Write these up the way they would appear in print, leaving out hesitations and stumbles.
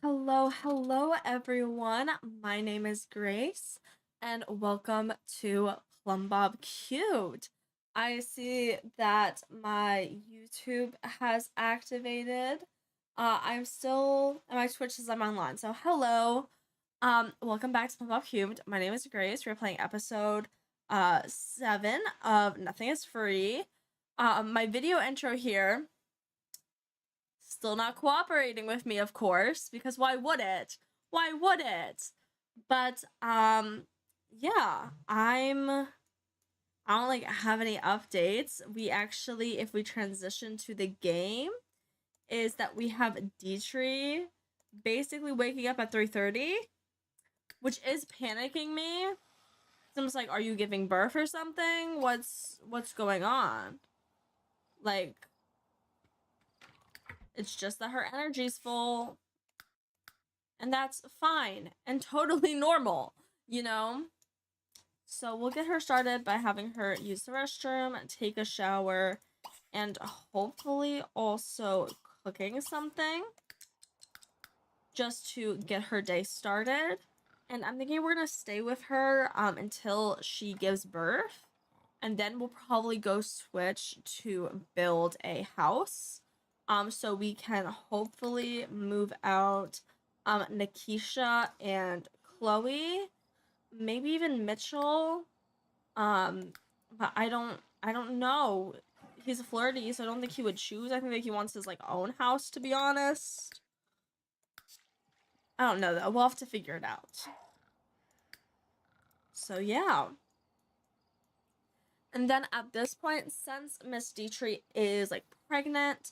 Hello everyone. My name is Grace and welcome to Plumbob Cubed. I see that my YouTube has activated. I'm still and my Twitch says I'm online. So hello. Welcome back to Plumbob Cubed. My name is Grace. We're playing episode 7 of Nothing is Free. My video intro here still not cooperating with me, of course, because why would it? Why would it? But yeah, I don't like have any updates. We actually, if we transition to the game, is that we have Dietrich basically waking up at 3:30, which is panicking me. I'm just like, are you giving birth or something? What's going on? Like, it's just that her energy's full. And that's fine and totally normal, you know? So we'll get her started by having her use the restroom, take a shower, and hopefully also cooking something just to get her day started. And I'm thinking we're gonna stay with her until she gives birth, and then we'll probably go switch to build a house so we can hopefully move out Nikisha and Chloe, maybe even Mitchell. But I don't know. He's a flirty, so I don't think he would choose. I think that he wants his like own house, to be honest. I don't know though. We'll have to figure it out. So yeah. And then at this point, since Miss Dietrich is like pregnant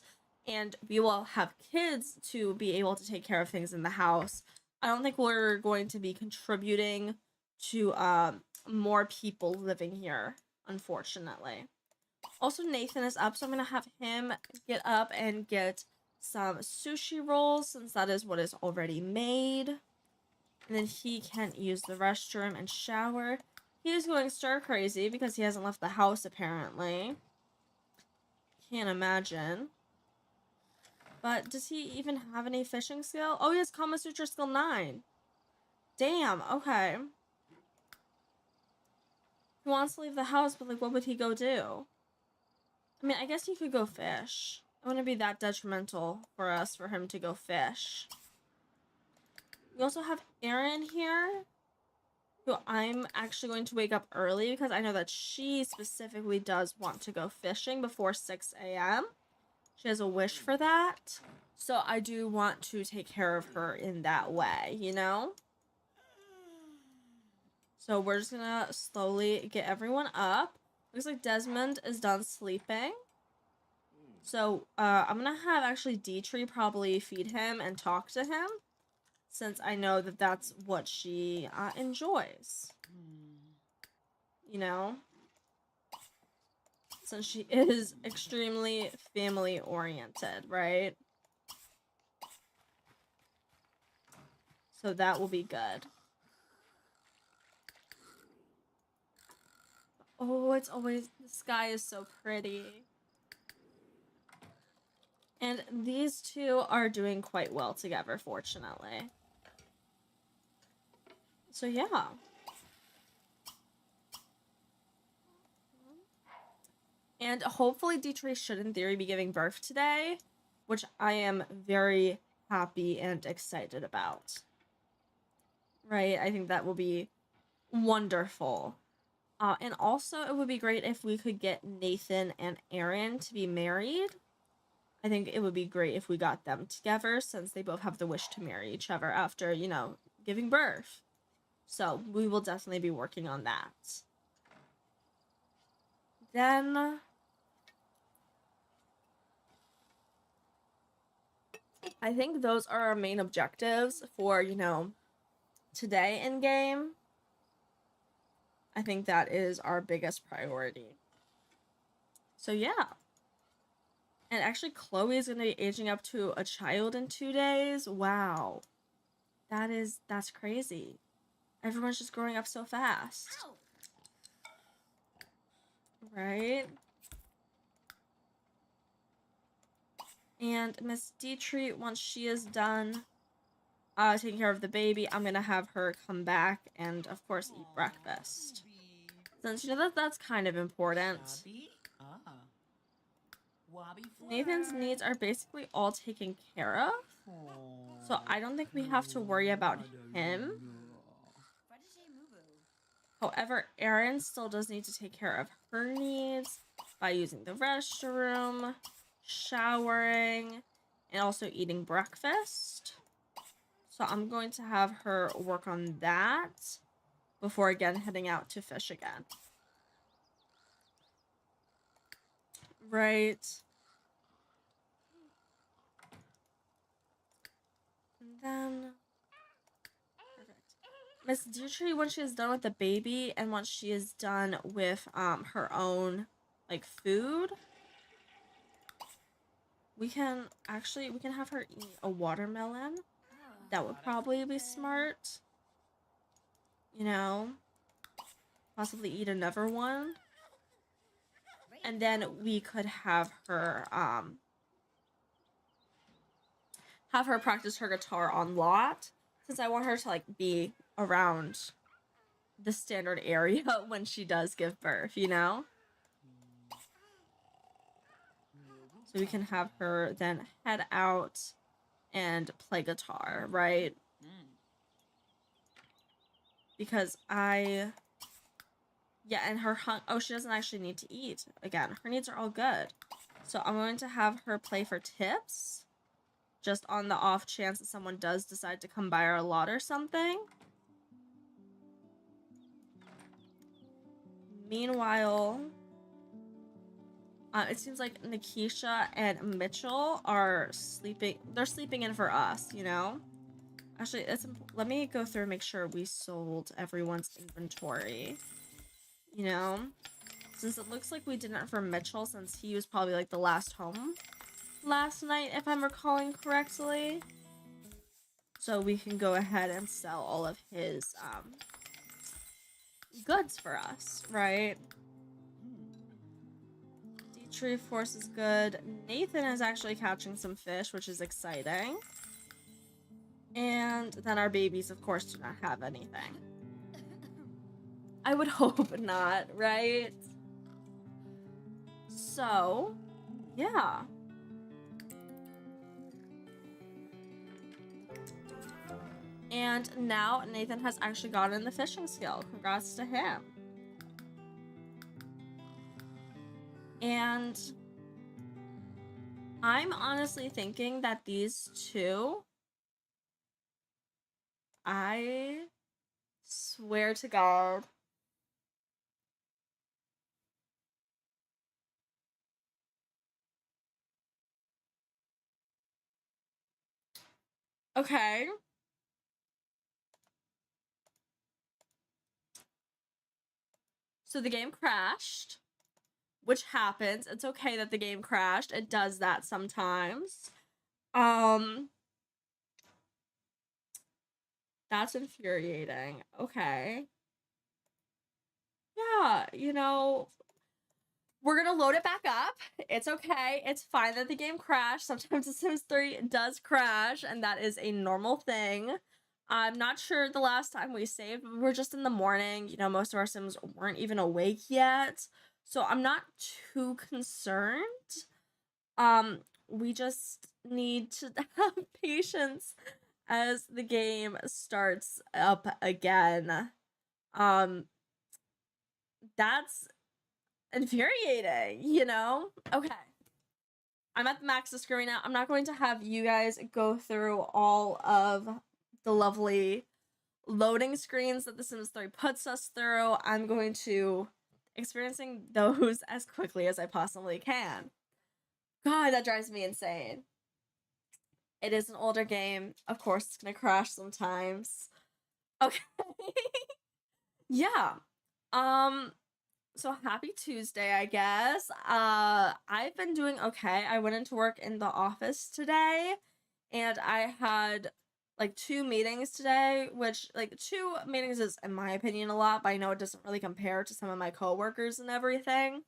and we will have kids to be able to take care of things in the house, I don't think we're going to be contributing to more people living here, unfortunately. Also, Nathan is up, so I'm gonna have him get up and get some sushi rolls since that is what is already made. And then he can use the restroom and shower. He is going stir crazy because he hasn't left the house apparently. Can't imagine. But does he even have any fishing skill? Oh, he has Kama Sutra skill 9. Damn, okay. He wants to leave the house, but like what would he go do? I mean, I guess he could go fish. It wouldn't be that detrimental for us for him to go fish. We also have Erin here, who I'm actually going to wake up early because I know that she specifically does want to go fishing before 6 a.m. She has a wish for that. So I do want to take care of her in that way, you know? So we're just gonna slowly get everyone up. Looks like Desmond is done sleeping. So I'm gonna have actually Dietrich probably feed him and talk to him, since I know that that's what she enjoys. You know? Since she is extremely family oriented, right? So that will be good. Oh, it's always, the sky is so pretty. And these two are doing quite well together, fortunately. So yeah. And hopefully Dietrich should, in theory, be giving birth today, which I am very happy and excited about. Right? I think that will be wonderful. And also, it would be great if we could get Nathan and Erin to be married. I think it would be great if we got them together, since they both have the wish to marry each other after, you know, giving birth. So, we will definitely be working on that. Then I think those are our main objectives for, you know, today in game. I think that is our biggest priority. So yeah. And actually Chloe is going to be aging up to a child in 2 days. Wow. That's crazy. Everyone's just growing up so fast. Right? And Miss Dietrich, once she is done taking care of the baby, I'm gonna have her come back and, of course, eat breakfast. Since, you know, that's kind of important. Nathan's needs are basically all taken care of. So I don't think we have to worry about him. However, Erin still does need to take care of her needs by using the restroom, showering, and also eating breakfast. So I'm going to have her work on that before again heading out to fish again. Right. And then, perfect. Miss Deirdre, when she is done with the baby and once she is done with her own like food, we can have her eat a watermelon. That would probably be smart. You know, possibly eat another one. And then we could have her practice her guitar on lot, since I want her to like be around the standard area when she does give birth, you know? So we can have her then head out and play guitar, right? Because and her she doesn't actually need to eat. Again, her needs are all good. So I'm going to have her play for tips, just on the off chance that someone does decide to come by our lot or something. Meanwhile, it seems like Nikisha and Mitchell are sleeping. They're sleeping in for us, you know? Actually, let me go through and make sure we sold everyone's inventory. You know? Since it looks like we didn't for Mitchell, since he was probably like the last home last night, if I'm recalling correctly. So we can go ahead and sell all of his goods for us, right? Tree Force is good. Nathan is actually catching some fish, which is exciting. And then our babies, of course, do not have anything. I would hope not, right? So, yeah. And now Nathan has actually gotten the fishing skill. Congrats to him. And I'm honestly thinking that these two, I swear to God, okay. So the game crashed, which happens. It's okay that the game crashed. It does that sometimes. That's infuriating. Okay. Yeah, you know, we're gonna load it back up. It's okay. It's fine that the game crashed. Sometimes The Sims 3 does crash, and that is a normal thing. I'm not sure the last time we saved. We were just in the morning. You know, most of our Sims weren't even awake yet. So I'm not too concerned. We just need to have patience as the game starts up again. That's infuriating, you know? Okay. I'm at the max of screen now. I'm not going to have you guys go through all of the lovely loading screens that The Sims 3 puts us through. I'm going to experiencing those as quickly as I possibly can. God, that drives me insane. It is an older game. Of course, it's gonna crash sometimes. Okay. Yeah. So happy Tuesday, I guess. I've been doing okay. I went into work in the office today, and I had like 2 meetings today, which like 2 meetings is, in my opinion, a lot, but I know it doesn't really compare to some of my coworkers and everything.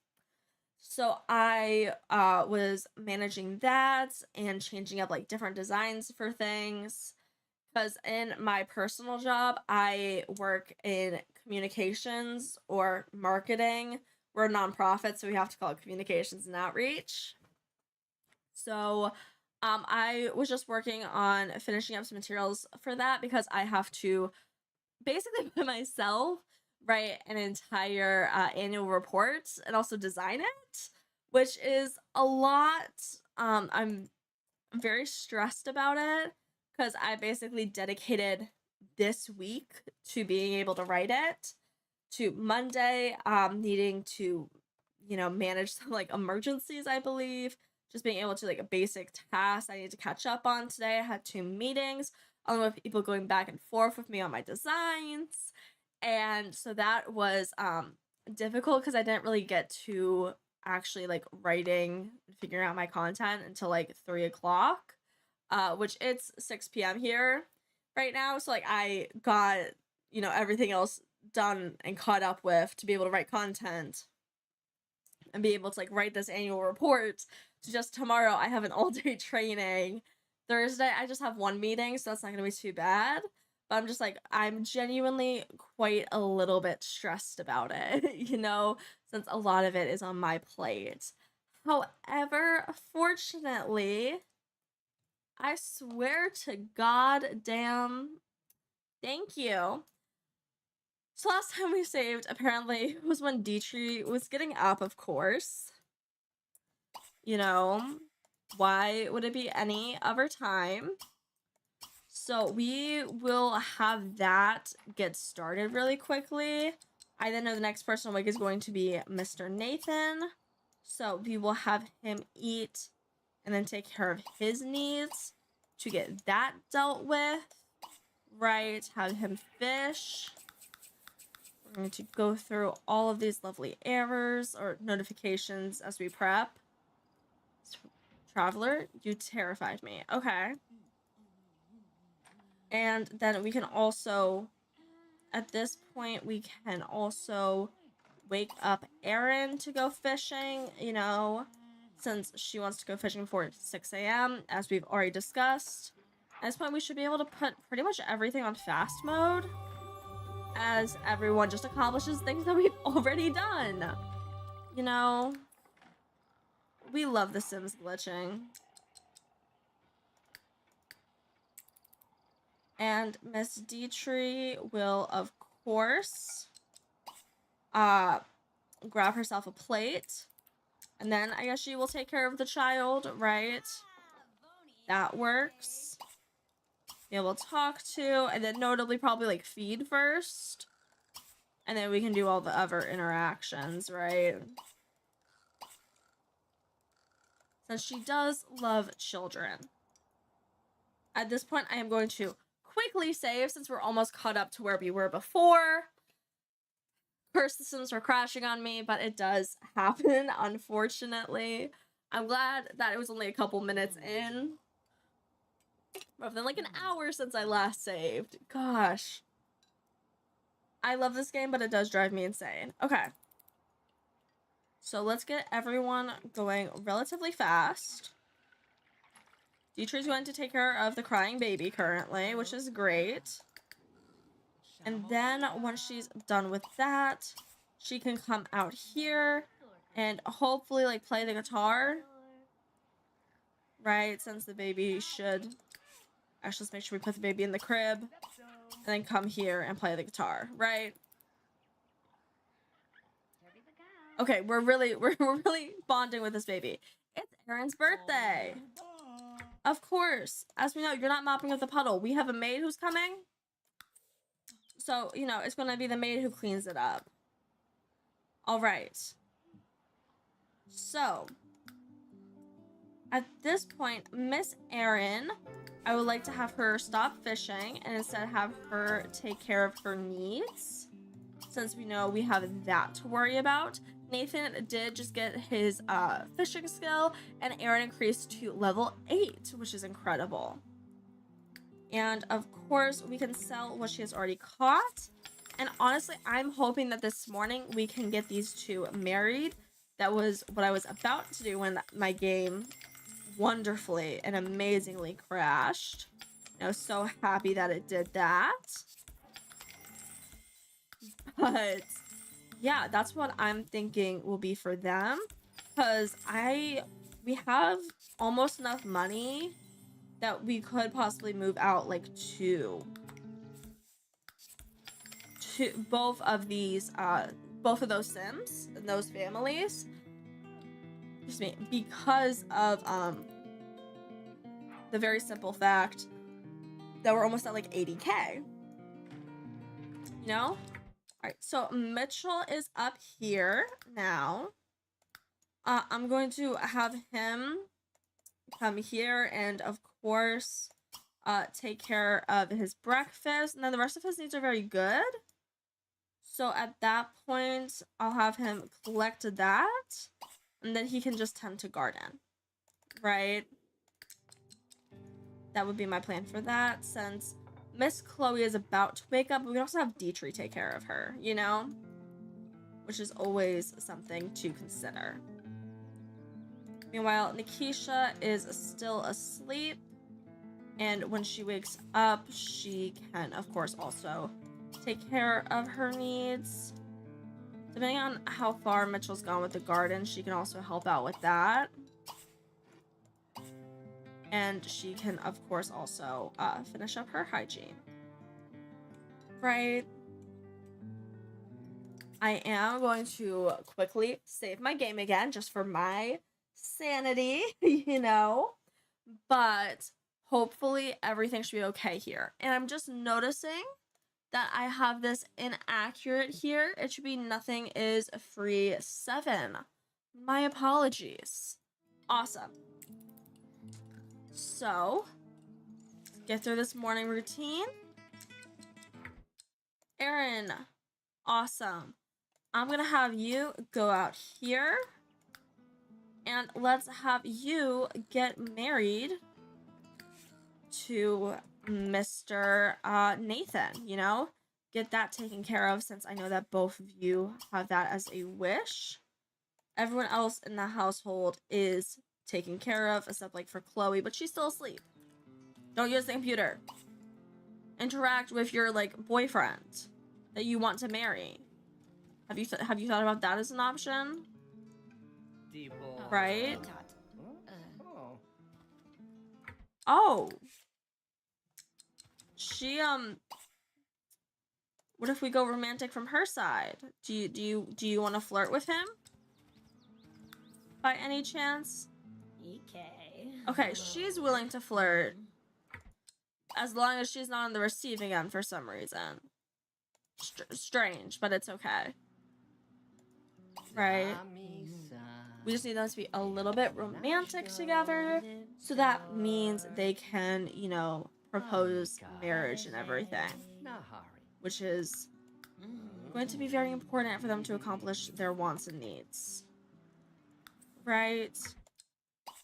So I was managing that and changing up like different designs for things, Because in my personal job, I work in communications or marketing. We're a nonprofit, so we have to call it communications and outreach. So I was just working on finishing up some materials for that because I have to basically by myself write an entire annual report and also design it, which is a lot. I'm very stressed about it because I basically dedicated this week to being able to write it, to Monday needing to, you know, manage some like emergencies, I believe, just being able to like a basic task I need to catch up on today. I had 2 meetings along with people going back and forth with me on my designs, and so that was difficult because I didn't really get to actually like writing and figuring out my content until like 3 o'clock, which it's 6 p.m. here right now, so like I got, you know, everything else done and caught up with to be able to write content and be able to like write this annual report. So just tomorrow I have an all-day training. Thursday I just have 1 meeting, so that's not gonna be too bad. But I'm just like, I'm genuinely quite a little bit stressed about it, you know, since a lot of it is on my plate. However, fortunately, I swear to God damn, thank you. So last time we saved, apparently, was when Dietrich was getting up, of course. You know, why would it be any other time? So we will have that get started really quickly. I then know the next person on week is going to be Mr. Nathan. So we will have him eat and then take care of his needs to get that dealt with. Right, have him fish. We're going to go through all of these lovely errors or notifications as we prep. Traveler, you terrified me. Okay. And then we can also, at this point, we can also wake up Erin to go fishing, you know, since she wants to go fishing before 6 a.m., as we've already discussed. At this point, we should be able to put pretty much everything on fast mode, as everyone just accomplishes things that we've already done. You know, we love The Sims glitching. And Miss Dietrich will, of course, grab herself a plate. And then I guess she will take care of the child, right? That works. Be able to talk to, and then notably probably like feed first. And then we can do all the other interactions, right? Since she does love children. At this point, I am going to quickly save since we're almost caught up to where we were before. Of course, the Sims are crashing on me, but it does happen, unfortunately. I'm glad that it was only a couple minutes in. Rather than like an hour since I last saved. Gosh. I love this game, but it does drive me insane. Okay. So let's get everyone going relatively fast. Dietrich's going to take care of the crying baby currently, which is great. And then once she's done with that, she can come out here and hopefully like play the guitar. Right, since the baby should... Actually, let's make sure we put the baby in the crib. And then come here and play the guitar, right? Okay, we're really bonding with this baby. It's Erin's birthday. Of course. As we know, you're not mopping up the puddle. We have a maid who's coming. So, you know, it's going to be the maid who cleans it up. All right. So, at this point, Miss Erin, I would like to have her stop fishing and instead have her take care of her needs. Since we know we have that to worry about. Nathan did just get his fishing skill, and Erin increased to level 8, which is incredible. And of course, we can sell what she has already caught. And honestly, I'm hoping that this morning we can get these 2 married. That was what I was about to do when my game wonderfully and amazingly crashed. You know, so happy that it did that. But yeah, that's what I'm thinking will be for them. Because we have almost enough money that we could possibly move out like to both of these both of those sims and those families, excuse me, because of the very simple fact that we're almost at like 80k, you know. All right, so Mitchell is up here now. I'm going to have him come here and of course take care of his breakfast, and then the rest of his needs are very good. So at that point, I'll have him collect that, and then he can just tend to garden, right? That would be my plan for that, since Miss Chloe is about to wake up. We can also have Dietrich take care of her, you know? Which is always something to consider. Meanwhile, Nikisha is still asleep, and when she wakes up, she can, of course, also take care of her needs. Depending on how far Mitchell's gone with the garden, she can also help out with that. And she can, of course, also finish up her hygiene. Right? I am going to quickly save my game again, just for my sanity, you know? But hopefully everything should be okay here. And I'm just noticing that I have this inaccurate here. It should be nothing is free 7. My apologies. Awesome. So, get through this morning routine. Aaron, awesome. I'm gonna have you go out here, and let's have you get married to Mr. Nathan, you know? Get that taken care of, since I know that both of you have that as a wish. Everyone else in the household is taken care of, except like for Chloe, but she's still asleep. Don't use the computer. Interact with your like boyfriend that you want to marry. Have you thought about that as an option? Right? Oh. She what if we go romantic from her side? Do you want to flirt with him? By any chance? Okay, she's willing to flirt as long as she's not on the receiving end for some reason. Strange, but it's okay. Right? We just need them to be a little bit romantic together, so that means they can, you know, propose marriage and everything, which is going to be very important for them to accomplish their wants and needs. Right?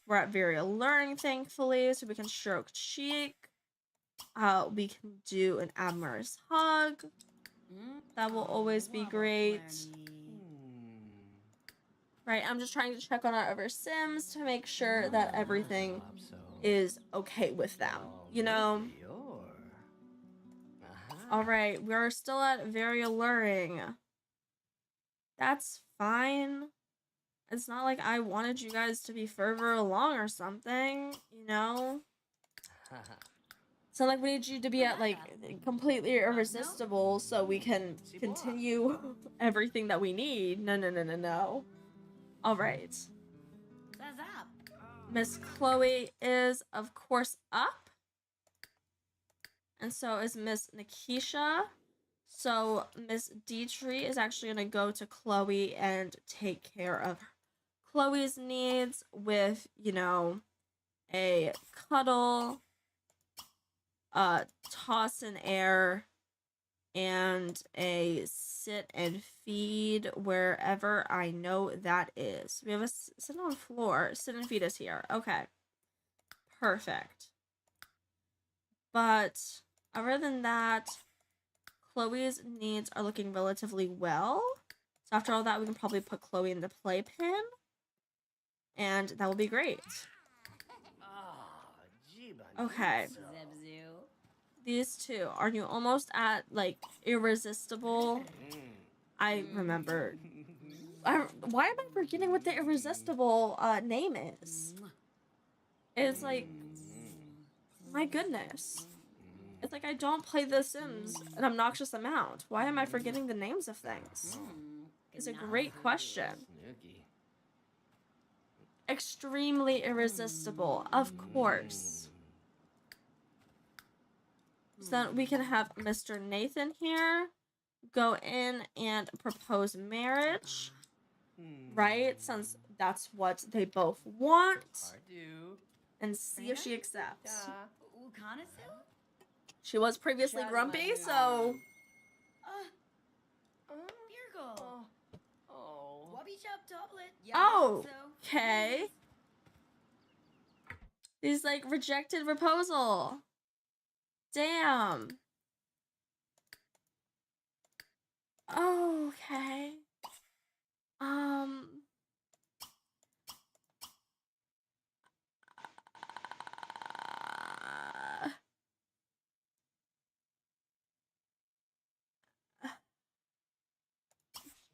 We're at very alluring, thankfully, so we can stroke cheek. We can do an amorous hug. That will always be great. Right, I'm just trying to check on our other Sims to make sure that everything is okay with them, you know? Alright, we're still at very alluring. That's fine. It's not like I wanted you guys to be further along or something, you know? It's not like we need you to be at, like, completely irresistible so we can continue everything that we need. No. Alright. Miss Chloe is, of course, up. And so is Miss Nikisha. So Miss Dietrich is actually going to go to Chloe and take care of Chloe's needs with, you know, a cuddle, toss in air, and a sit and feed wherever I know that is. We have a sit on the floor. Sit and feed is here. Okay. Perfect. But other than that, Chloe's needs are looking relatively well. So after all that, we can probably put Chloe in the playpen. And that will be great. Okay. These two. Are you almost at, like, irresistible? I remember. Why am I forgetting what the irresistible name is? It's like, my goodness. It's like I don't play The Sims an obnoxious amount. Why am I forgetting the names of things? It's a great question. Extremely irresistible, of course. So then we can have Mr. Nathan here go in and propose marriage, right? Since that's what they both want. And see if she accepts. She was previously grumpy, so... Oh, okay. He's like, rejected proposal. Damn. Oh, okay.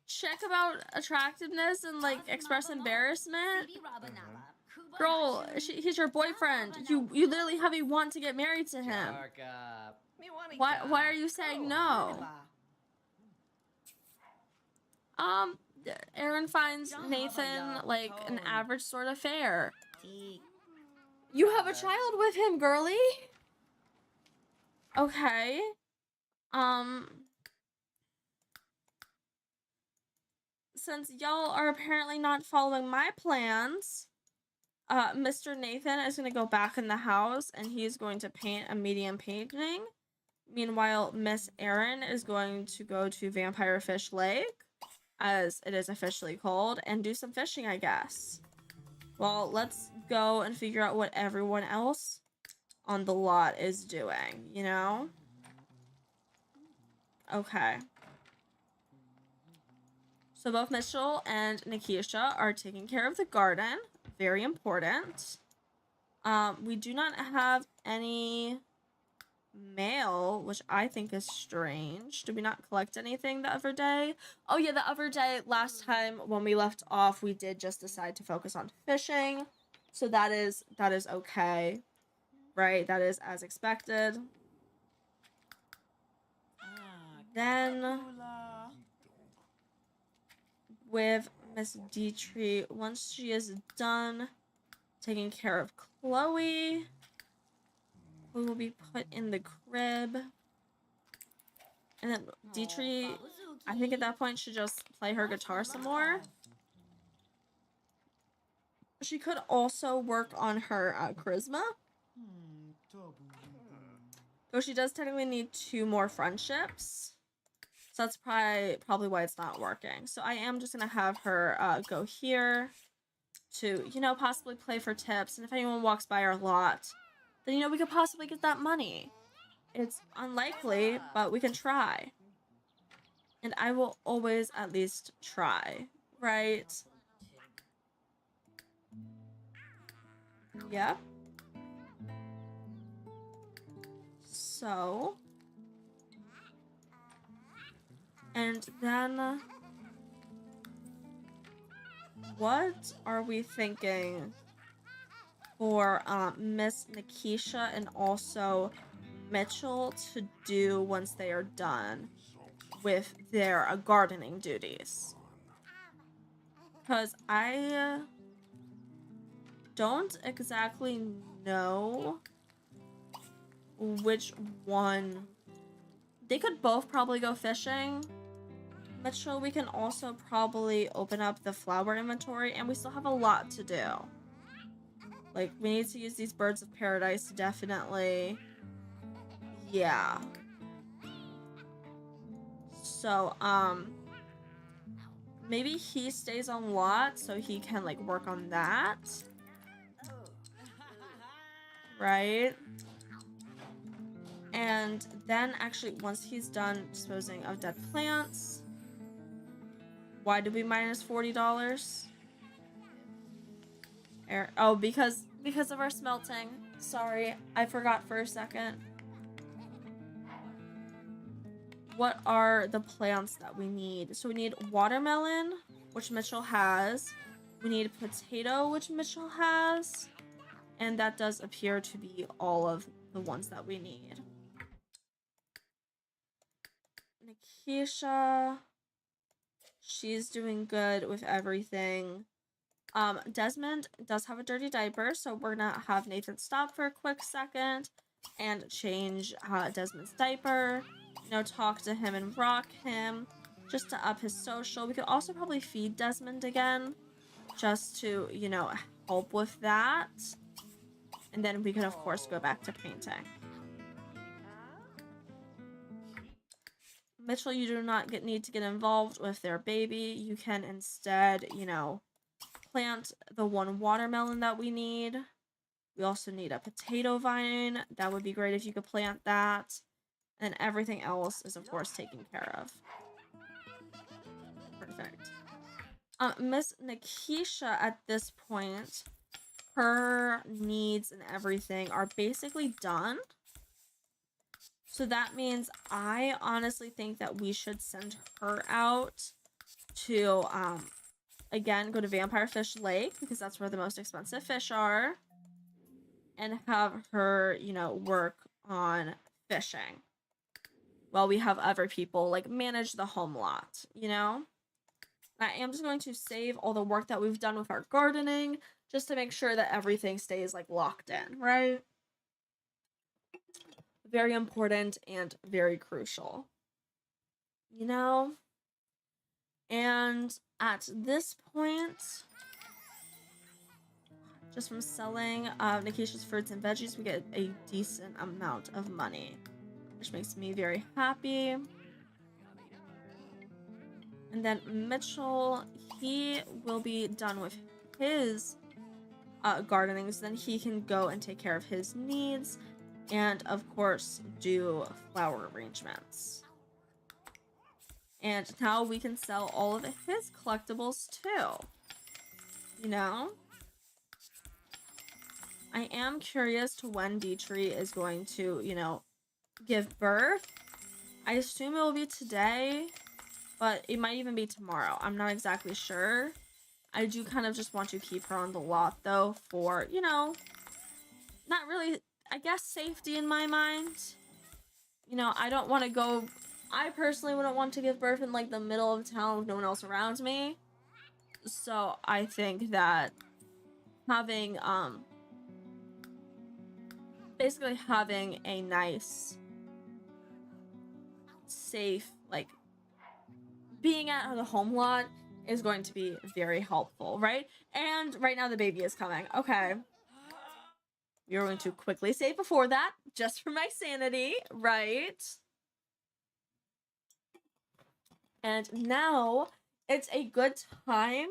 Check about attractiveness and, like, express embarrassment. Girl, he's your boyfriend. You literally have a want to get married to him. Why are you saying no? Aaron finds Nathan, like, an average sort of fair. You have a child with him, girly? Okay. Since y'all are apparently not following my plans, Mr. Nathan is going to go back in the house and he's going to paint a medium painting. Meanwhile, Miss Erin is going to go to Vampire Fish Lake, as it is officially called, and do some fishing, I guess. Well, let's go and figure out what everyone else on the lot is doing, you know? Okay. So both Mitchell and Nikisha are taking care of the garden. Very important. We do not have any mail, which I think is strange. Did we not collect anything the other day? Oh yeah, the other day, last time when we left off, we did just decide to focus on fishing. So that is okay. Right? That is as expected. Then with Miss Dietrich, once she is done taking care of Chloe, we will be put in the crib. And then Dietrich, I think at that point, should just play her guitar some more. She could also work on her charisma. Though she does technically need 2 more friendships. So that's probably why it's not working. So I am just going to have her go here to, you know, possibly play for tips. And if anyone walks by our lot, then, you know, we could possibly get that money. It's unlikely, but we can try. And I will always at least try, right? Yep. So... And then, what are we thinking for Miss Nikisha and also Mitchell to do once they are done with their gardening duties? Because I don't exactly know which one. They could both probably go fishing. Mitchell, we can also probably open up the flower inventory, and we still have a lot to do. Like, we need to use these birds of paradise, definitely. Yeah. So, maybe he stays on lot so he can, like, work on that. Right? And then, actually, once he's done disposing of dead plants... Why did we minus $40? Oh, because of our smelting. Sorry, I forgot for a second. what are the plants that we need? So we need watermelon, which Mitchell has. We need potato, which Mitchell has. And that does appear to be all of the ones that we need. Nikisha, she's doing good with everything. Desmond does have a dirty diaper, so we're gonna have Nathan stop for a quick second and change Desmond's diaper. You know, talk to him and rock him just to up his social. We could also probably feed Desmond again just to, you know, help with that. And then we could, of course, go back to painting. Mitchell, you do not need to get involved with their baby. You can instead, you know, plant the one watermelon that we need. We also need a potato vine. That would be great if you could plant that. And everything else is, of course, taken care of. Perfect. Miss Nikisha, at this point, her needs and everything are basically done. So that means I honestly think that we should send her out to, again, go to Vampire Fish Lake, because that's where the most expensive fish are. And have her, you know, work on fishing. While we have other people, like, manage the home lot, you know? I am just going to save all the work that we've done with our gardening, just to make sure that everything stays, like, locked in, right? Very important and very crucial. You know? And at this point, just from selling Nikisha's fruits and veggies, we get a decent amount of money, which makes me very happy. And then Mitchell, he will be done with his gardening, so then he can go and take care of his needs. And, of course, do flower arrangements. And now we can sell all of his collectibles, too. You know? I am curious to when Dietrich is going to, you know, give birth. I assume it will be today, but it might even be tomorrow. I'm not exactly sure. I do kind of just want to keep her on the lot, though, for, you know, not really... I guess safety in my mind. You know, I don't want to go... I personally wouldn't want to give birth in, like, the middle of town with no one else around me. So, I think that having, basically having a nice, safe, like, being at the home lot is going to be very helpful, right? And right now the baby is coming. Okay. You're going to quickly save before that, just for my sanity, right? And now it's a good time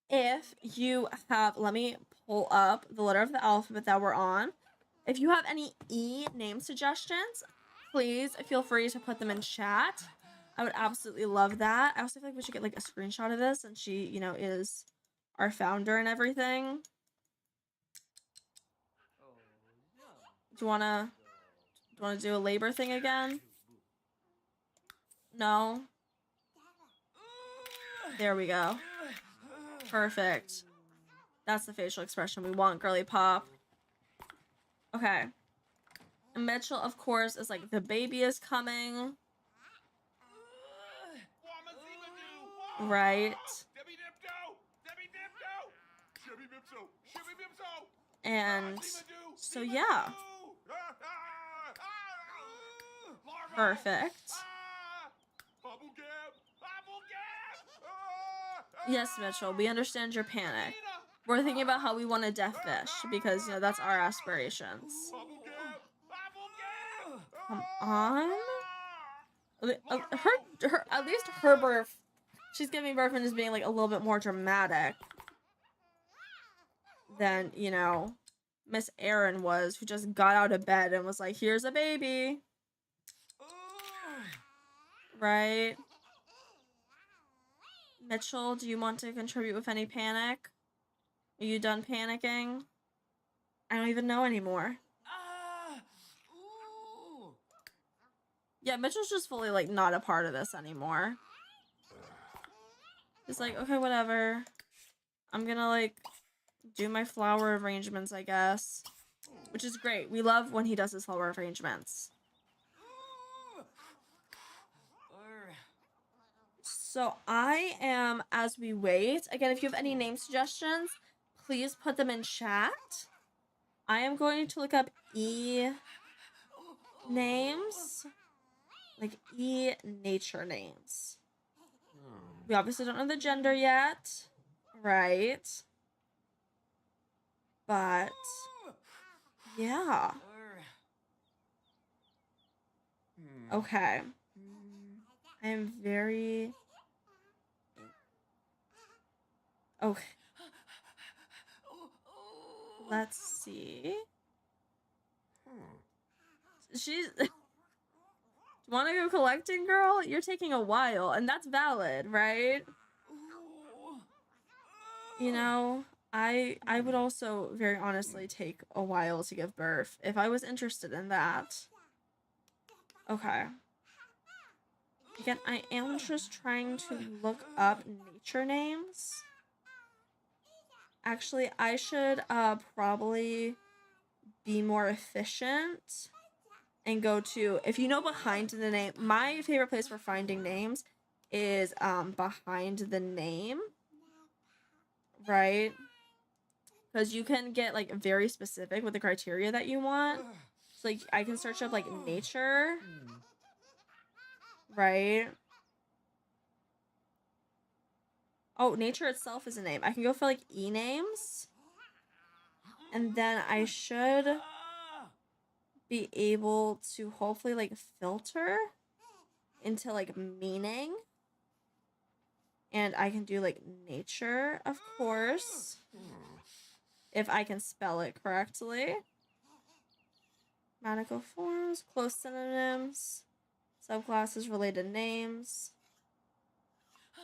if you have, let me pull up the letter of the alphabet that we're on. If you have any E name suggestions, please feel free to put them in chat. I would absolutely love that. I also feel like we should get, like, a screenshot of this, and she, you know, is our founder and everything. Do you wanna do a labor thing again? No? There we go. Perfect. That's the facial expression we want, girly pop. Okay. And Mitchell, of course, is like, the baby is coming. Right. And so, yeah. Perfect. Yes, Mitchell, we understand your panic. We're thinking about how we want a deaf fish, because, you know, that's our aspirations. Come on. Her, at least her birth, she's giving birth and is being, like, a little bit more dramatic than, you know, Miss Erin was, who just got out of bed and was like, here's a baby. Right? Mitchell, do you want to contribute with any panic? Are you done panicking? I don't even know anymore. Yeah, Mitchell's just fully, like, not a part of this anymore. He's like, okay, whatever. I'm gonna, like, do my flower arrangements, I guess. Which is great. We love when he does his flower arrangements. So I am, as we wait, again, if you have any name suggestions, please put them in chat. I am going to look up E names, like E nature names. We obviously don't know the gender yet, right? But yeah. Okay. I am very... Okay. Let's see. She's... Want to go collecting, girl? You're taking a while, and that's valid, right? You know, I would also very honestly take a while to give birth if I was interested in that. Okay. Again, I am just trying to look up nature names. Actually, I should probably be more efficient and go to, if you know behind the name, my favorite place for finding names is behind the name, right? Because you can get like very specific with the criteria that you want. So like I can search up like nature, right? Oh, nature itself is a name. I can go for like E names. And then I should be able to hopefully like filter into like meaning. And I can do like nature, of course, if I can spell it correctly. Grammatical forms, close synonyms, subclasses, related names.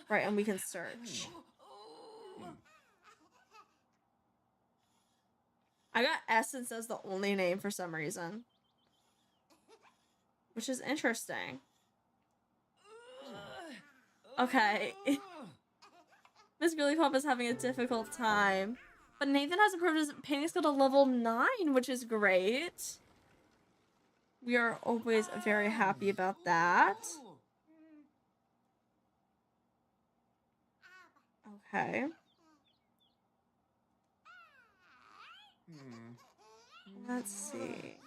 Right, and we can search. I got Essence as the only name for some reason, which is interesting. Okay. Miss Girly Pop is having a difficult time. But Nathan has improved his painting skill to level 9, which is great. We are always very happy about that. Okay. Let's see.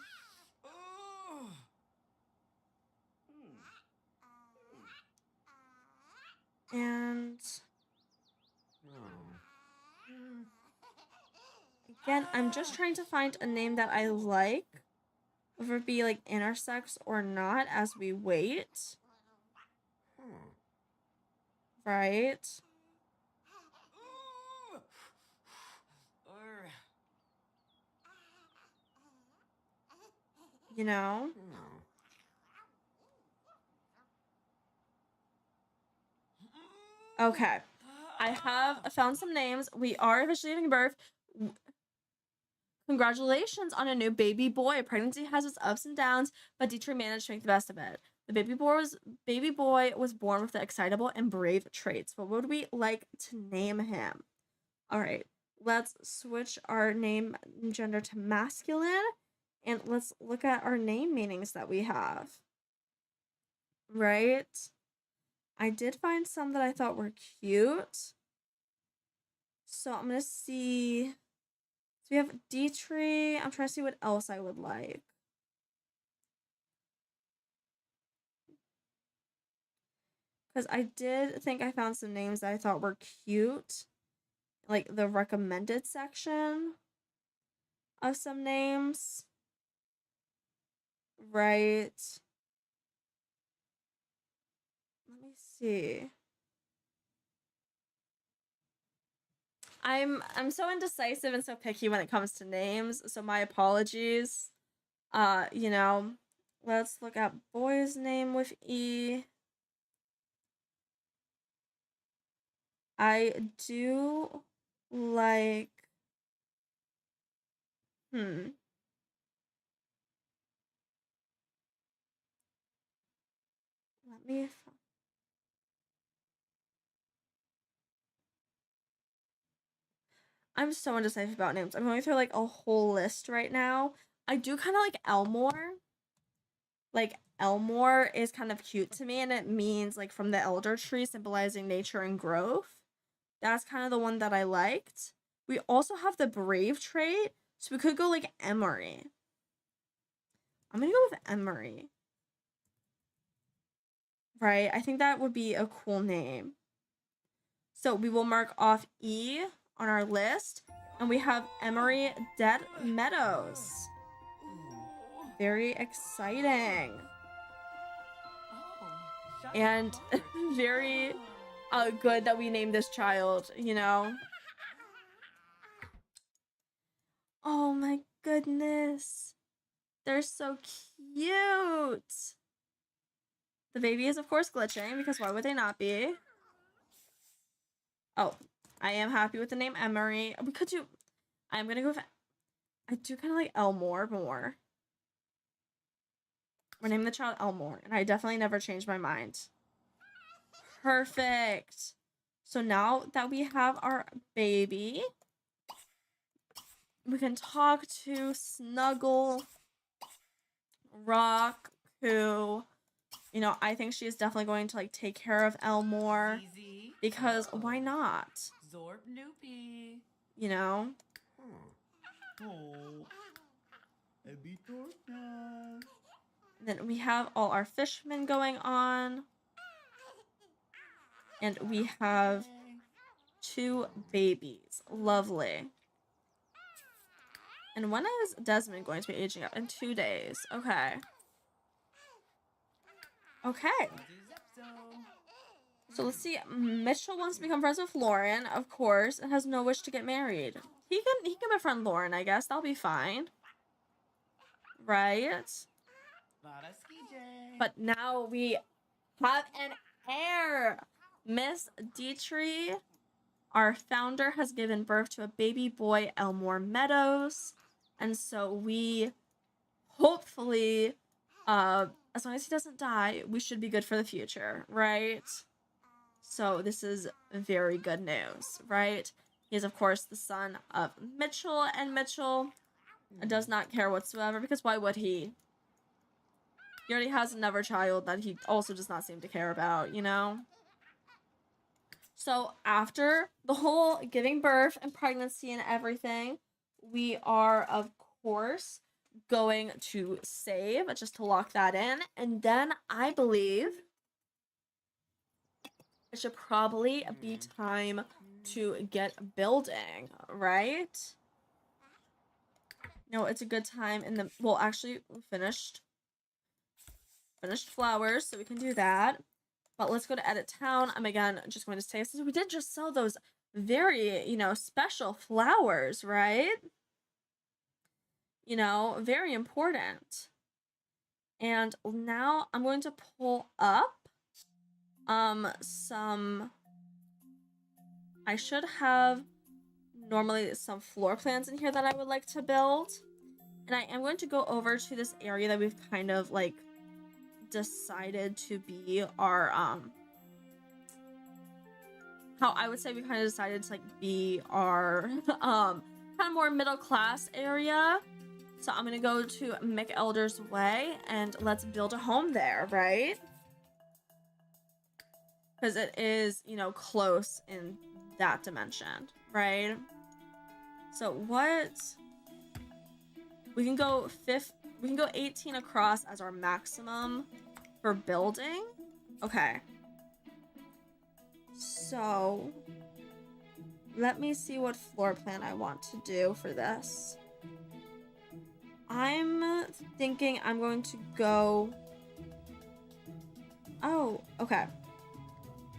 And again, I'm just trying to find a name that I like, whether it be like intersex or not, as we wait. Right? You know? Okay. I have found some names. We are officially giving birth. Congratulations on a new baby boy. Pregnancy has its ups and downs, but Dietrich managed to make the best of it. The baby boy was born with the excitable and brave traits. What would we like to name him? All right, let's switch our name gender to masculine, and let's look at our name meanings that we have. Right? I did find some that I thought were cute. So I'm gonna see. So we have Dietrich. I'm trying to see what else I would like. Because I did think I found some names that I thought were cute. Like the recommended section of some names. Right. Let me see. I'm so indecisive and so picky when it comes to names, so my apologies. You know, let's look at boy's name with E. I do like Let me. I'm so indecisive about names. I'm going through like a whole list right now. I do kind of like Elmore. Like Elmore is kind of cute to me, and it means like from the elder tree, symbolizing nature and growth. That's kind of the one that I liked. We also have the brave trait, so we could go like Emery. I'm gonna go with Emery. Right? I think that would be a cool name. So we will mark off E on our list, and we have Emery Dead Meadows. Very exciting. And very good that we named this child, you know? Oh my goodness. They're so cute. The baby is, of course, glitching, because why would they not be? Oh, I am happy with the name Emery. We could do... I'm going to go with... I do kind of like Elmore more. We're naming the child Elmore, and I definitely never changed my mind. Perfect. So now that we have our baby, we can talk to Snuggle, Rock, who, you know, I think she is definitely going to like take care of Elmore, because why not? Zorb Noopy. You know? Oh. Then we have all our fishmen going on. And we have 2 babies. Lovely. And when is Desmond going to be aging up? In 2 days. Okay. Okay. So let's see. Mitchell wants to become friends with Lauren, of course, and has no wish to get married. He can befriend Lauren, I guess. That'll be fine. Right? But now we have an heir. Miss Dietrich, our founder, has given birth to a baby boy, Elmore Meadows. And so we hopefully, as long as he doesn't die, we should be good for the future, right? So this is very good news, right? He is, of course, the son of Mitchell, and Mitchell does not care whatsoever, because why would he? He already has another child that he also does not seem to care about, you know? So after the whole giving birth and pregnancy and everything, we are, of course, going to save, just to lock that in. And then I believe it should probably be time to get building, right? No, it's a good time in the... Well, actually, we finished flowers, so we can do that. But let's go to edit town. I'm again just going to say, since we did just sell those very, you know, special flowers, right? You know, very important. And now I'm going to pull up some... I should have normally some floor plans in here that I would like to build. And I am going to go over to this area that we've kind of like decided to be our how I would say we kind of decided to like be our kind of more middle class area. So I'm gonna go to McElder's Way and let's build a home there, right? Because it is, you know, close in that dimension, right? So what we can go 18 across as our maximum for building. Okay. So let me see what floor plan I want to do for this. I'm thinking I'm going to go... Oh, okay.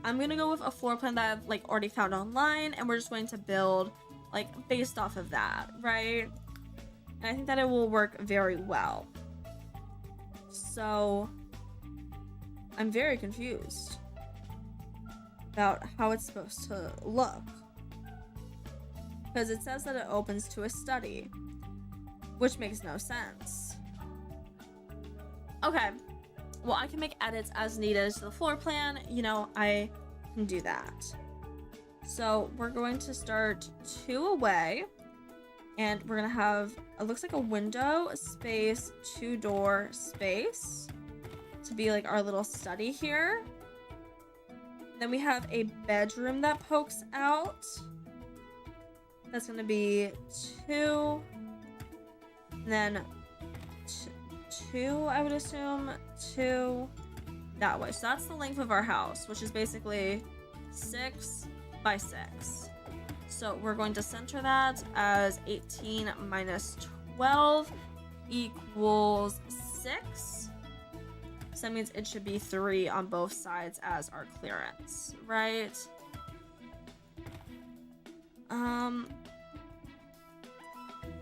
I'm going to go with a floor plan that I've like already found online, and we're just going to build like based off of that, right? And I think that it will work very well. So I'm very confused about how it's supposed to look. Because it says that it opens to a study, which makes no sense. Okay, well, I can make edits as needed to the floor plan. You know, I can do that. So we're going to start 2 away. And we're gonna have, it looks like a window, space, 2-door space to be like our little study here. Then we have a bedroom that pokes out. That's gonna be 2. And then 2, I would assume, 2 that way. So that's the length of our house, which is basically 6 by 6. So we're going to center that as 18 minus 12 equals 6. So that means it should be 3 on both sides as our clearance, right?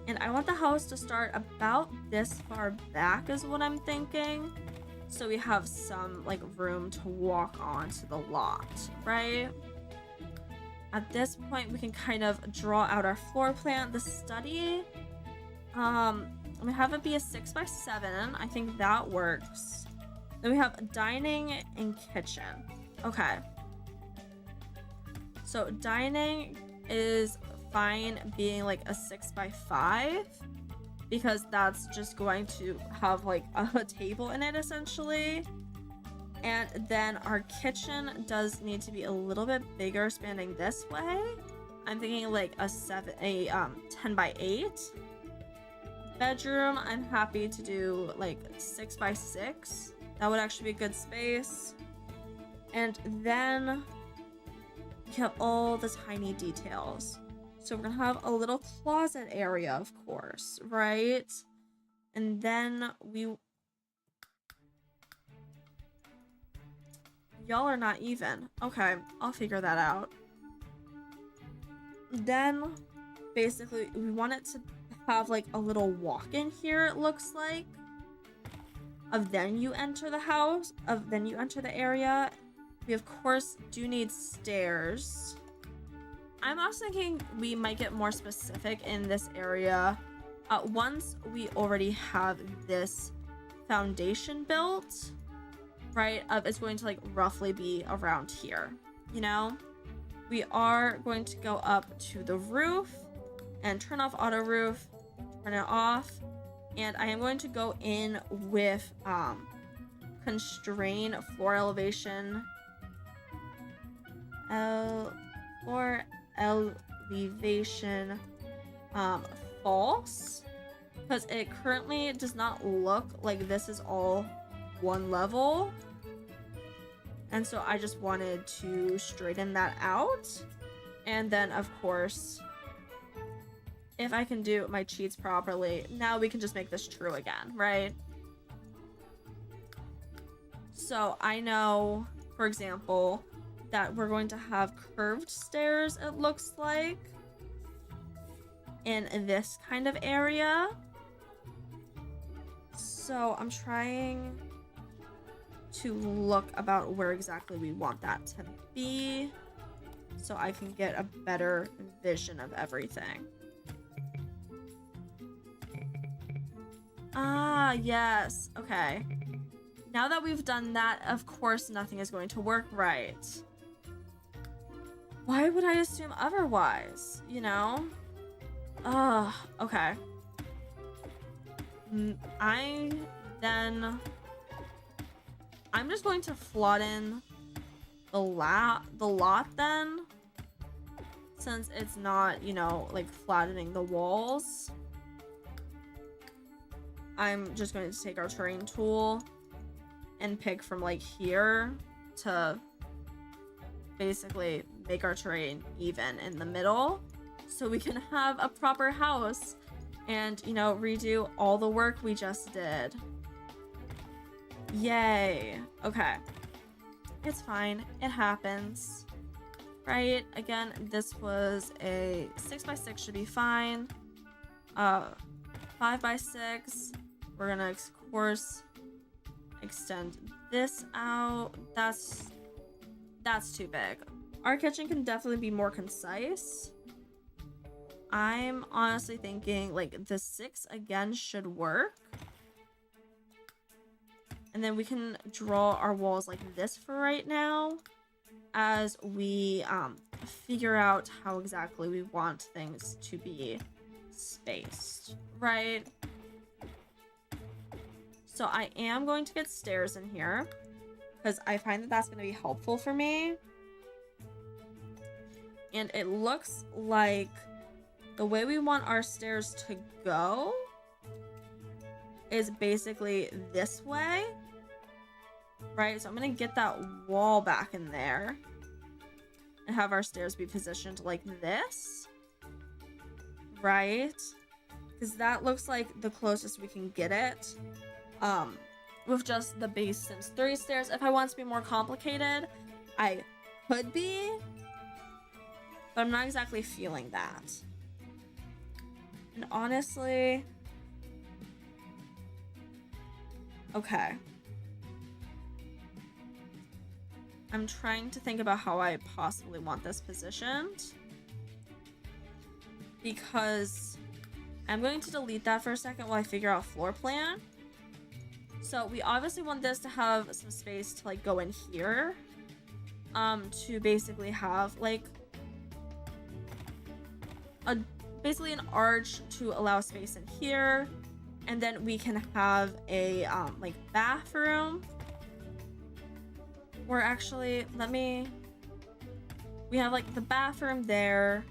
And I want the house to start about this far back is what I'm thinking. So we have some like room to walk onto the lot, right? At this point, we can kind of draw out our floor plan. The study, we have it be a 6 by 7. I think that works. Then we have dining and kitchen. Okay. So dining is fine being like a 6 by 5 because that's just going to have like a table in it essentially. And then our kitchen does need to be a little bit bigger, spanning this way. I'm thinking like a 10 by 8. Bedroom, I'm happy to do like 6 by 6. That would actually be a good space. And then we have all the tiny details. So we're gonna have a little closet area, of course, right? And then y'all are not even. Okay, I'll figure that out. Then, basically, we want it to have like a little walk-in here, it looks like. Then you enter the house. Then you enter the area. We, of course, do need stairs. I'm also thinking we might get more specific in this area. Once we already have this foundation built, right, it's going to like roughly be around here, you know? We are going to go up to the roof and turn off auto roof, turn it off, and I am going to go in with constrain floor elevation floor elevation false, because it currently does not look like this is all one level, and so I just wanted to straighten that out. And then of course, if I can do my cheats properly, now we can just make this true again, right? So I know, for example, that we're going to have curved stairs, it looks like, in this kind of area. So I'm trying to look about where exactly we want that to be so I can get a better vision of everything. Ah, yes. Okay. Now that we've done that, of course nothing is going to work right. Why would I assume otherwise, you know? Okay. I'm just going to flood in the lot then, since it's not, you know, like flattening the walls. I'm just going to take our terrain tool and pick from like here to basically make our terrain even in the middle so we can have a proper house and, you know, redo all the work we just did. Yay. Okay. It's fine. It happens. Right? Again, this was a 6 by 6 should be fine. 5 by 6. We're gonna, of course, extend this out. That's too big. Our kitchen can definitely be more concise. I'm honestly thinking like the 6 again should work. And then we can draw our walls like this for right now as we figure out how exactly we want things to be spaced, right? So I am going to get stairs in here because I find that that's going to be helpful for me. And it looks like the way we want our stairs to go is basically this way, right? So I'm going to get that wall back in there and have our stairs be positioned like this, right? Because that looks like the closest we can get it with just the base Sims 3 stairs. If I want it to be more complicated, I could be, but I'm not exactly feeling that. And honestly, okay. I'm trying to think about how I possibly want this positioned, because I'm going to delete that for a second while I figure out floor plan. So we obviously want this to have some space to like go in here, to basically have like basically an arch to allow space in here, and then we can have a like bathroom. Or actually, we have like the bathroom there,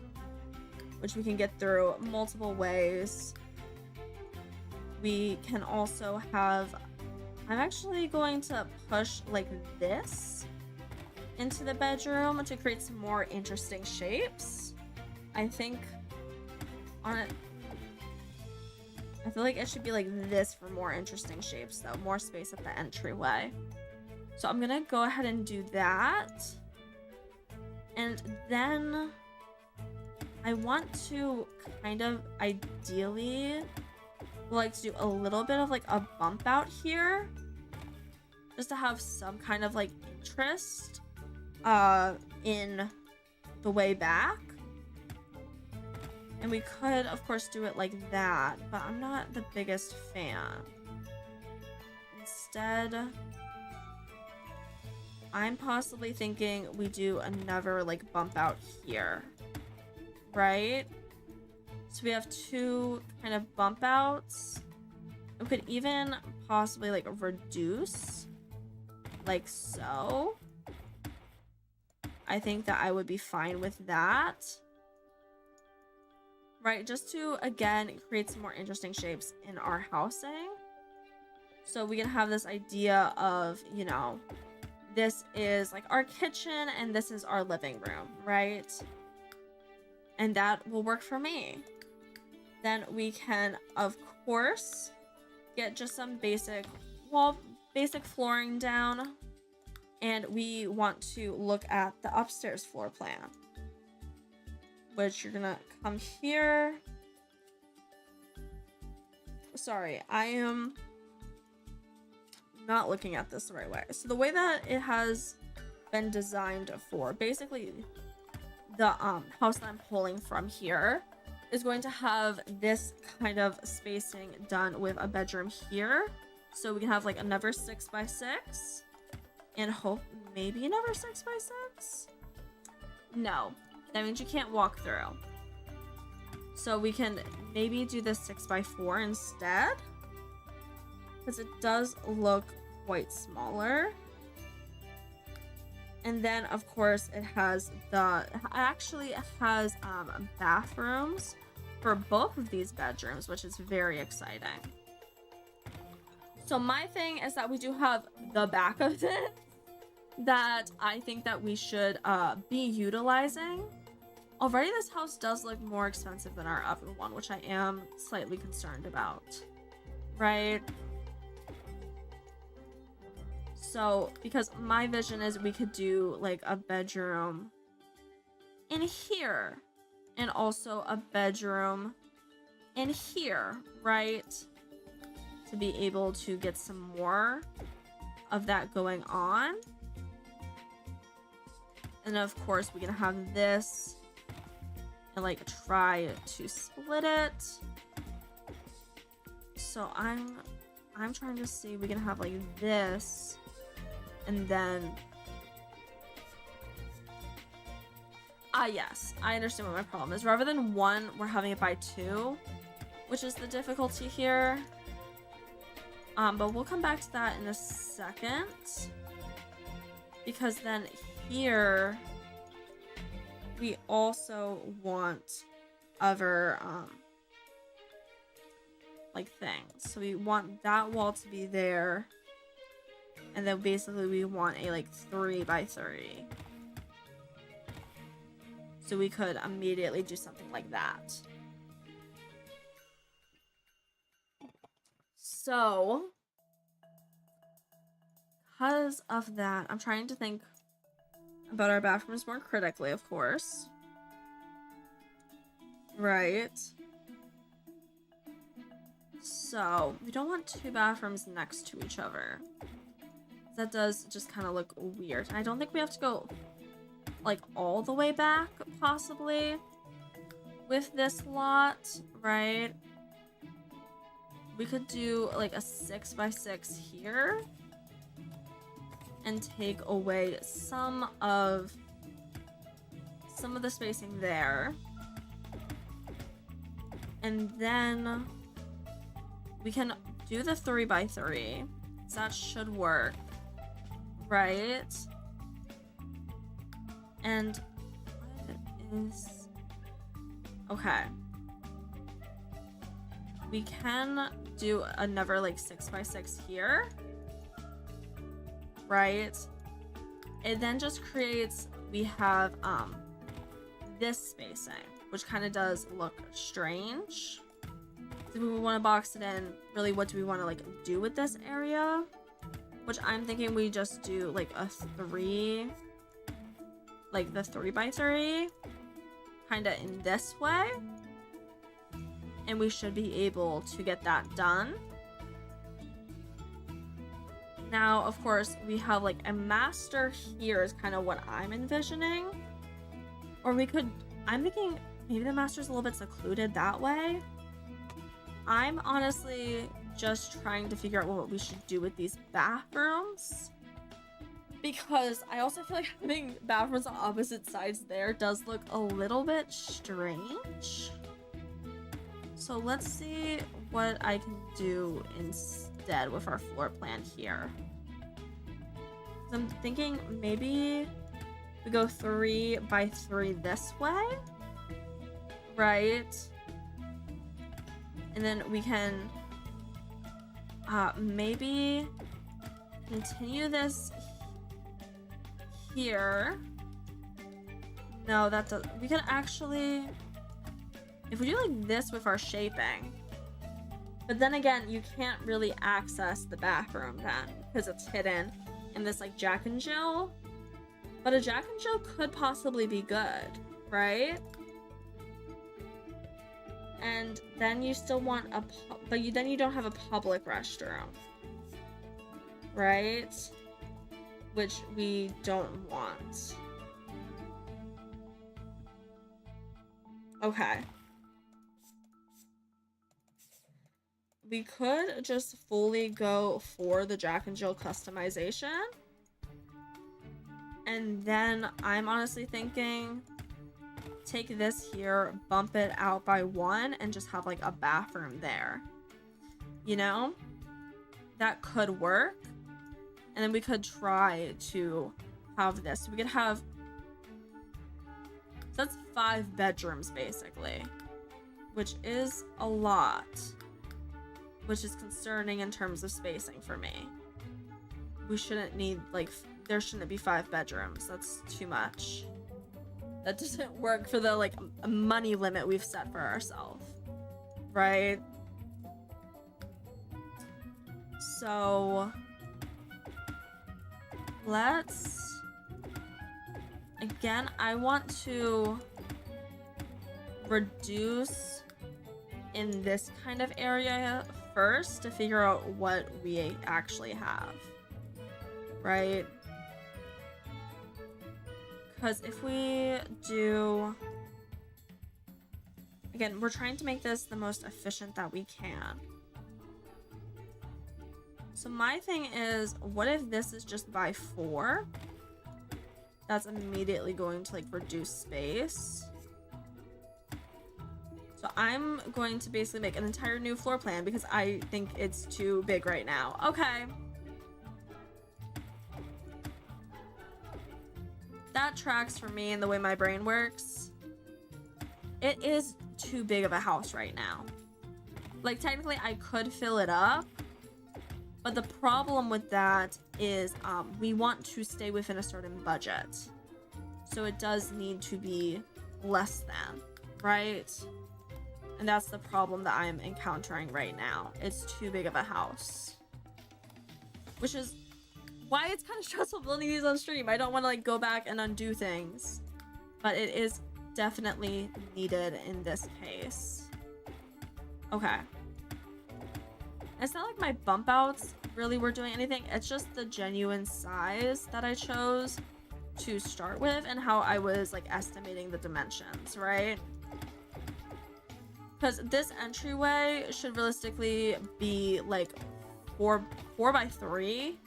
which we can get through multiple ways. We can also have, I'm actually going to push like this into the bedroom to create some more interesting shapes. I think on it, I feel like it should be like this for more interesting shapes though, more space at the entryway. So I'm gonna go ahead and do that. And then I want to kind of ideally like to do a little bit of like a bump out here, just to have some kind of like interest in the way back. And we could of course do it like that, but I'm not the biggest fan. Instead, I'm possibly thinking we do another like bump out here, right? So we have two kind of bump outs. We could even possibly like reduce like so. I think that I would be fine with that, right? Just to again create some more interesting shapes in our housing. So we can have this idea of, you know, this is like our kitchen and this is our living room, right? And that will work for me. Then we can, of course, get just some basic flooring down. And we want to look at the upstairs floor plan, which you're gonna come here. Sorry, I am not looking at this the right way. So the way that it has been designed for, basically the house that I'm pulling from here is going to have this kind of spacing done with a bedroom here. So we can have like another 6x6 and hope maybe another 6x6. No, that means you can't walk through. So we can maybe do this 6x4 instead, because it does look quite smaller. And then of course it actually has bathrooms for both of these bedrooms, which is very exciting. So my thing is that we do have the back of it that I think that we should be utilizing. Already this house does look more expensive than our other one, which I am slightly concerned about, right? So, because my vision is we could do like a bedroom in here and also a bedroom in here, right? To be able to get some more of that going on. And of course we can have this and like try to split it. So I'm I'm trying to see, we can have like this, and then yes, I understand what my problem is. Rather than 1, we're having it by 2, which is the difficulty here. But we'll come back to that in a second, because then here we also want other like things. So we want that wall to be there, and then basically we want a like 3 by 3. So we could immediately do something like that. So because of that, I'm trying to think about our bathrooms more critically, of course. Right. So we don't want 2 bathrooms next to each other. That does just kind of look weird. I don't think we have to go like all the way back, possibly, with this lot, right? We could do like a 6 by 6 here and take away some of the spacing there, and then we can do the 3 by 3. So that should work, right? And what is okay? We can do another like 6 by 6 here, right? It then just creates, we have this spacing, which kind of does look strange. Do we want to box it in? Really, what do we want to like do with this area? Which I'm thinking we just do like a 3, like the 3 by 3, kind of in this way, and we should be able to get that done. Now, of course, we have like a master here is kind of what I'm envisioning. Or we could, I'm thinking maybe the master's a little bit secluded that way. I'm honestly just trying to figure out what we should do with these bathrooms, because I also feel like having bathrooms on opposite sides there does look a little bit strange. So let's see what I can do instead with our floor plan here. I'm thinking maybe we go 3 by 3 this way, right? And then we can maybe continue this here. No, that does. We can actually, if we do like this with our shaping, but then again, you can't really access the bathroom then because it's hidden in this like Jack and Jill. But a Jack and Jill could possibly be good, right? And then you still want a, but then you don't have a public restroom, right? Which we don't want. Okay. We could just fully go for the Jack and Jill customization. And then I'm honestly thinking, take this here, bump it out by 1, and just have like a bathroom there. You know? That could work. And then we could try to have this. We could have, so that's 5 bedrooms basically, which is a lot, which is concerning in terms of spacing for me. We shouldn't need like, there shouldn't be 5 bedrooms. That's too much. That doesn't work for the like a money limit we've set for ourselves, right? So let's, again, I want to reduce in this kind of area first to figure out what we actually have, right? Because if we do, again, we're trying to make this the most efficient that we can. So my thing is, what if this is just by 4? That's immediately going to like reduce space. So I'm going to basically make an entire new floor plan because I think it's too big right now. Okay. That tracks for me and the way my brain works. It is too big of a house right now. Like, technically I could fill it up, but the problem with that is we want to stay within a certain budget. So it does need to be less than, right? And that's the problem that I'm encountering right now. It's too big of a house. Which is why it's kind of stressful building these on stream. I don't want to like go back and undo things. But it is definitely needed in this case. Okay. It's not like my bump outs really were doing anything. It's just the genuine size that I chose to start with and how I was like estimating the dimensions, right? Because this entryway should realistically be like 4 by 3,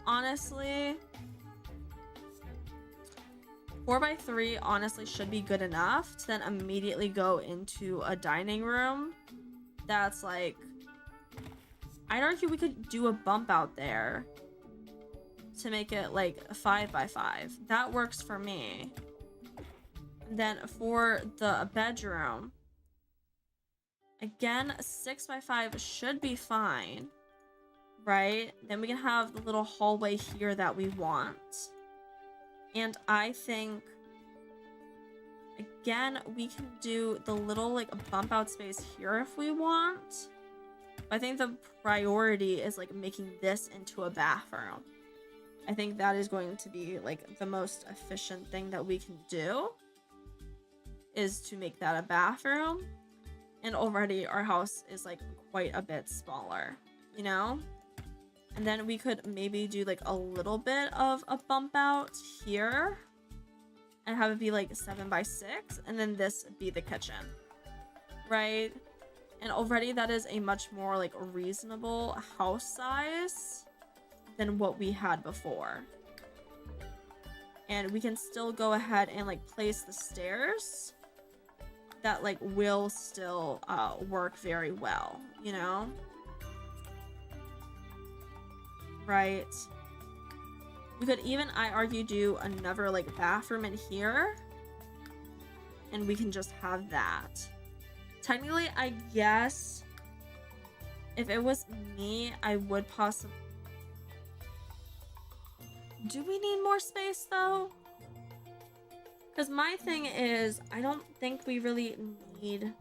honestly. 4 by 3 honestly should be good enough to then immediately go into a dining room that's like, I'd argue we could do a bump out there to make it like 5 by 5. That works for me. And then for the bedroom, again, 6 by 5 should be fine, right? Then we can have the little hallway here that we want. And I think, again, we can do the little like bump out space here if we want. I think the priority is like making this into a bathroom. I think that is going to be like the most efficient thing that we can do, is to make that a bathroom. And already our house is like quite a bit smaller, you know? And then we could maybe do like a little bit of a bump out here and have it be like 7 by 6, and then this be the kitchen, right? And already that is a much more like reasonable house size than what we had before. And we can still go ahead and like place the stairs that like will still work very well, you know? Right. We could even, I argue, do another like bathroom in here, and we can just have that. Technically, I guess if it was me, I would possibly... Do we need more space though? Because my thing is, I don't think we really need...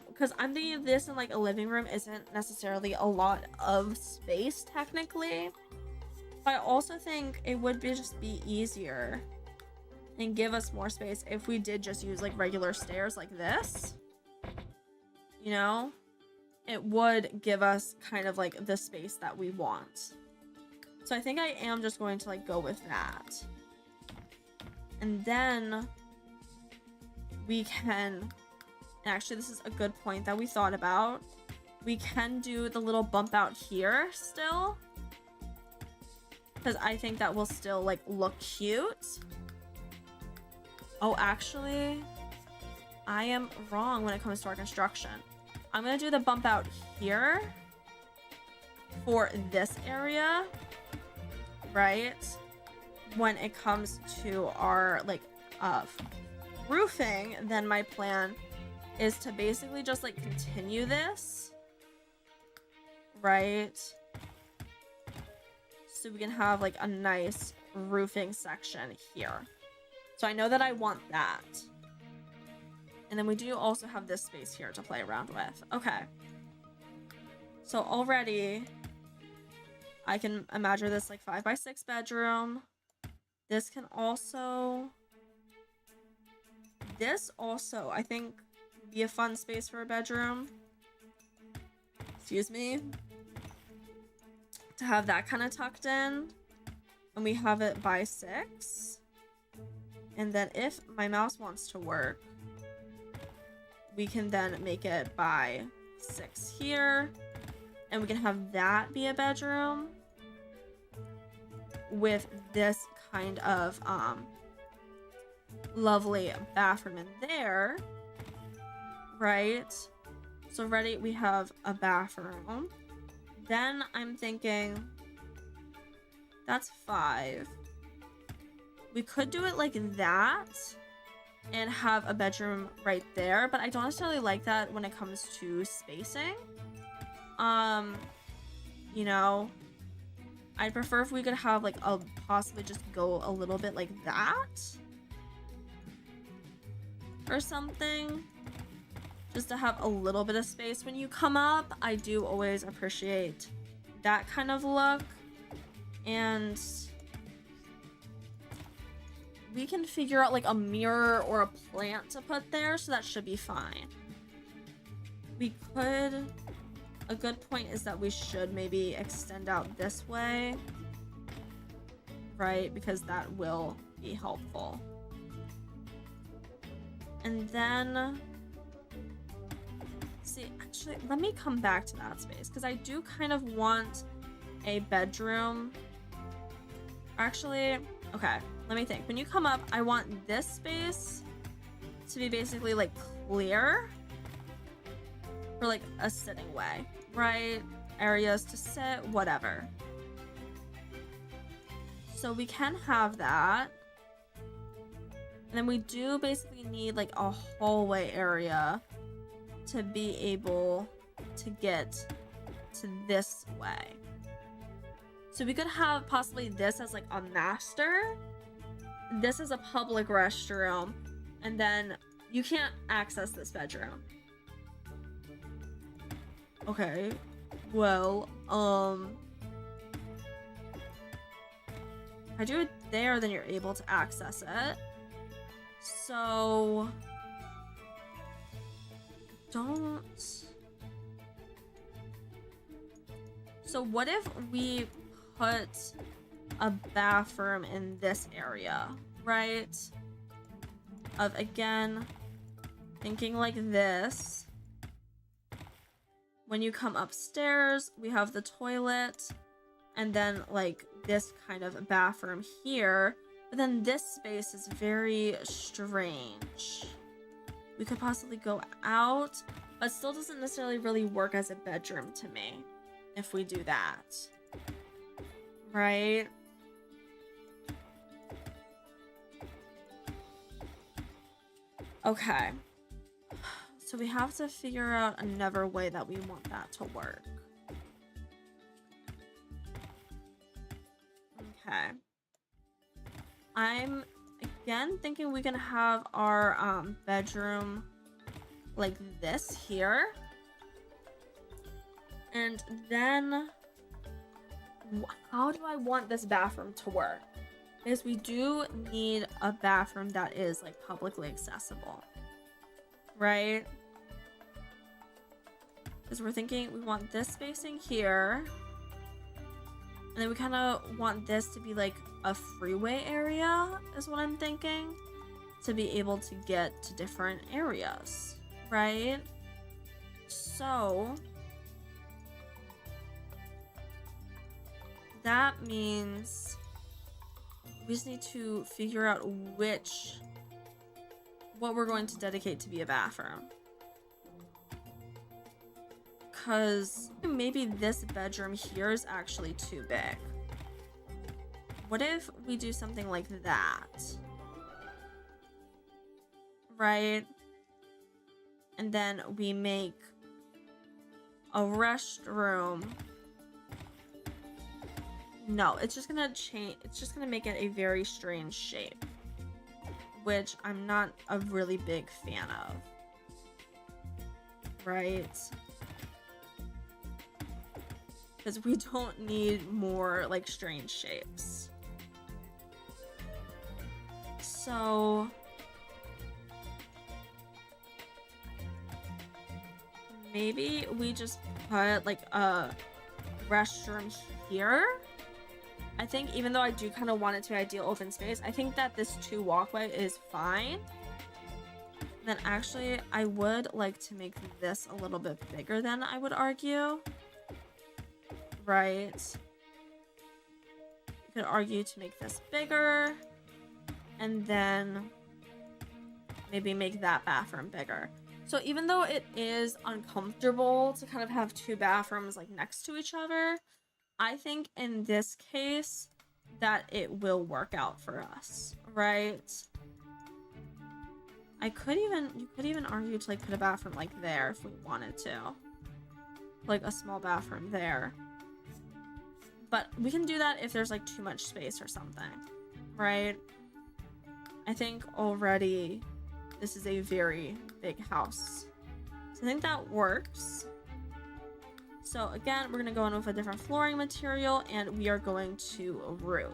Because I'm thinking of this in like a living room isn't necessarily a lot of space technically. But I also think it would just be easier and give us more space if we did just use like regular stairs like this. You know? It would give us kind of like the space that we want. So I think I am just going to like go with that. And then we can, and actually this is a good point that we thought about. We can do the little bump out here still, because I think that will still like look cute. Oh, actually, I am wrong when it comes to our construction. I'm gonna do the bump out here for this area, right? When it comes to our like roofing, then my plan is to basically just like continue this, right? So we can have like a nice roofing section here. So I know that I want that. And then we do also have this space here to play around with. Okay. So already I can imagine this like 5 by 6 bedroom. This can also, I think, be a fun space for a bedroom. Excuse me. To have that kind of tucked in. And we have it by 6. And then if my mouse wants to work, we can then make it by 6 here. And we can have that be a bedroom with this kind of lovely bathroom in there, right? So ready, we have a bathroom. Then I'm thinking that's 5. We could do it like that and have a bedroom right there, but I don't necessarily like that when it comes to spacing. You know, I'd prefer if we could have like a possibly just go a little bit like that or something, just to have a little bit of space when you come up. I do always appreciate that kind of look. And we can figure out like a mirror or a plant to put there, so that should be fine. We could, a good point is that we should maybe extend out this way, right? Because that will be helpful. And then, see, actually, let me come back to that space because I do kind of want a bedroom. Actually, okay, let me think. When you come up, I want this space to be basically like clear for like a sitting way, right? Areas to sit, whatever. So we can have that. And then we do basically need like a hallway area to be able to get to this way. So we could have possibly this as like a master. This is a public restroom. And then you can't access this bedroom. Okay. Well, if I do it there, then you're able to access it. So don't. So what if we put a bathroom in this area, right? Of again, thinking like this. When you come upstairs, we have the toilet and then like this kind of bathroom here. But then this space is very strange. We could possibly go out, but still doesn't necessarily really work as a bedroom to me if we do that. Right? Okay. So we have to figure out another way that we want that to work. Okay. I'm again thinking we can have our bedroom like this here. And then how do I want this bathroom to work? Because we do need a bathroom that is like publicly accessible, right? Because we're thinking we want this spacing here, and then we kind of want this to be like a freeway area is what I'm thinking, to be able to get to different areas, right? So that means we just need to figure out what we're going to dedicate to be a bathroom. Because maybe this bedroom here is actually too big. What if we do something like that? Right? And then we make a restroom. No, it's just gonna change. It's just gonna make it a very strange shape, which I'm not a really big fan of. Right? Because we don't need more like strange shapes. So maybe we just put like a restroom here. I think even though I do kind of want it to be ideal open space, I think that this 2 walkway is fine. Then actually I would like to make this a little bit bigger than I would argue. right? You could argue to make this bigger, and then maybe make that bathroom bigger. So even though it is uncomfortable to kind of have two bathrooms like next to each other, I think in this case that it will work out for us, right? You could even argue to like put a bathroom like there if we wanted to. Like a small bathroom there. But we can do that if there's like too much space or something, right? I think already this is a very big house. So I think that works. So again, we're gonna go in with a different flooring material and we are going to roof.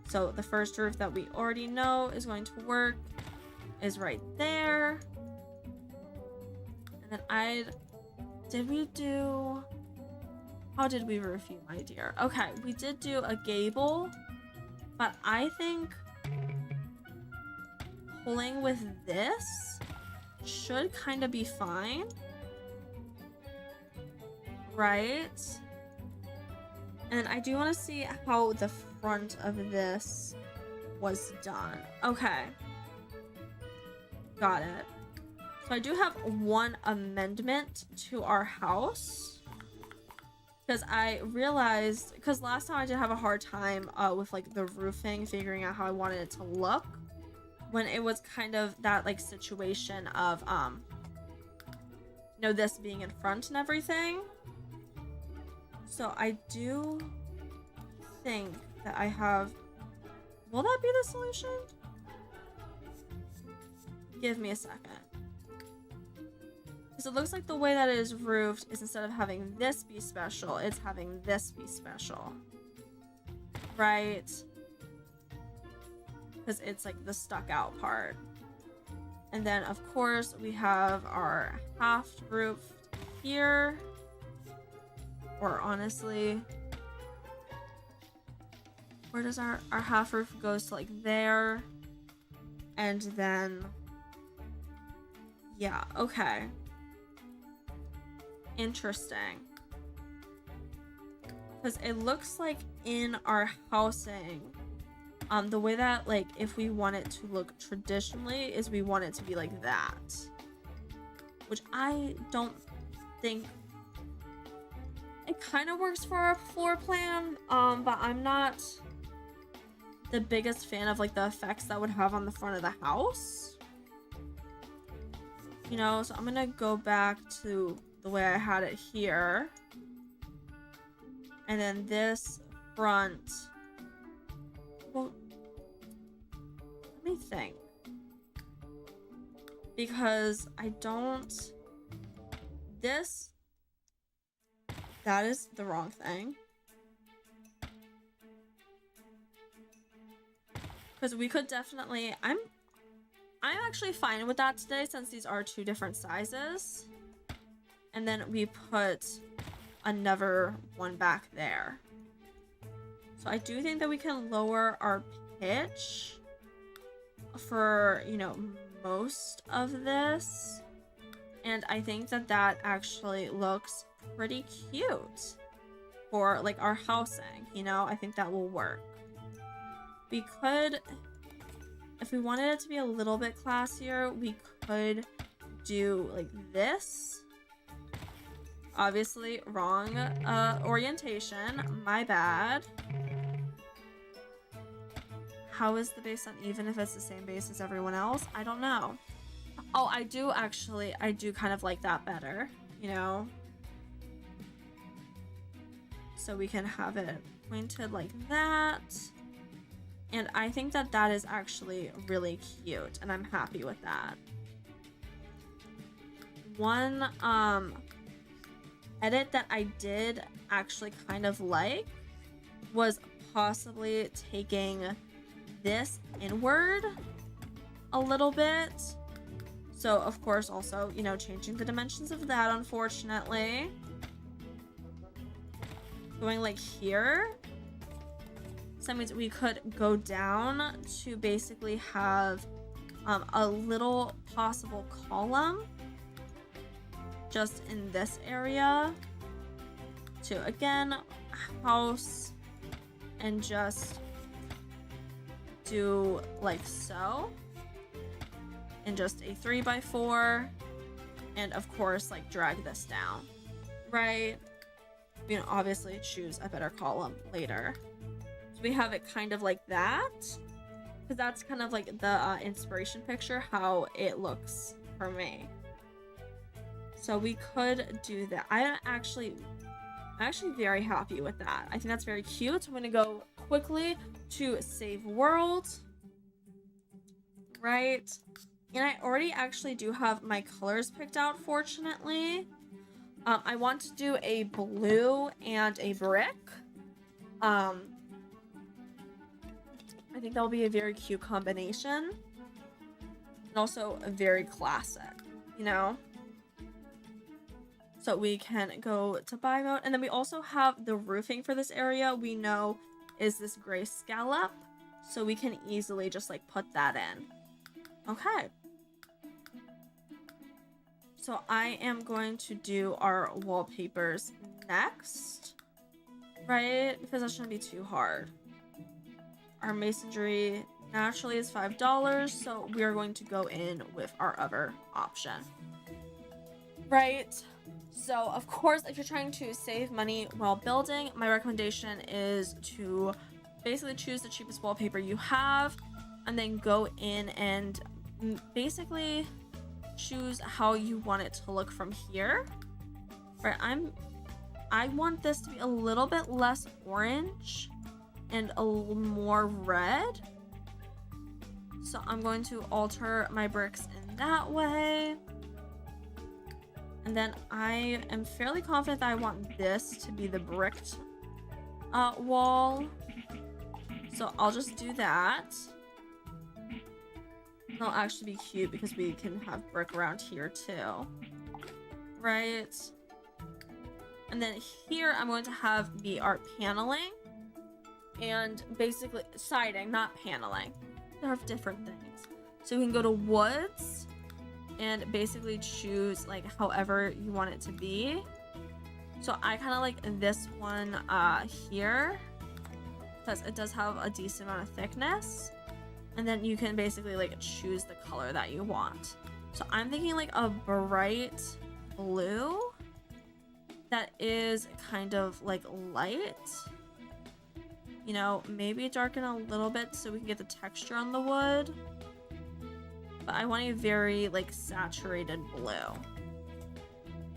So the first roof that we already know is going to work is right there. And then how did we roof you, my dear? Okay, we did do a gable, but I think pulling with this should kind of be fine, right? And I do want to see how the front of this was done. Okay, got it. So I do have one amendment to our house, because I realized, because last time I did have a hard time with like the roofing, figuring out how I wanted it to look, when it was kind of that like situation of this being in front and everything. So I do think that I have, will that be the solution? Give me a second. Because it looks like the way that it is roofed is instead of having this be special, it's having this be special, right? Because it's like the stuck out part. And then of course we have our half roof here, or honestly, where does our half roof goes to like there, and then yeah, okay, interesting, because it looks like in our housing, the way that like if we want it to look traditionally is we want it to be like that, which I don't think it kind of works for our floor plan, but I'm not the biggest fan of like the effects that would have on the front of the house, so I'm gonna go back to the way I had it here, and then this front, well, let me think, because that is the wrong thing. Because we could definitely, I'm actually fine with that today, since these are two different sizes. And then we put another one back there. So I do think that we can lower our pitch for, most of this. And I think that that actually looks pretty cute for like our housing, I think that will work. We could, if we wanted it to be a little bit classier, we could do like this. Obviously wrong orientation, my bad. How is the base uneven if it's the same base as everyone else? I don't know. Oh, I do kind of like that better, so we can have it pointed like that. And I think that that is actually really cute, and I'm happy with that. One edit that I did actually kind of like was possibly taking this inward a little bit. So of course also, changing the dimensions of that, unfortunately. Going like here. So that means we could go down to basically have a little possible column just in this area. to, again, house, and just do like so, and just a 3x4, and of course like drag this down, right? You know, obviously choose a better column later. So we have it kind of like that, because that's kind of like the inspiration picture, how it looks for me. So we could do that. I'm actually very happy with that. I think that's very cute. I'm gonna go quickly to save world, right? And I already actually do have my colors picked out, fortunately. I want to do a blue and a brick. I think that'll be a very cute combination. And also very classic, you know? So we can go to buy mode. And then we also have the roofing for this area. We know is this gray scallop. So we can easily just like put that in. Okay. So I am going to do our wallpapers next. Right? Because that shouldn't be too hard. Our masonry naturally is $5. So we are going to go in with our other option. Right? So, of course, if you're trying to save money while building, my recommendation is to basically choose the cheapest wallpaper you have and then go in and basically choose how you want it to look from here. Right, I want this to be a little bit less orange and a little more red. So I'm going to alter my bricks in that way. And then I am fairly confident that I want this to be the bricked wall. So I'll just do that. It'll actually be cute because we can have brick around here too. Right? And then here I'm going to have be our paneling. And basically siding, not paneling. They're different things. So we can go to woods. And basically choose like however you want it to be. So I kind of like this one here because it does have a decent amount of thickness. And then you can basically like choose the color that you want. So I'm thinking like a bright blue that is kind of like light. You know, maybe darken a little bit so we can get the texture on the wood. But I want a very like saturated blue,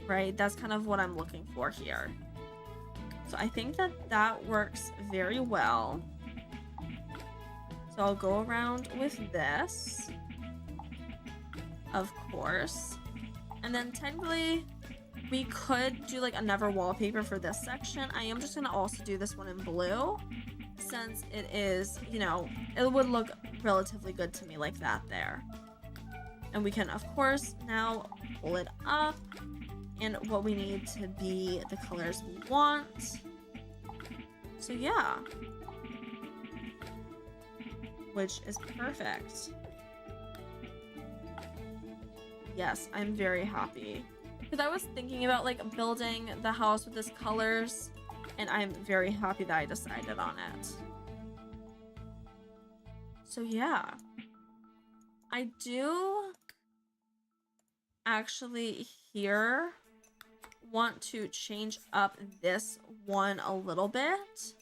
right? That's kind of what I'm looking for here. So I think that that works very well. So I'll go around with this, of course. And then technically we could do like another wallpaper for this section. I am just gonna also do this one in blue since it is, you know, it would look relatively good to me like that there. And we can, of course, now pull it up and what we need to be the colors we want. So yeah. Which is perfect. Yes, I'm very happy. Because I was thinking about like building the house with this colors and I'm very happy that I decided on it. So yeah. I do actually here want to change up this one a little bit.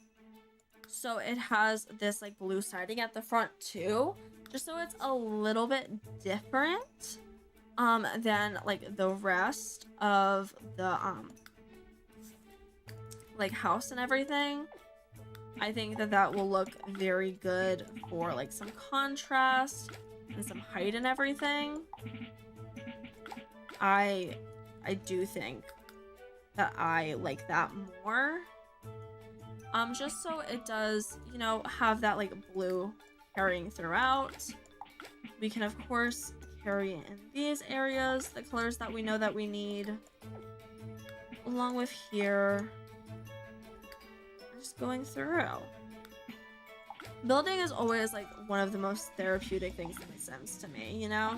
So it has this like blue siding at the front too, just so it's a little bit different than like the rest of the like house and everything. I think that that will look very good for like some contrast and some height and everything. I do think that I like that more. Just so it does, you know, have that like blue carrying throughout. We can of course carry in these areas the colors that we know that we need. Along with here. Just going through. Building is always like one of the most therapeutic things in The Sims to me, you know?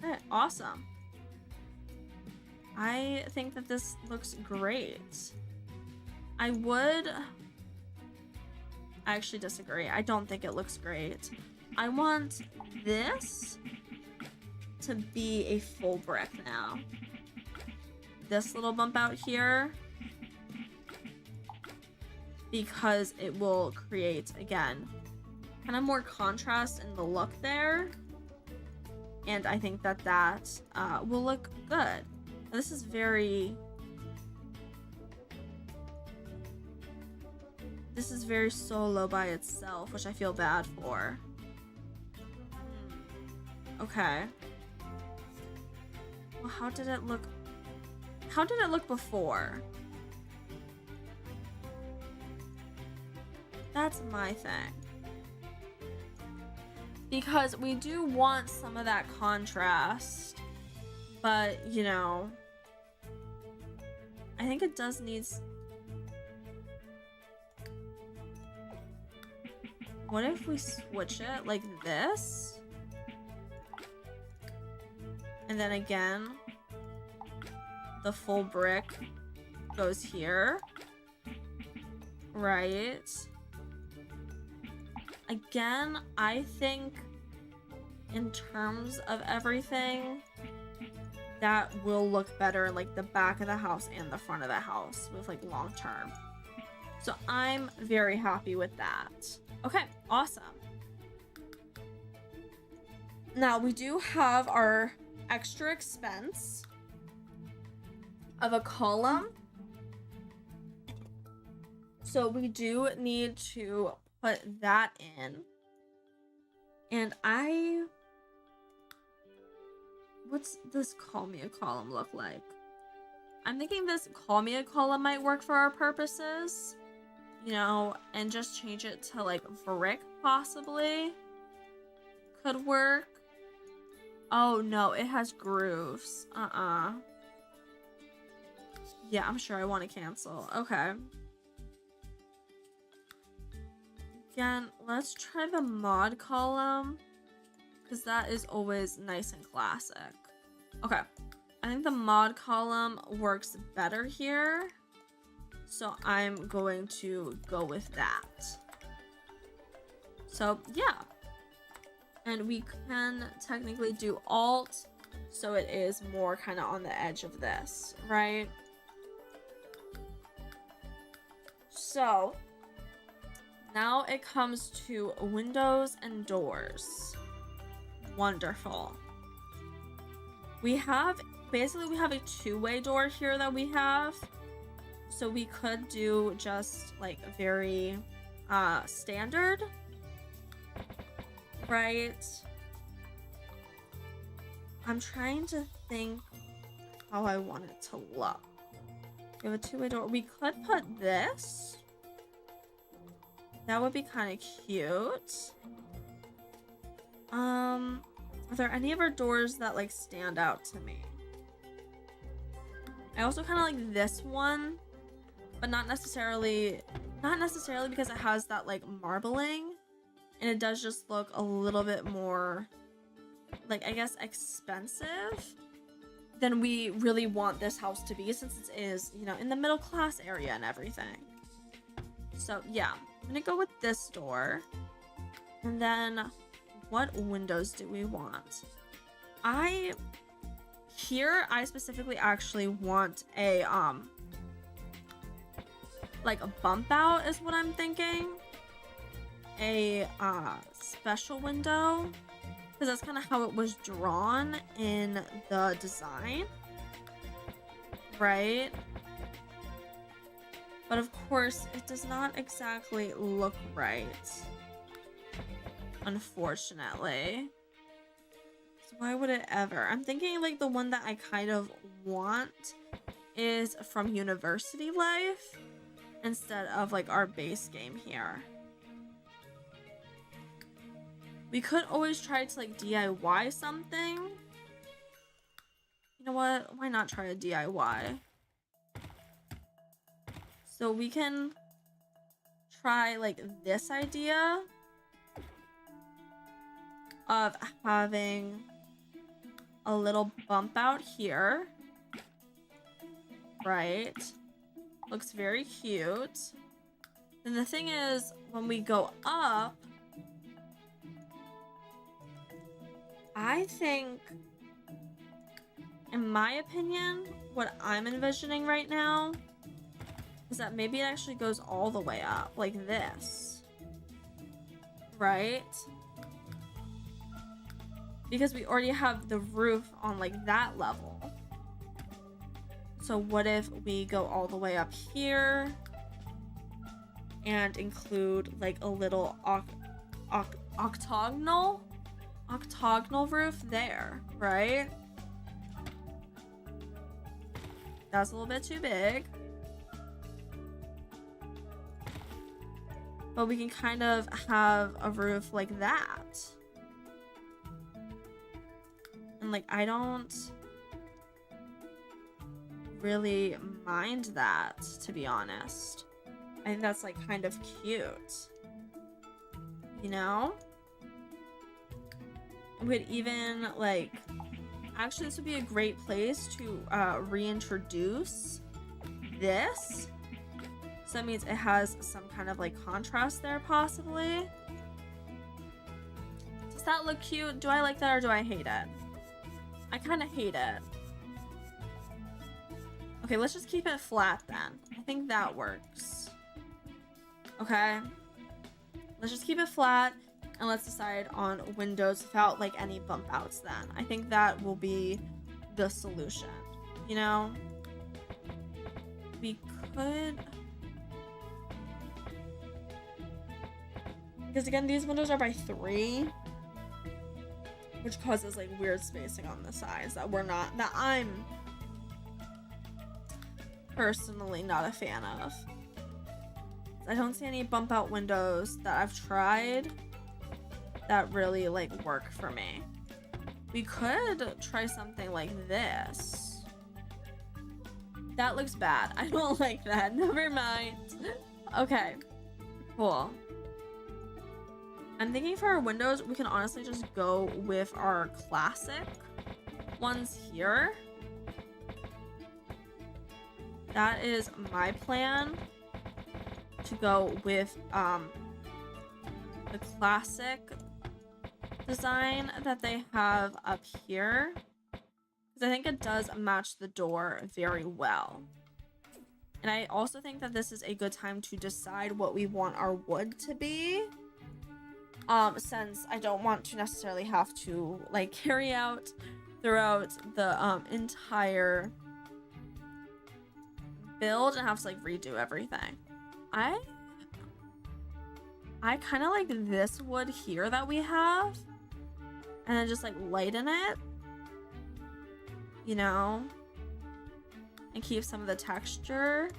Okay, awesome. I think that this looks great. I actually disagree. I don't think it looks great. I want this to be a full brick now. This little bump out here, because it will create, again, kind of more contrast in the look there. And I think that will look good. This is very solo by itself, which I feel bad for. Okay. Well, how did it look before? That's my thing. Because we do want some of that contrast, but, you know, I think it does need... What if we switch it like this? And then again, the full brick goes here. Right? Again, I think in terms of everything, that will look better in like the back of the house and the front of the house with like long term. So I'm very happy with that. Okay, awesome. Now we do have our extra expense of a column. So we do need to put that in. And what's this call me a column look like? I'm thinking this call me a column might work for our purposes. You know, and just change it to like brick possibly. Could work. Oh no, it has grooves. Yeah, I'm sure I want to cancel. Okay. Again, let's try the mod column, because that is always nice and classic. Okay, I think the mod column works better here, so I'm going to go with that. So yeah, and we can technically do alt, so it is more kind of on the edge of this, right? So now it comes to windows and doors. Wonderful. We have a two-way door here that we have. So we could do just like a very standard, right? I'm trying to think how I want it to look. We have a two-way door. We could put this. That would be kind of cute. Are there any of our doors that like stand out to me? I also kind of like this one, but not necessarily because it has that like marbling, and it does just look a little bit more like, I guess, expensive than we really want this house to be, since it is, you know, in the middle class area and everything. So yeah, I'm gonna go with this door. And then what windows do we want? I specifically actually want a like a bump out is what I'm thinking. A special window, because that's kind of how it was drawn in the design, right? But of course, it does not exactly look right, unfortunately. So why would it ever? I'm thinking like the one that I kind of want is from University Life instead of like our base game here. We could always try to like DIY something. You know what? Why not try a DIY? So we can try like this idea of having a little bump out here, right? Looks very cute. And the thing is, when we go up, I think, in my opinion, what I'm envisioning right now is that maybe it actually goes all the way up, like this. Right? Because we already have the roof on like that level. So what if we go all the way up here and include like a little octagonal roof there, right? That's a little bit too big. But we can kind of have a roof like that. And like, I don't really mind that, to be honest. I think that's like kind of cute. You know? We'd even like, actually this would be a great place to reintroduce this. So that means it has some kind of like contrast there possibly. Does that look cute? Do I like that or do I hate it? I kind of hate it. Okay, let's just keep it flat then. I think that works. Okay. Let's just keep it flat and let's decide on windows without like any bump outs then. I think that will be the solution. You know? We could... Because again, these windows are by 3. Which causes like weird spacing on the sides that I'm personally not a fan of. I don't see any bump out windows that I've tried that really like work for me. We could try something like this. That looks bad. I don't like that. Never mind. Okay, cool. I'm thinking for our windows, we can honestly just go with our classic ones here. That is my plan, to go with the classic design that they have up here, because I think it does match the door very well. And I also think that this is a good time to decide what we want our wood to be. Since I don't want to necessarily have to like carry out throughout the entire build and have to like redo everything. I kind of like this wood here that we have, and then just like lighten it, you know, and keep some of the texture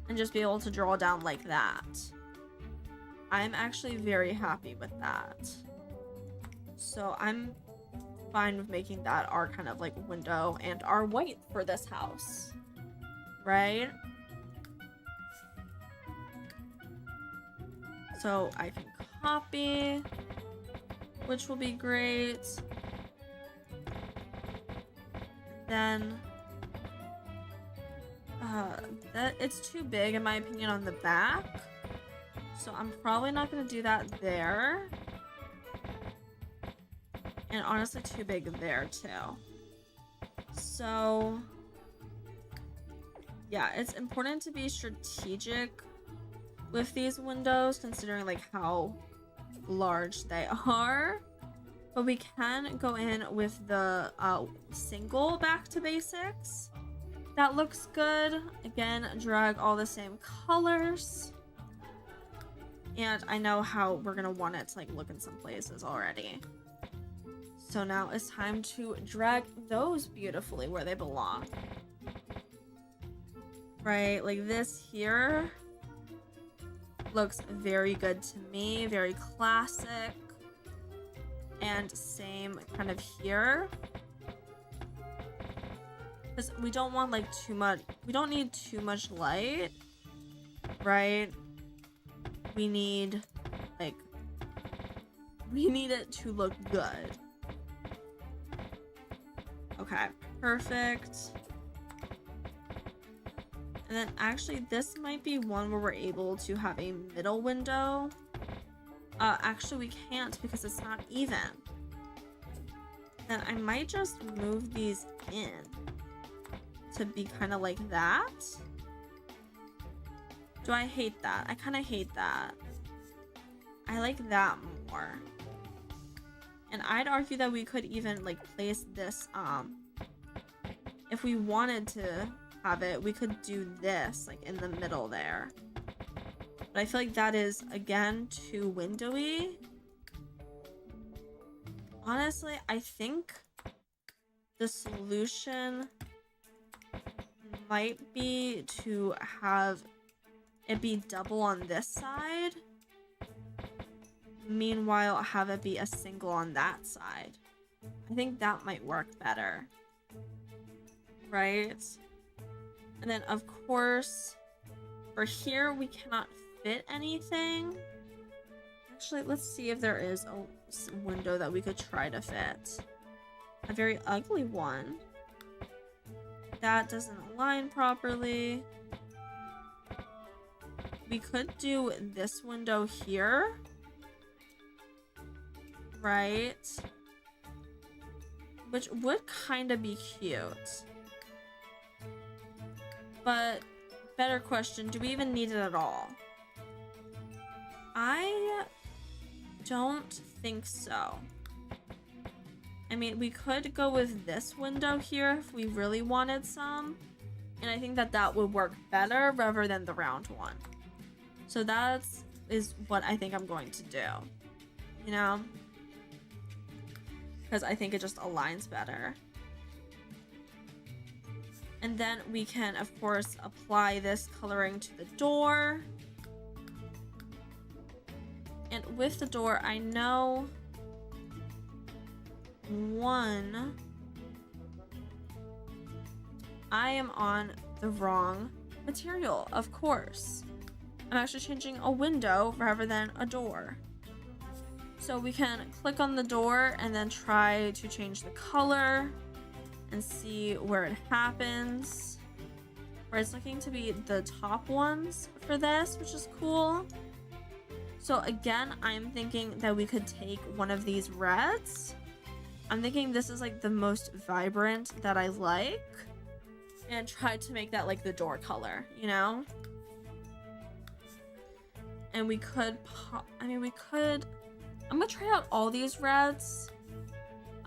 and just be able to draw down like that. I'm actually very happy with that. So I'm fine with making that our kind of like window and our white for this house, right? So I can copy, which will be great. Then that it's too big in my opinion on the back. So I'm probably not going to do that there. And honestly, too big there too. So yeah, it's important to be strategic with these windows, considering like how large they are. But we can go in with the single back to basics. That looks good. Again, drag all the same colors. And I know how we're gonna want it to like look in some places already. So now it's time to drag those beautifully where they belong. Right, like this here looks very good to me, very classic. And same kind of here. Because we don't want like too much, we don't need too much light, right? We need it to look good. Okay, perfect. And then actually this might be one where we're able to have a middle window. Actually we can't because it's not even. Then I might just move these in to be kind of like that. Do I hate that? I kind of hate that. I like that more. And I'd argue that we could even like place this, if we wanted to have it, we could do this like in the middle there. But I feel like that is, again, too windowy. Honestly, I think the solution might be to have it be double on this side. Meanwhile, have it be a single on that side. I think that might work better. Right? And then, of course, for here, we cannot fit anything. Actually, let's see if there is a window that we could try to fit. A very ugly one. That doesn't align properly. We could do this window here. Right? Which would kind of be cute. But, better question, do we even need it at all? I don't think so. I mean, we could go with this window here if we really wanted some. And I think that that would work better rather than the round one. So that is what I think I'm going to do. You know? Because I think it just aligns better. And then we can, of course, apply this coloring to the door. And with the door, I know I am on the wrong material, of course. I'm actually changing a window rather than a door. So we can click on the door and then try to change the color and see where it happens. Where it's looking to be the top ones for this, which is cool. So again, I'm thinking that we could take one of these reds. I'm thinking this is like the most vibrant that I like. And try to make that like the door color, you know? And we could, I'm gonna try out all these reds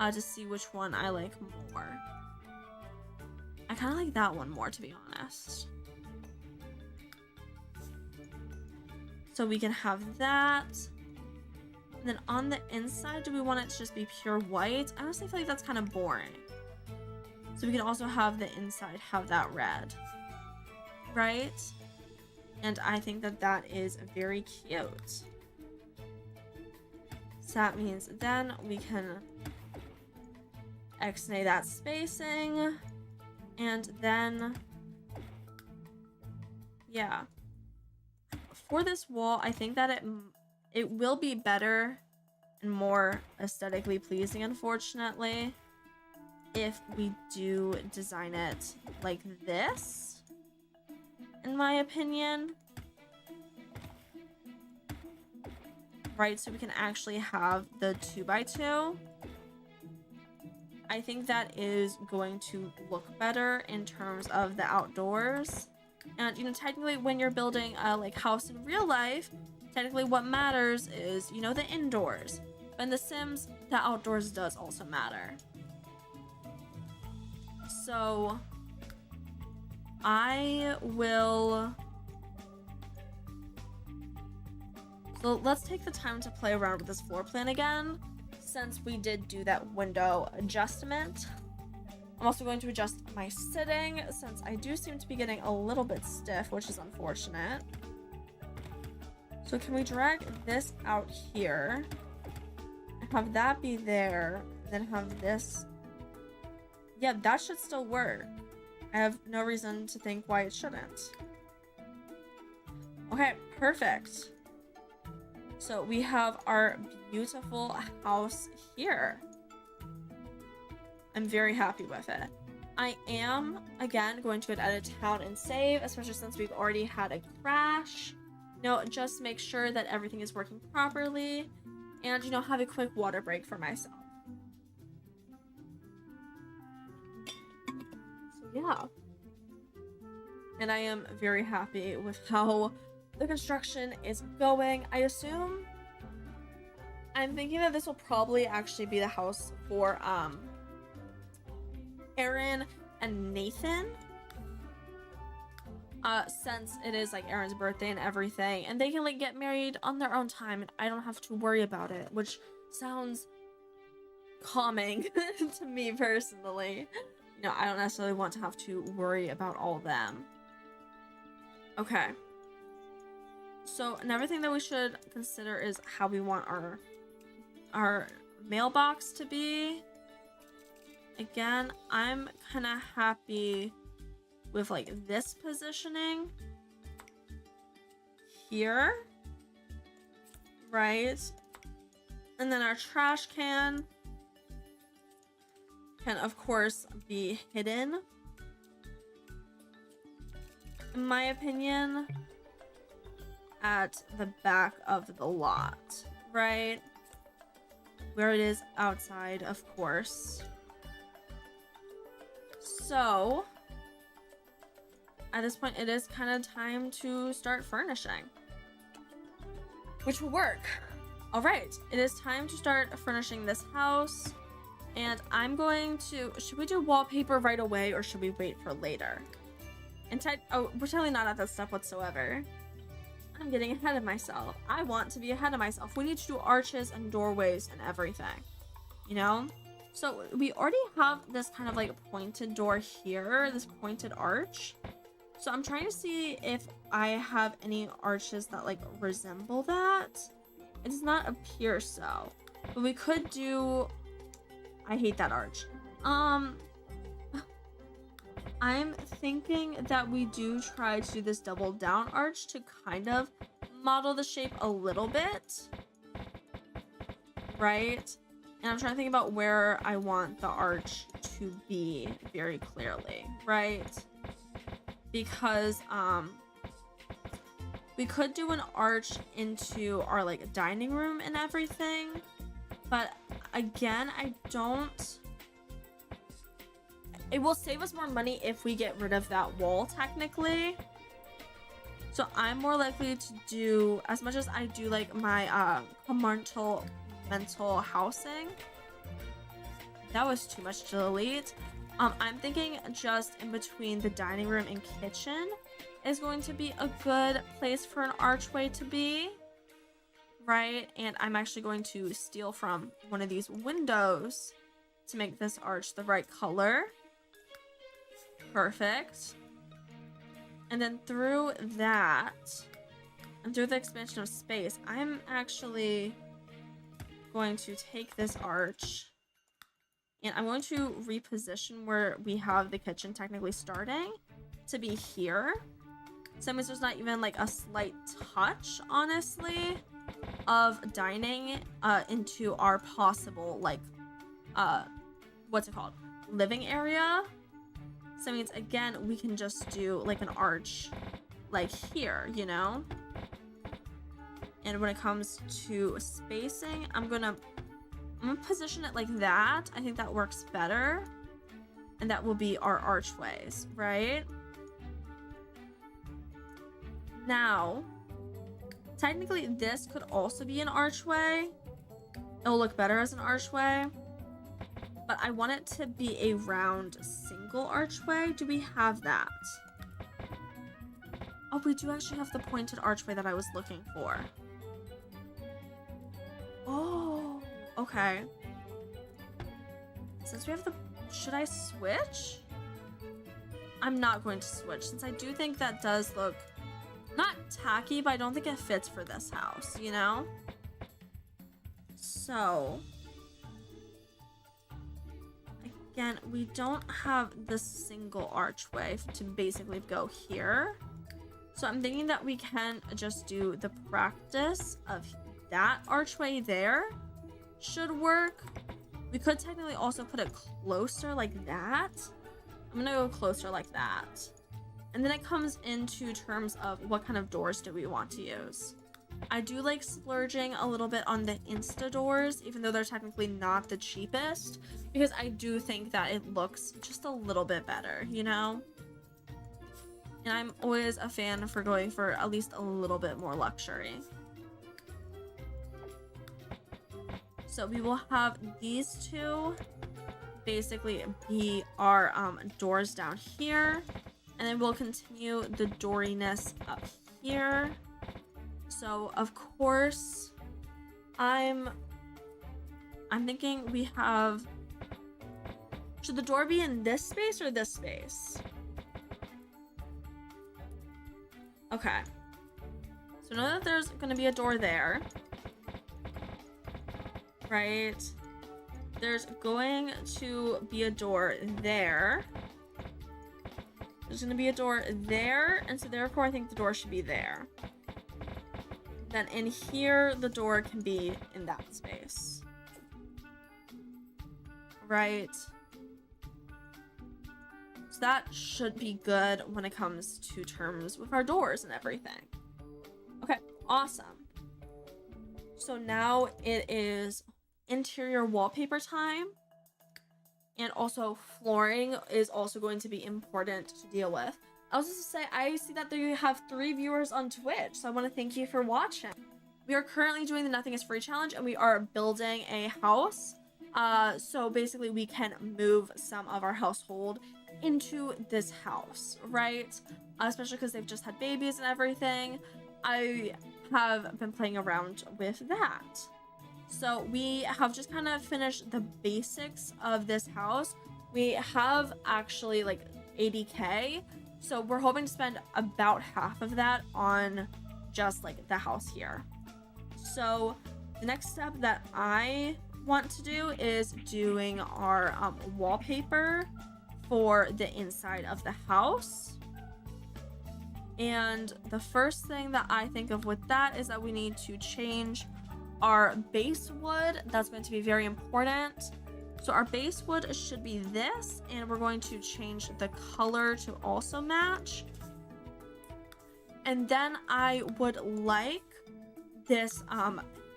to see which one I like more. I kind of like that one more, to be honest. So we can have that. And then on the inside, do we want it to just be pure white? I honestly feel like that's kind of boring. So we can also have the inside have that red. Right? And I think that that is very cute. So that means then we can X-nay that spacing. And then, yeah. For this wall, I think that it will be better and more aesthetically pleasing, unfortunately, if we do design it like this, in my opinion. Right, so we can actually have the 2x2. I think that is going to look better in terms of the outdoors. And, you know, technically when you're building a like house in real life, technically what matters is, you know, the indoors. But in The Sims, the outdoors does also matter. So I will... So let's take the time to play around with this floor plan again, since we did do that window adjustment. I'm also going to adjust my sitting, since I do seem to be getting a little bit stiff, which is unfortunate. So can we drag this out here, and have that be there, then have this... Yeah, that should still work. I have no reason to think why it shouldn't. Okay, perfect. So we have our beautiful house here. I'm very happy with it. I am, again, going to get out of town and save, especially since we've already had a crash. You know, just make sure that everything is working properly and, you know, have a quick water break for myself. So, yeah. And I am very happy with how the construction is going. I'm thinking that this will probably actually be the house for, Aaron and Nathan, since it is like Aaron's birthday and everything, and they can like get married on their own time and I don't have to worry about it, which sounds calming to me personally. You know, I don't necessarily want to have to worry about all of them. Okay, so another thing that we should consider is how we want our mailbox to be. Again, I'm kind of happy with like this positioning here, right? And then our trash can of course be hidden, in my opinion, at the back of the lot, right? Where it is outside, of course. So, at this point, it is kind of time to start furnishing, which will work. All right, it is time to start furnishing this house, and I'm going to, should we do wallpaper right away, or should we wait for later? And we're totally not at that step whatsoever. I'm getting ahead of myself. I want to be ahead of myself. We need to do arches and doorways and everything, you know? So we already have this kind of like pointed door here, this pointed arch. So I'm trying to see if I have any arches that like resemble that. It does not appear so, but we could do, I hate that arch. I'm thinking that we do try to do this double down arch to kind of model the shape a little bit, right? And I'm trying to think about where I want the arch to be very clearly, right? Because we could do an arch into our like dining room and everything, but again, it will save us more money if we get rid of that wall technically. So I'm more likely to do, as much as I do like my compartmental housing. That was too much to delete. I'm thinking just in between the dining room and kitchen is going to be a good place for an archway to be, right? And I'm actually going to steal from one of these windows to make this arch the right color. Perfect. And then through that, and through the expansion of space, I'm actually going to take this arch and I'm going to reposition where we have the kitchen technically starting to be here. So that means there's not even like a slight touch, honestly, of dining into our possible like what's it called, living area. So that means again we can just do like an arch like here, you know. And when it comes to spacing, I'm gonna position it like that. I think that works better, and that will be our archways, right? Now, technically this could also be an archway. It'll look better as an archway, but I want it to be a round single archway. Do we have that? Oh, we do actually have the pointed archway that I was looking for. Oh, okay. Since we have the, should I switch? I'm not going to switch, since I do think that does look not tacky, but I don't think it fits for this house, you know? So, again, we don't have the single archway to basically go here. So I'm thinking that we can just do the practice of that archway there. Should work. We could technically also put it closer like that. I'm gonna go closer like that. And then it comes into terms of what kind of doors do we want to use. I do like splurging a little bit on the Insta doors, even though they're technically not the cheapest, because I do think that it looks just a little bit better, you know? And I'm always a fan for going for at least a little bit more luxury. So we will have these two basically be our doors down here. And then we'll continue the dooriness up here. So of course, I'm thinking we have, should the door be in this space or this space? Okay. So know that there's gonna be a door there. Right? There's going to be a door there. There's gonna be a door there, and so therefore I think the door should be there. Then in here, the door can be in that space. Right? So that should be good when it comes to terms with our doors and everything. Okay, awesome. So now it is interior wallpaper time. And also flooring is also going to be important to deal with. I was just gonna say, I see that you have 3 viewers on Twitch, so I want to thank you for watching. We are currently doing the Nothing is Free challenge, and we are building a house. So basically we can move some of our household into this house, right? Especially because they've just had babies and everything. I have been playing around with that. So we have just kind of finished the basics of this house. We have actually like 80K. So we're hoping to spend about half of that on just like the house here. So the next step that I want to do is doing our wallpaper for the inside of the house. And the first thing that I think of with that is that we need to change our base wood. That's going to be very important. So our base wood should be this, and we're going to change the color to also match. And then I would like this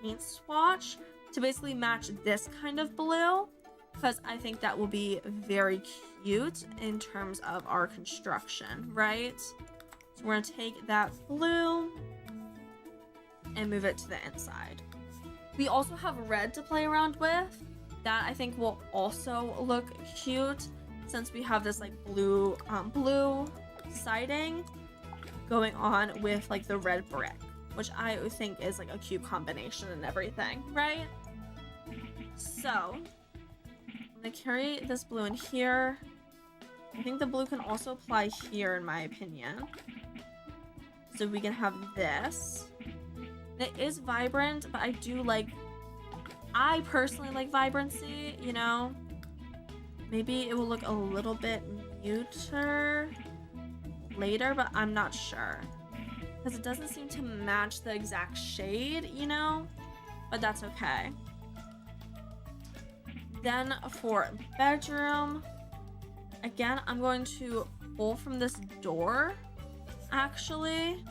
paint swatch to basically match this kind of blue, because I think that will be very cute in terms of our construction, right? So we're gonna take that blue and move it to the inside. We also have red to play around with. That I think will also look cute since we have this like blue siding going on with like the red brick, which I think is like a cute combination and everything, right? So I'm gonna carry this blue in here. I think the blue can also apply here in my opinion. So we can have this. It is vibrant, but I personally like vibrancy, you know? Maybe it will look a little bit muter later, but I'm not sure. Because it doesn't seem to match the exact shade, you know? But that's okay. Then for bedroom, again, I'm going to pull from this door, actually,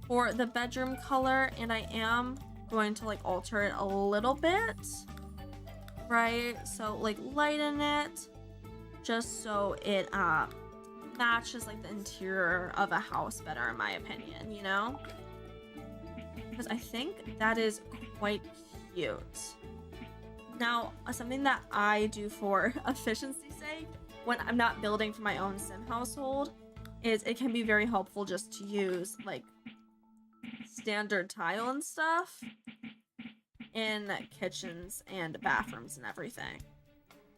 for the bedroom color, and I am going to like alter it a little bit, right? So like lighten it just so it matches like the interior of a house better in my opinion, you know? Because I think that is quite cute. Now, something that I do for efficiency's sake when I'm not building for my own sim household is it can be very helpful just to use like standard tile and stuff in kitchens and bathrooms and everything.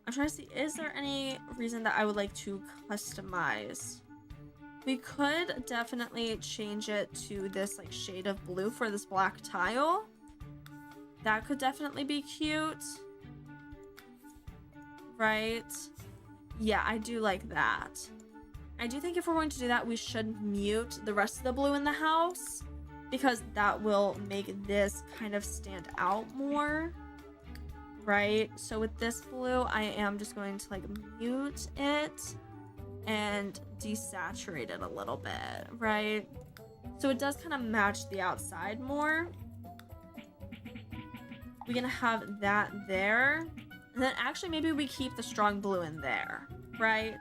I'm trying to see, is there any reason that I would like to customize? We could definitely change it to this like shade of blue for this black tile. That could definitely be cute, right? Yeah, I do like that. I do think if we're going to do that, we should mute the rest of the blue in the house, because that will make this kind of stand out more, right? So with this blue, I am just going to like mute it and desaturate it a little bit, right? So it does kind of match the outside more. We're gonna have that there. And then actually maybe we keep the strong blue in there, right?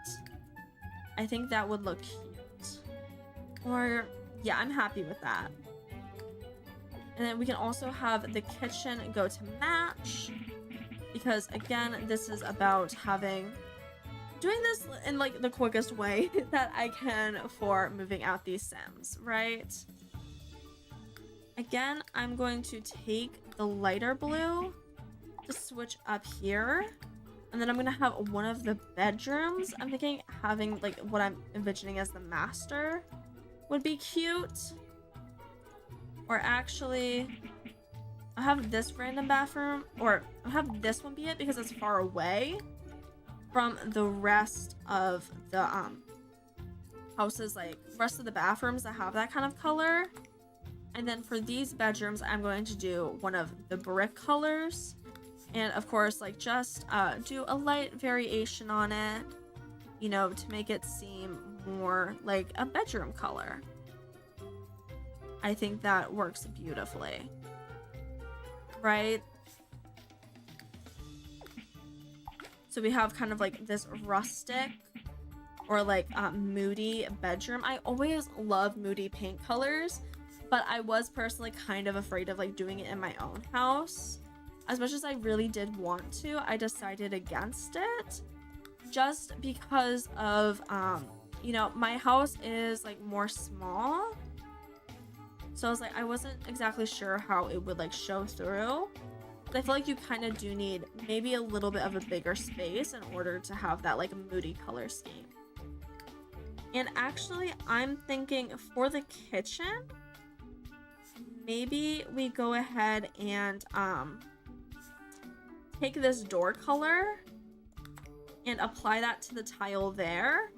I think that would look cute. Or, yeah, I'm happy with that. And then we can also have the kitchen go to match. Because again, this is about doing this in like the quickest way that I can for moving out these Sims, right? Again, I'm going to take the lighter blue to switch up here. And then I'm going to have one of the bedrooms. I'm thinking having like what I'm envisioning as the master would be cute. Or actually, I'll have this random bathroom, or I'll have this one be it because it's far away from the rest of the houses, like rest of the bathrooms that have that kind of color. And then for these bedrooms, I'm going to do one of the brick colors. And of course, like just do a light variation on it, you know, to make it seem more like a bedroom color. I think that works beautifully, right? So we have kind of like this rustic or like moody bedroom. I always love moody paint colors, but I was personally kind of afraid of like doing it in my own house. As much as I really did want to, I decided against it just because of, you know, my house is like more small. So I was like, I wasn't exactly sure how it would like show through. But I feel like you kind of do need maybe a little bit of a bigger space in order to have that like moody color scheme. And actually, I'm thinking for the kitchen, maybe we go ahead and take this door color and apply that to the tile there.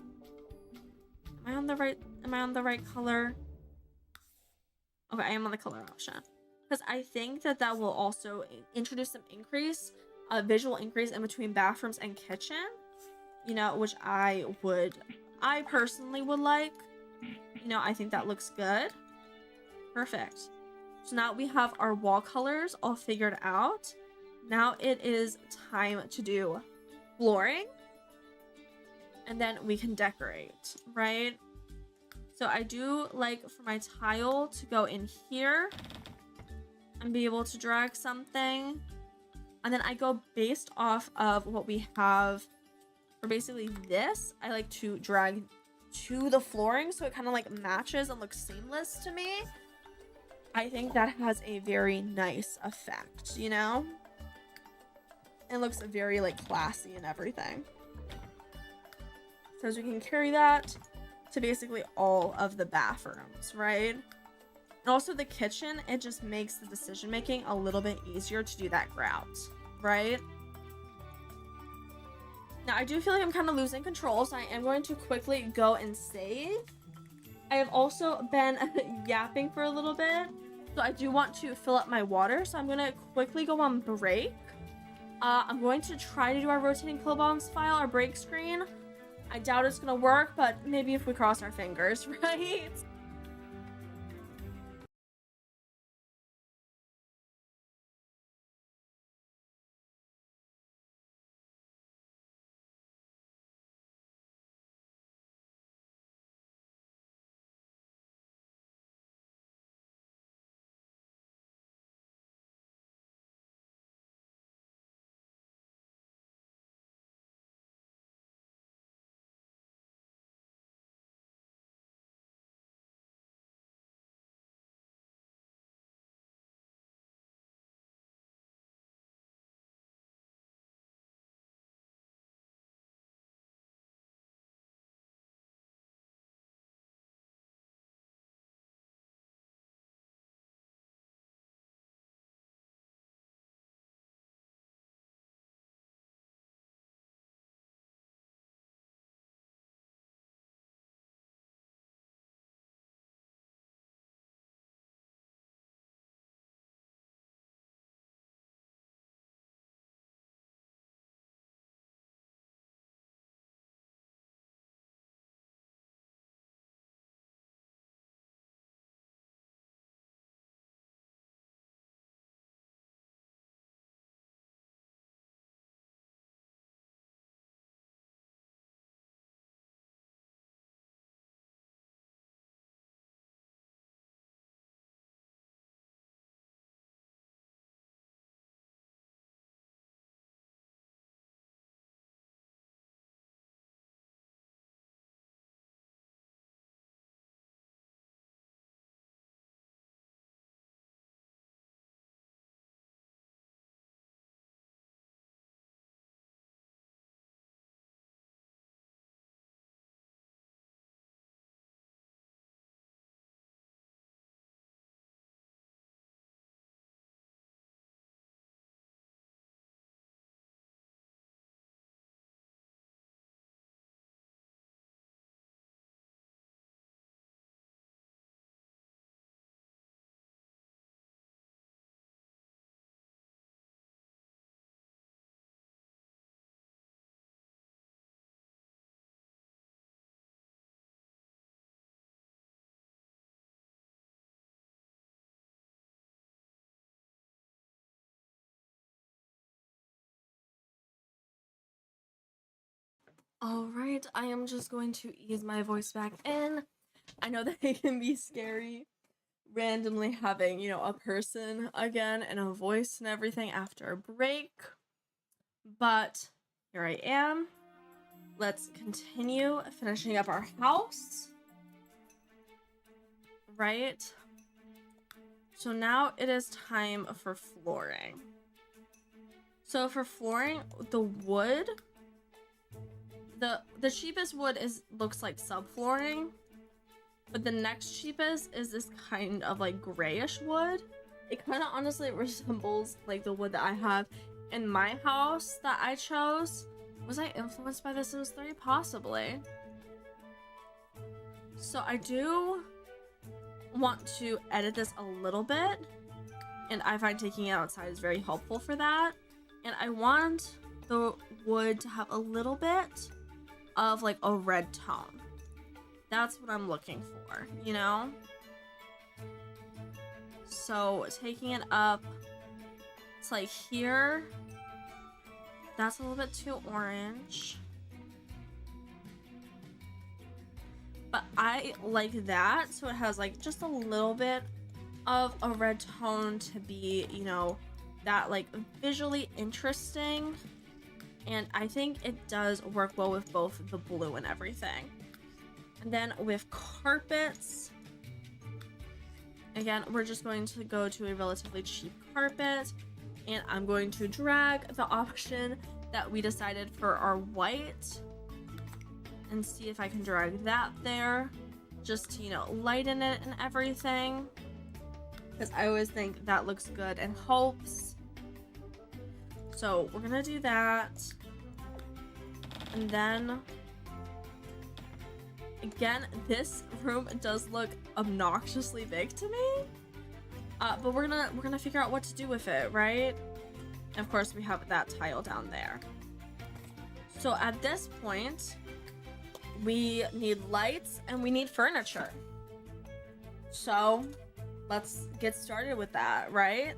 Am I on the right color? Okay, I am on the color option. Because I think that that will also introduce some visual increase in between bathrooms and kitchen. You know, which I personally would like. You know, I think that looks good. Perfect. So now we have our wall colors all figured out. Now it is time to do flooring. And then we can decorate, right? So I do like for my tile to go in here and be able to drag something. And then I go based off of what we have for basically this. I like to drag to the flooring so it kind of like matches and looks seamless to me. I think that has a very nice effect, you know? It looks very like classy and everything. So as we can carry that to basically all of the bathrooms, right? And also the kitchen, it just makes the decision making a little bit easier to do that grout, right? Now I do feel like I'm kind of losing control, so I am going to quickly go and save. I have also been yapping for a little bit, so I do want to fill up my water, so I'm going to quickly go on break. I'm going to try to do our rotating flow bombs file, our break screen. I doubt it's gonna work, but maybe if we cross our fingers, right? All right, I am just going to ease my voice back in. I know that it can be scary randomly having, a person again and a voice and everything after a break. But here I am. Let's continue finishing up our house. Right? So now it is time for flooring. So for flooring, the wood, the cheapest wood looks like subflooring, but the next cheapest is this kind of like grayish wood. It kind of honestly resembles like the wood that I have in my house that I chose. Was I influenced by The Sims 3? Possibly. So I do want to edit this a little bit, and I find taking it outside is very helpful for that. And I want the wood to have a little bit of like a red tone. That's what I'm looking for, So taking it up, it's like here. That's a little bit too orange. But I like that, so it has like just a little bit of a red tone to be, that like visually interesting. And I think it does work well with both the blue and everything. And then with carpets, again, we're just going to go to a relatively cheap carpet, and I'm going to drag the option that we decided for our white and see if I can drag that there just to, lighten it and everything, because I always think that looks good and helps. So we're gonna do that. And then again, this room does look obnoxiously big to me, but we're gonna figure out what to do with it, right? And of course we have that tile down there. So at this point, we need lights and we need furniture. So let's get started with that, right?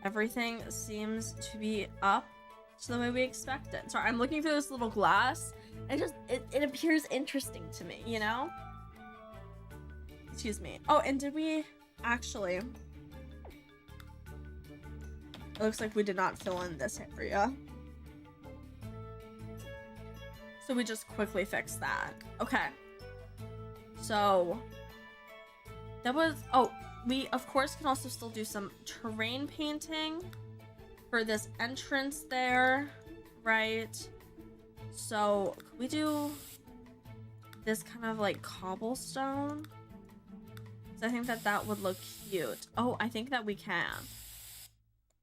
Everything seems to be up to the way we expected. Sorry, I'm looking through this little glass. It appears interesting to me, Excuse me. Oh, and did we actually... It looks like we did not fill in this area. So we just quickly fixed that. Okay. So that was... Oh, we of course can also still do some terrain painting for this entrance there, right? So could we do this kind of like cobblestone? So I think that would look cute. Oh, I think that we can.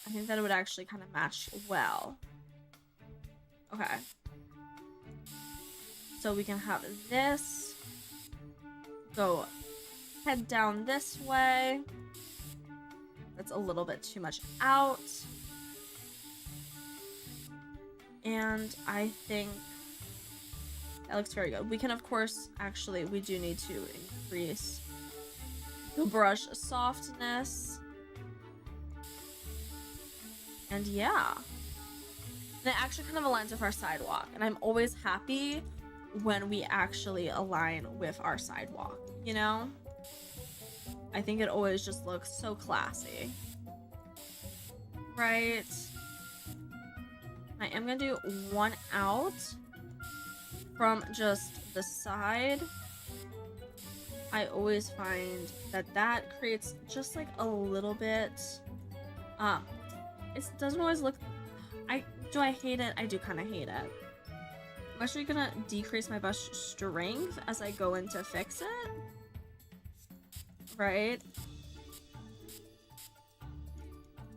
I think that it would actually kind of match well. Okay. So we can have this go head down this way. That's a little bit too much out. And I think that looks very good. We can, of course, actually, we do need to increase the brush softness. And yeah. And it actually kind of aligns with our sidewalk. And I'm always happy when we actually align with our sidewalk, I think it always just looks so classy. Right? I am gonna do one out from just the side. I always find that creates just like a little bit, it doesn't always look, do I hate it? I do kind of hate it. I'm actually gonna decrease my brush strength as I go in to fix it. Right?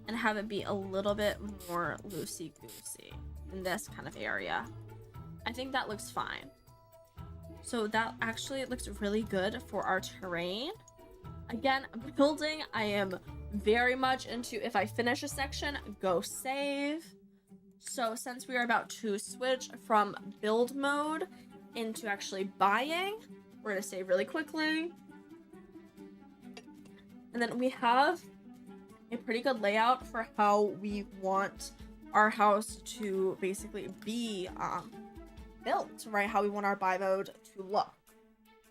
And have it be a little bit more loosey-goosey in this kind of area. I think that looks fine. So that actually looks really good for our terrain. Again, building, I am very much into, if I finish a section, go save. So since we are about to switch from build mode into actually buying, we're gonna save really quickly. And then we have a pretty good layout for how we want our house to basically be built, right? How we want our buy mode to look.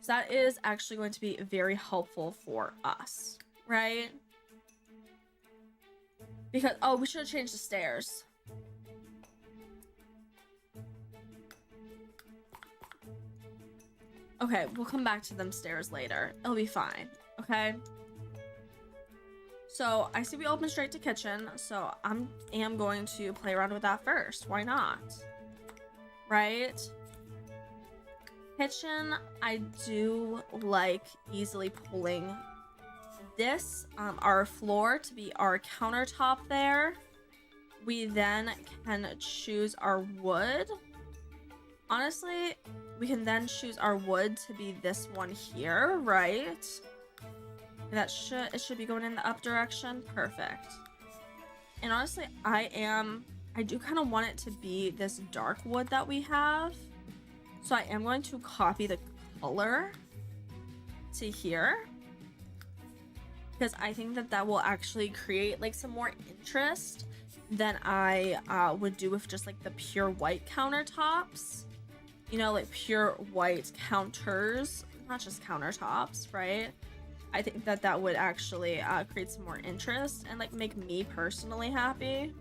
So that is actually going to be very helpful for us, right? Because, oh, we should have changed the stairs. Okay, we'll come back to them stairs later. It'll be fine, okay? So, I see we open straight to kitchen, so I am going to play around with that first. Why not? Right? Kitchen, I do like easily pulling this, our floor, to be our countertop there. We then can choose our wood. Honestly, we can then choose our wood to be this one here, right? It should be going in the up direction. Perfect. And honestly, I do kind of want it to be this dark wood that we have. So I am going to copy the color to here, because I think that will actually create like some more interest than I would do with just like the pure white countertops. You know, like pure white counters, not just countertops, right? I think that would actually create some more interest and like make me personally happy.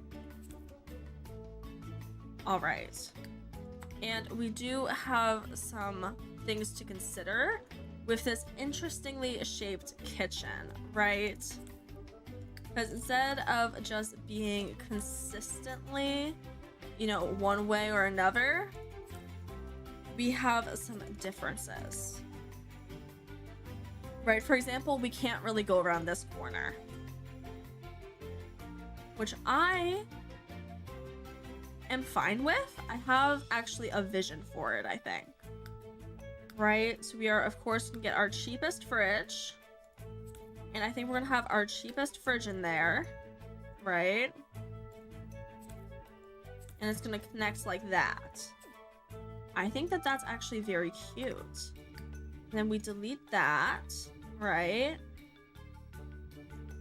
All right. And we do have some things to consider with this interestingly shaped kitchen, right? Because instead of just being consistently, you know, one way or another, we have some differences. Right, for example, we can't really go around this corner, which I am fine with. I have actually a vision for it, I think. Right, so we are, of course, gonna get our cheapest fridge. And I think we're gonna have our cheapest fridge in there, right? And it's gonna connect like that. I think that that's actually very cute. Then we delete that, right?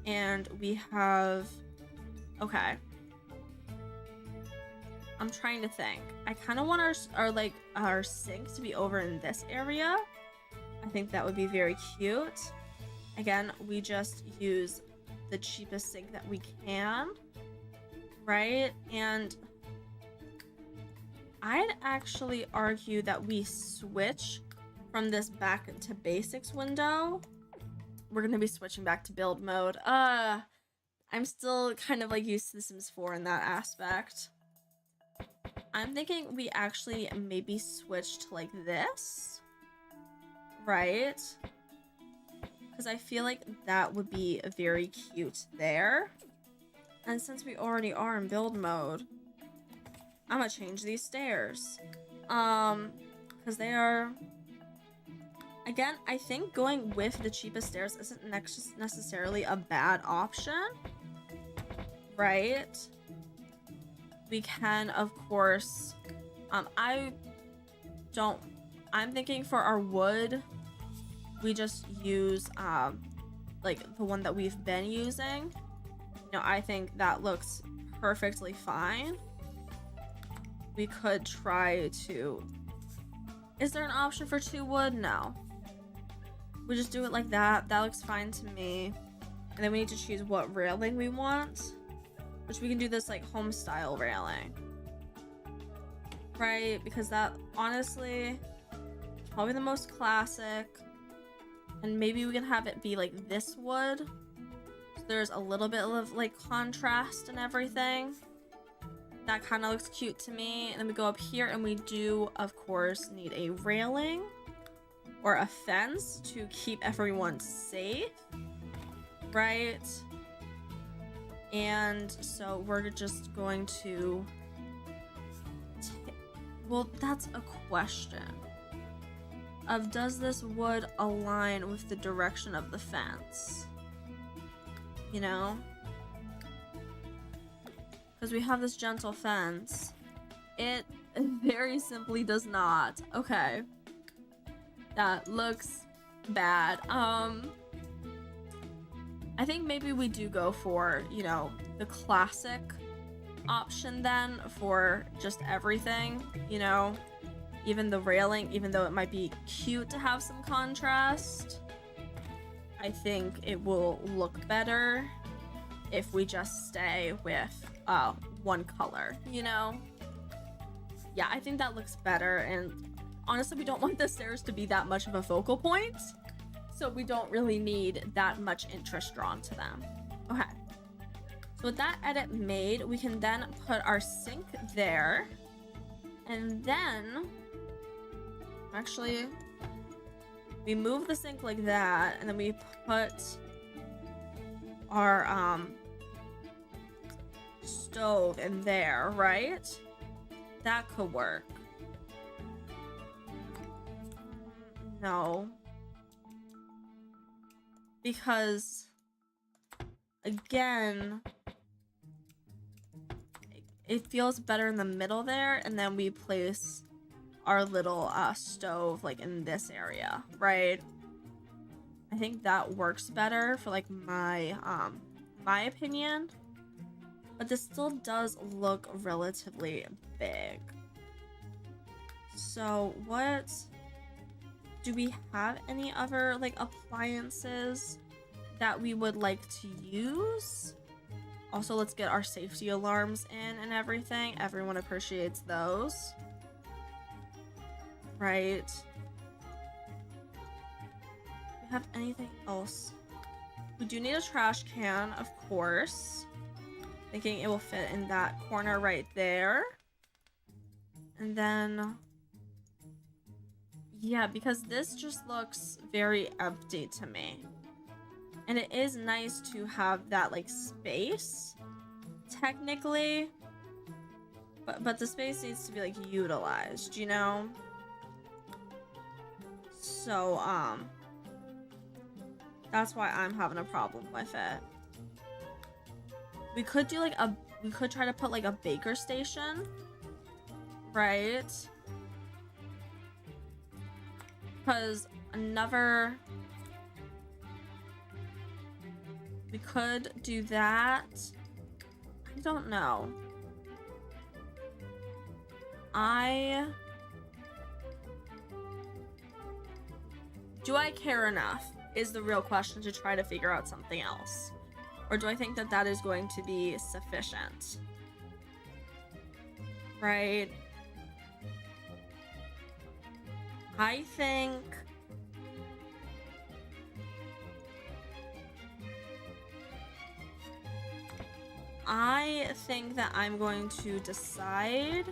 And we have, okay. I'm trying to think. I kind of want our sink to be over in this area. I think that would be very cute. Again, we just use the cheapest sink that we can, right? And I'd actually argue that we switch from this back to basics window. We're gonna be switching back to build mode. I'm still kind of like used to The Sims 4 in that aspect. I'm thinking we actually maybe switch to like this, right? Because I feel like that would be very cute there. And since we already are in build mode, I'm gonna change these stairs. Because they are... Again, I think going with the cheapest stairs isn't necessarily a bad option, right? We can, of course, I'm thinking for our wood, we just use, like the one that we've been using. You know, I think that looks perfectly fine. We could try to... Is there an option for 2 wood? No. We just do it like that. That looks fine to me. And then we need to choose what railing we want. Which we can do this like home style railing. Right? Because that, honestly, is probably the most classic. And maybe we can have it be like this wood. So there's a little bit of like contrast and everything. That kind of looks cute to me. And then we go up here and we do, of course, need a railing or a fence to keep everyone safe, right? And so we're just going to... Well, that's a question. Of does this wood align with the direction of the fence? You know? Because we have this gentle fence. It very simply does not. Okay. That looks bad. I think maybe we do go for, you know, the classic option then for just everything, you know? Even the railing, even though it might be cute to have some contrast, I think it will look better if we just stay with one color, you know? Yeah, I think that looks better, and honestly, we don't want the stairs to be that much of a focal point, so we don't really need that much interest drawn to them. Okay. So with that edit made, we can then put our sink there, and then actually we move the sink like that, and then we put our stove in there, right? That could work. No. Because again, it feels better in the middle there, and then we place our little stove like in this area, right? I think that works better for like my opinion, but this still does look relatively big. So what do we have? Any other like appliances that we would like to use? Also, let's get our safety alarms in and everything. Everyone appreciates those, right? Do we have anything else? We do need a trash can, of course. Thinking it will fit in that corner right there. And then, yeah, because this just looks very empty to me. And it is nice to have that like space, technically. But the space needs to be like utilized, you know? So, that's why I'm having a problem with it. We could do like we could try to put like a baker station, right? Because we could do that. I don't know. Do I care enough is the real question to try to figure out something else. Or do I think that that is going to be sufficient? Right? I think that I'm going to decide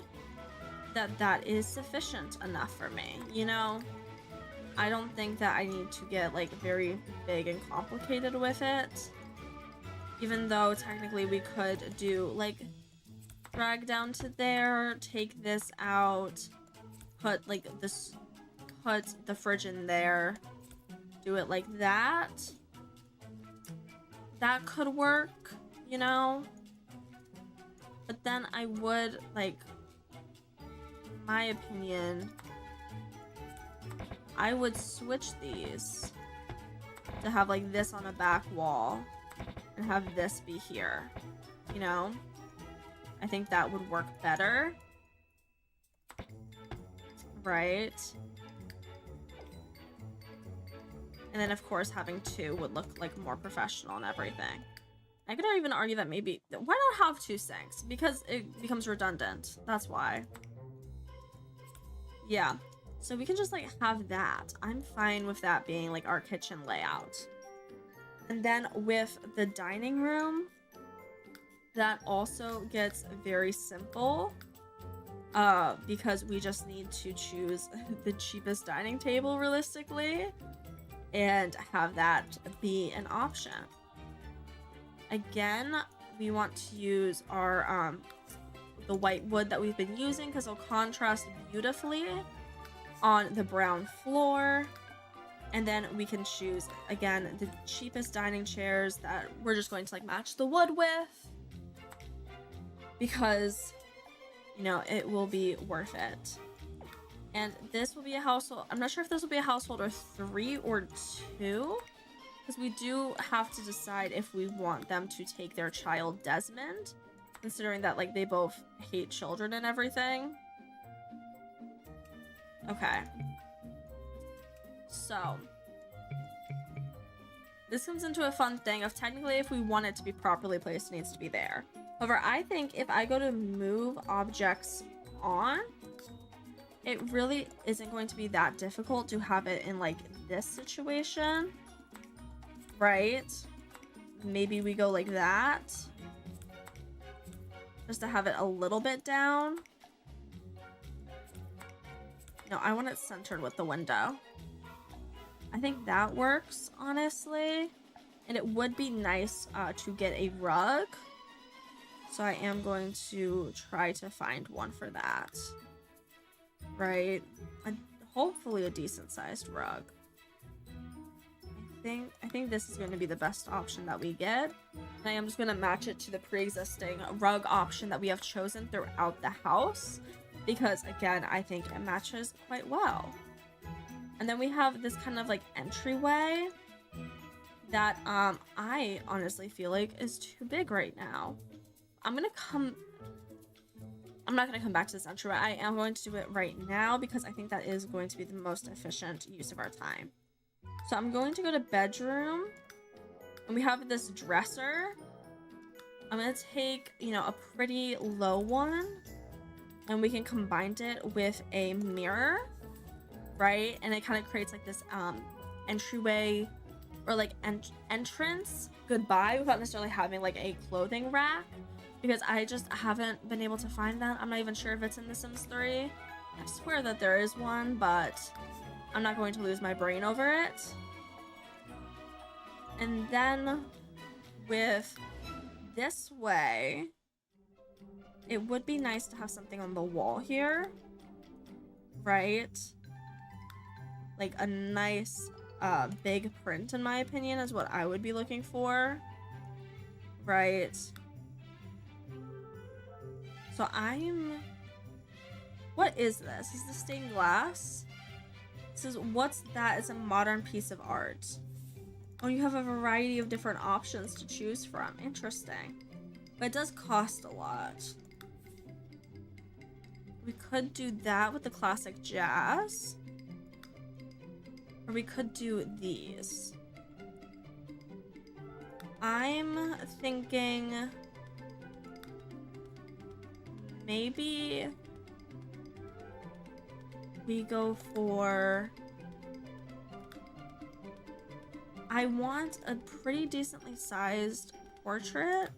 that that is sufficient enough for me, you know? I don't think that I need to get like very big and complicated with it. Even though technically we could do like drag down to there, take this out, put the fridge in there, do it like that. That could work, you know? But then I would, like, my opinion, I would switch these to have like this on a back wall and have this be here, you know? I think that would work better, right? And then of course having two would look like more professional and everything. I could even argue that maybe, why not have two sinks? Because it becomes redundant, that's why. Yeah, so we can just like have that. I'm fine with that being like our kitchen layout. And then with the dining room, that also gets very simple because we just need to choose the cheapest dining table realistically and have that be an option. Again, we want to use our the white wood that we've been using because it'll contrast beautifully on the brown floor. And then we can choose, again, the cheapest dining chairs that we're just going to like match the wood with, because, you know, it will be worth it. And this will be a household. I'm not sure if this will be a household or 3 or 2, because we do have to decide if we want them to take their child Desmond, considering that like they both hate children and everything. Okay. So this comes into a fun thing of technically if we want it to be properly placed, it needs to be there. However, I think if I go to move objects on, it really isn't going to be that difficult to have it in like this situation, right? Maybe we go like that, just to have it a little bit down. No, I want it centered with the window. I think that works, honestly. And it would be nice to get a rug. So I am going to try to find one for that. Right? And hopefully a decent sized rug. I think this is going to be the best option that we get. And I am just going to match it to the pre-existing rug option that we have chosen throughout the house. Because again, I think it matches quite well. And then we have this kind of like entryway that I honestly feel like is too big right now. I'm not gonna come back to this entryway. I am going to do it right now because I think that is going to be the most efficient use of our time. So I'm going to go to bedroom, and we have this dresser. I'm gonna take, you know, a pretty low one, and we can combine it with a mirror, right? And it kind of creates like this entryway or like entrance goodbye without necessarily having like a clothing rack, because I just haven't been able to find that. I'm not even sure if it's in The Sims 3. I swear that there is one, but I'm not going to lose my brain over it. And then with this way, it would be nice to have something on the wall here, right? Like a nice big print, in my opinion, is what I would be looking for, right? So what is this? Is this stained glass? It says, what's that? It's a modern piece of art. Oh, you have a variety of different options to choose from. Interesting. But it does cost a lot. We could do that with the classic jazz. Or we could do these. I'm thinking maybe we go for... I want a pretty decently sized portrait.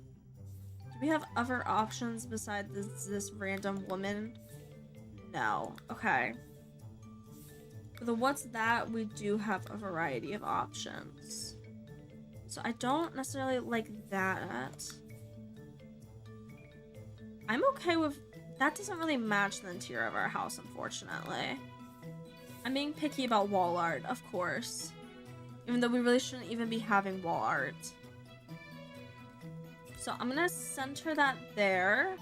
Do we have other options besides this random woman? No. Okay. For the what's that, we do have a variety of options. So I don't necessarily like that. I'm okay with... That doesn't really match the interior of our house, unfortunately. I'm being picky about wall art, of course. Even though we really shouldn't even be having wall art. So I'm gonna center that there.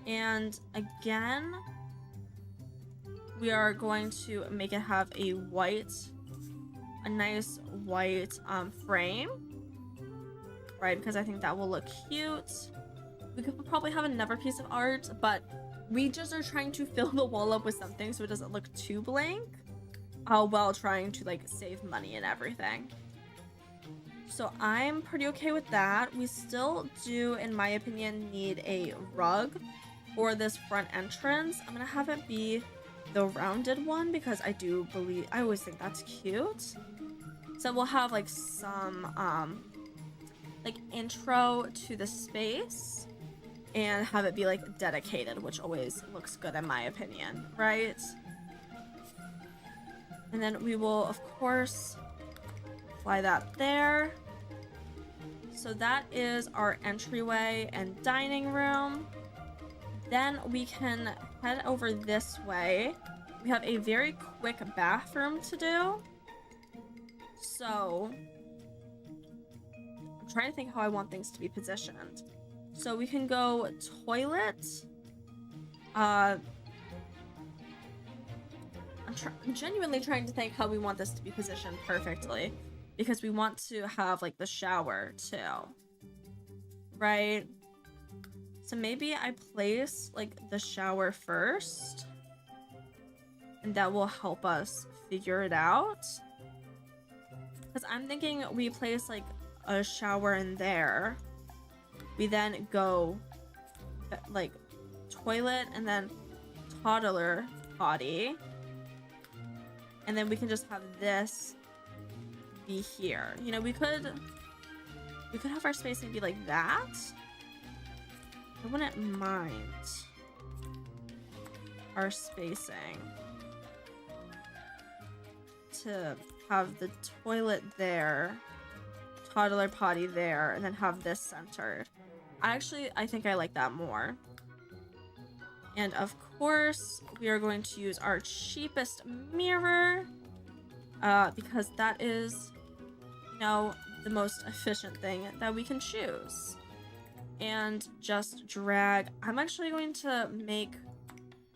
And again, we are going to make it have a nice white frame. Right, because I think that will look cute. We could probably have another piece of art, but we just are trying to fill the wall up with something so it doesn't look too blank, while trying to like save money and everything. So I'm pretty okay with that. We still do, in my opinion, need a rug for this front entrance. I'm gonna have it be the rounded one because I always think that's cute. So we'll have like some like intro to the space and have it be like dedicated, which always looks good in my opinion, right? And then we will, of course, apply that there. So that is our entryway and dining room. Then we can head over this way. We have a very quick bathroom to do. So I'm trying to think how I want things to be positioned. So we can go toilet. I'm genuinely trying to think how we want this to be positioned perfectly, because we want to have like the shower too, right? So maybe I place like the shower first. and that will help us figure it out. Because I'm thinking we place like a shower in there. We then go like toilet and then toddler potty. And then we can just have this be here. You know, we could have our spacing be like that. I wouldn't mind our spacing to have the toilet there, toddler potty there, and then have this centered. I think I like that more. And of course, we are going to use our cheapest mirror because that is, you know, the most efficient thing that we can choose. And just drag. I'm actually going to make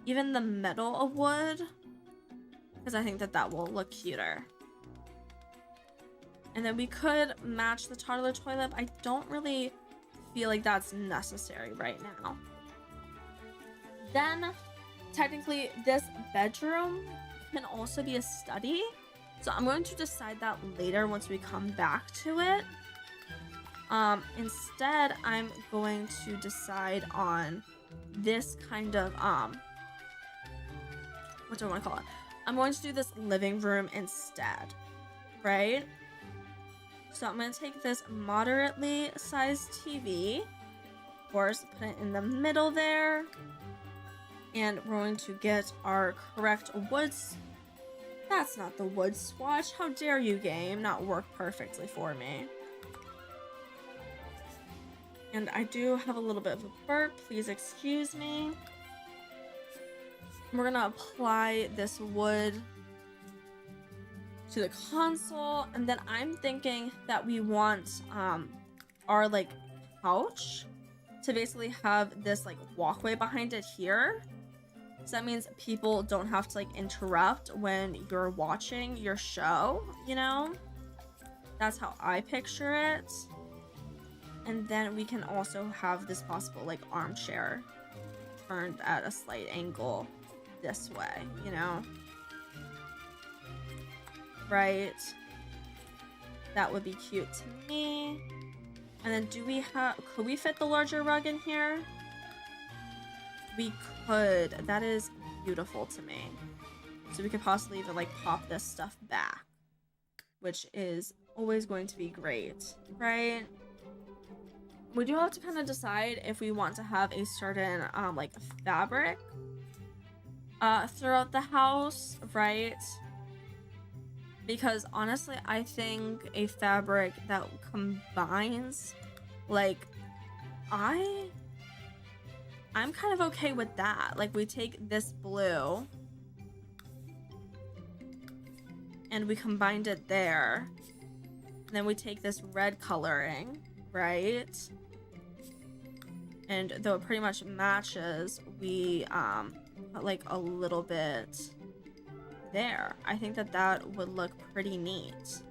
even the middle of wood because I think that will look cuter. And then we could match the toddler toilet. I don't really feel like that's necessary right now. Then, technically, this bedroom can also be a study. So I'm going to decide that later once we come back to it. Instead, I'm going to decide on this kind of, what do I want to call it? I'm going to do this living room instead, right? So I'm going to take this moderately sized TV, of course, put it in the middle there. And we're going to get our correct woods. That's not the wood swatch. How dare you, game, not work perfectly for me. And I do have a little bit of a burp. Please excuse me. We're gonna apply this wood to the console. And then I'm thinking that we want our like couch to basically have this like walkway behind it here. So that means people don't have to like interrupt when you're watching your show, you know? That's how I picture it. And then we can also have this possible like armchair turned at a slight angle this way, you know? Right? That would be cute to me. And then could we fit the larger rug in here? We could. That is beautiful to me. So we could possibly even like pop this stuff back, which is always going to be great, right? We do have to kind of decide if we want to have a certain like fabric throughout the house, right? Because honestly, I think a fabric that combines, like, I'm kind of okay with that. Like, we take this blue and we combined it there. And then we take this red coloring, right? And though it pretty much matches, we put like a little bit there. I think that would look pretty neat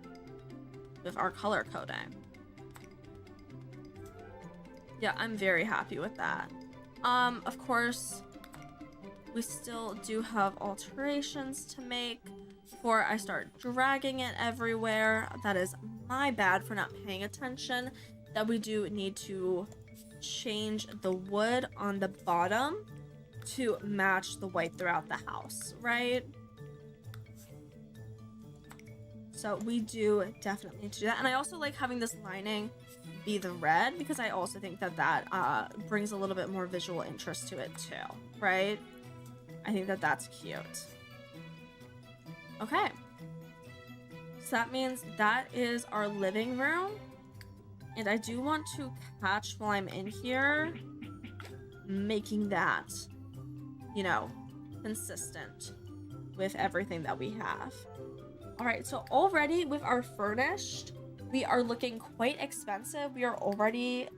with our color coding. Yeah, I'm very happy with that. Of course, we still do have alterations to make before I start dragging it everywhere. That is my bad for not paying attention. That we do need to change the wood on the bottom to match the white throughout the house, right? So we do definitely need to do that. And I also like having this lining be the red because I also think that brings a little bit more visual interest to it too, right? I think that's cute. Okay. So that means that is our living room. And I do want to catch while I'm in here, making that, you know, consistent with everything that we have. All right, so already with our furnished, we are looking quite expensive. We are already,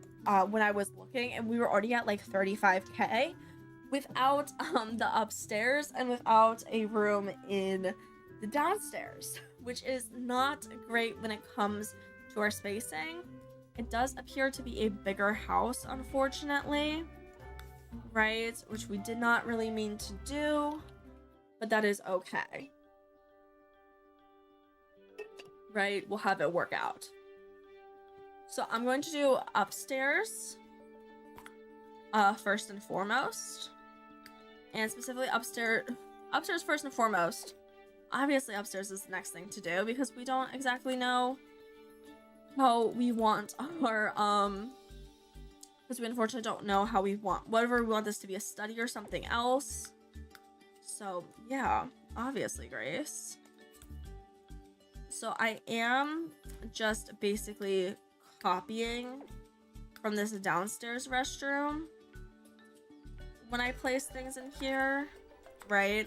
when I was looking, and we were already at like 35K without the upstairs and without a room in the downstairs, which is not great when it comes to our spacing. It does appear to be a bigger house, unfortunately, right? Which we did not really mean to do. but that is okay. Right? We'll have it work out. So I'm going to do upstairs first and foremost. And specifically upstairs first and foremost. Obviously upstairs is the next thing to do because we don't exactly know how we want our because we unfortunately don't know how we want whatever we want this to be, a study or something else. So yeah, obviously Grace. So I am just basically copying from this downstairs restroom when I place things in here, right?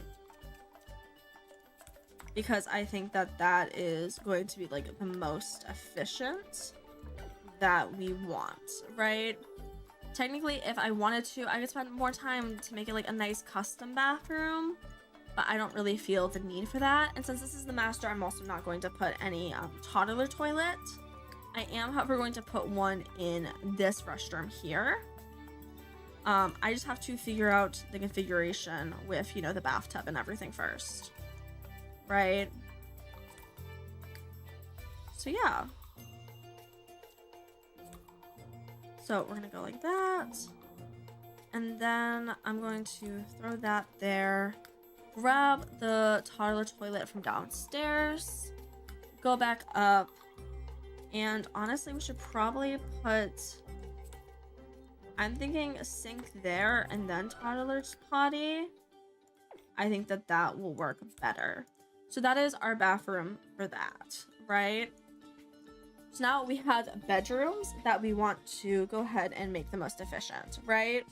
Because I think that that is going to be like the most efficient that we want, right? Technically, if I wanted to, I could spend more time to make it like a nice custom bathroom, but I don't really feel the need for that. And since this is the master, I'm also not going to put any toddler toilet. I am, however, going to put one in this restroom here. I just have to figure out the configuration with, you know, the bathtub and everything first. Right? So yeah. So we're gonna go like that. And then I'm going to throw that there. Grab the toddler toilet from downstairs. Go back up. And honestly, we should probably put... I'm thinking a sink there and then toddler's potty. I think that that will work better. So that is our bathroom for that, right? So now we have bedrooms that we want to go ahead and make the most efficient, right?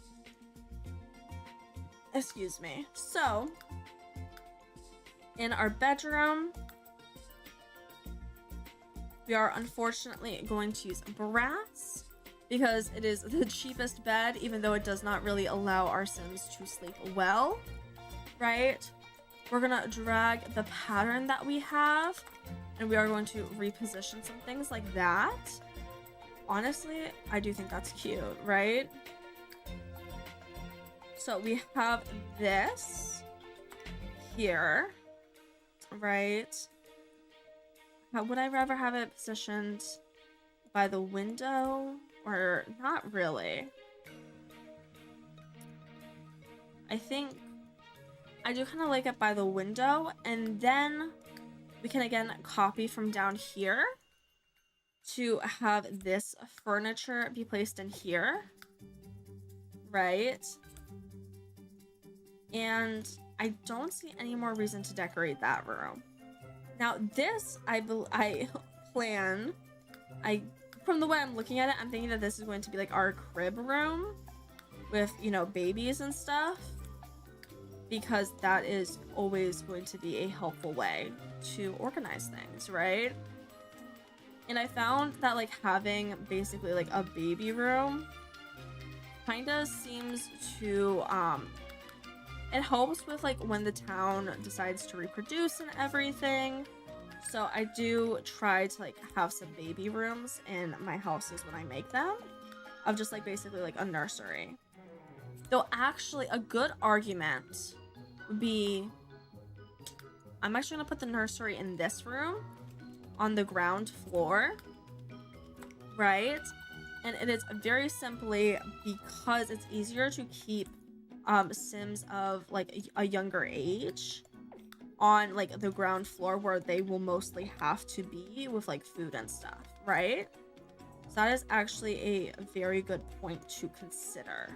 Excuse me. So, in our bedroom, we are unfortunately going to use brass because it is the cheapest bed, even though it does not really allow our Sims to sleep well, right? We're gonna drag the pattern that we have, and we are going to reposition some things like that. Honestly, I do think that's cute, right? So we have this here, right? Would I rather have it positioned by the window or not really? I think I do kind of like it by the window, and then we can again copy from down here to have this furniture be placed in here, right? And I don't see any more reason to decorate that room. Now this, I plan, from the way I'm looking at it, I'm thinking that this is going to be like our crib room with, you know, babies and stuff, because that is always going to be a helpful way to organize things, right? And I found that like having basically like a baby room kind of seems to it helps with like when the town decides to reproduce and everything. So I do try to like have some baby rooms in my houses when I make them, of just like basically like a nursery. Though actually a good argument would be, I'm actually gonna put the nursery in this room on the ground floor, right? And it is very simply because it's easier to keep Sims of like a younger age on like the ground floor where they will mostly have to be with like food and stuff, right? So that is actually a very good point to consider,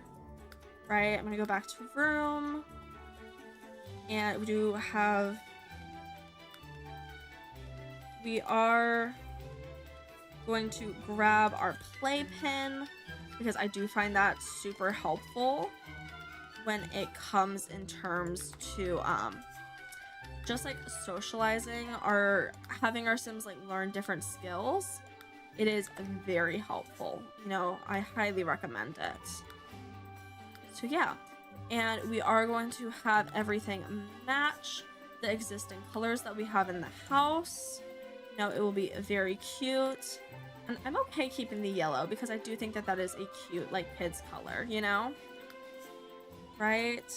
right? I'm gonna go back to room, and we are going to grab our playpen because I do find that super helpful when it comes in terms to just like socializing or having our Sims like learn different skills. It is very helpful. You know, I highly recommend it. So yeah, and we are going to have everything match the existing colors that we have in the house. You know, it will be very cute. And I'm okay keeping the yellow because I do think that that is a cute like kids color, you know? Right?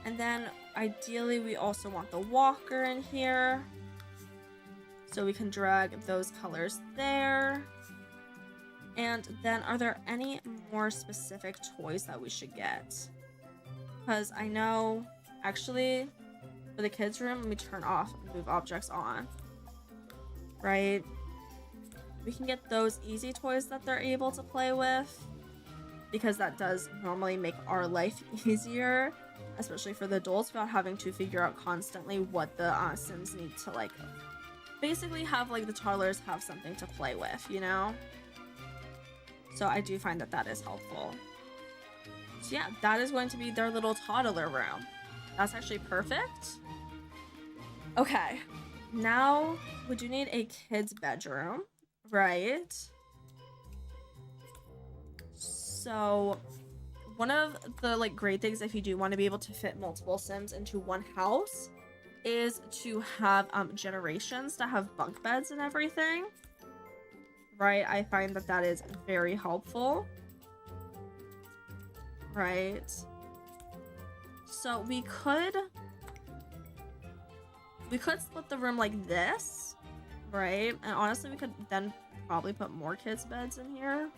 And then ideally we also want the walker in here. So we can drag those colors there. And then are there any more specific toys that we should get? Because I know, actually, for the kids' room, let me turn off move objects on. Right? We can get those easy toys that they're able to play with, because that does normally make our life easier, especially for the adults, without having to figure out constantly what the Sims need to, like, basically have, like, the toddlers have something to play with, you know? So I do find that that is helpful. So yeah, that is going to be their little toddler room. That's actually perfect. Okay, now we do need a kid's bedroom, right? So one of the like great things, if you do want to be able to fit multiple Sims into one house, is to have generations to have bunk beds and everything, right? I find that that is very helpful, right? So we could split the room like this, right? And honestly, we could then probably put more kids' beds in here,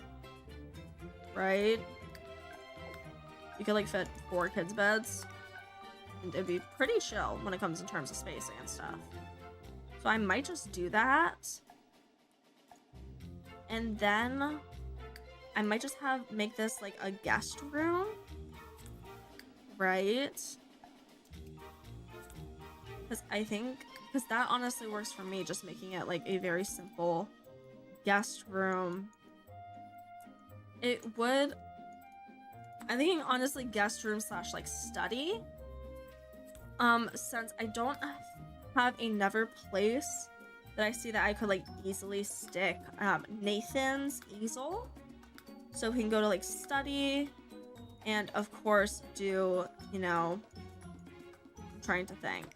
right? You could like fit 4 kids' beds, and it'd be pretty chill when it comes in terms of spacing and stuff. So I might just do that, and then I might just make this like a guest room, right? Because that honestly works for me, just making it like a very simple guest room. It would, I'm thinking honestly guest room / like study. Since I don't have another place that I see that I could like easily stick Nathan's easel. So we can go to like study and of course do, you know, I'm trying to think.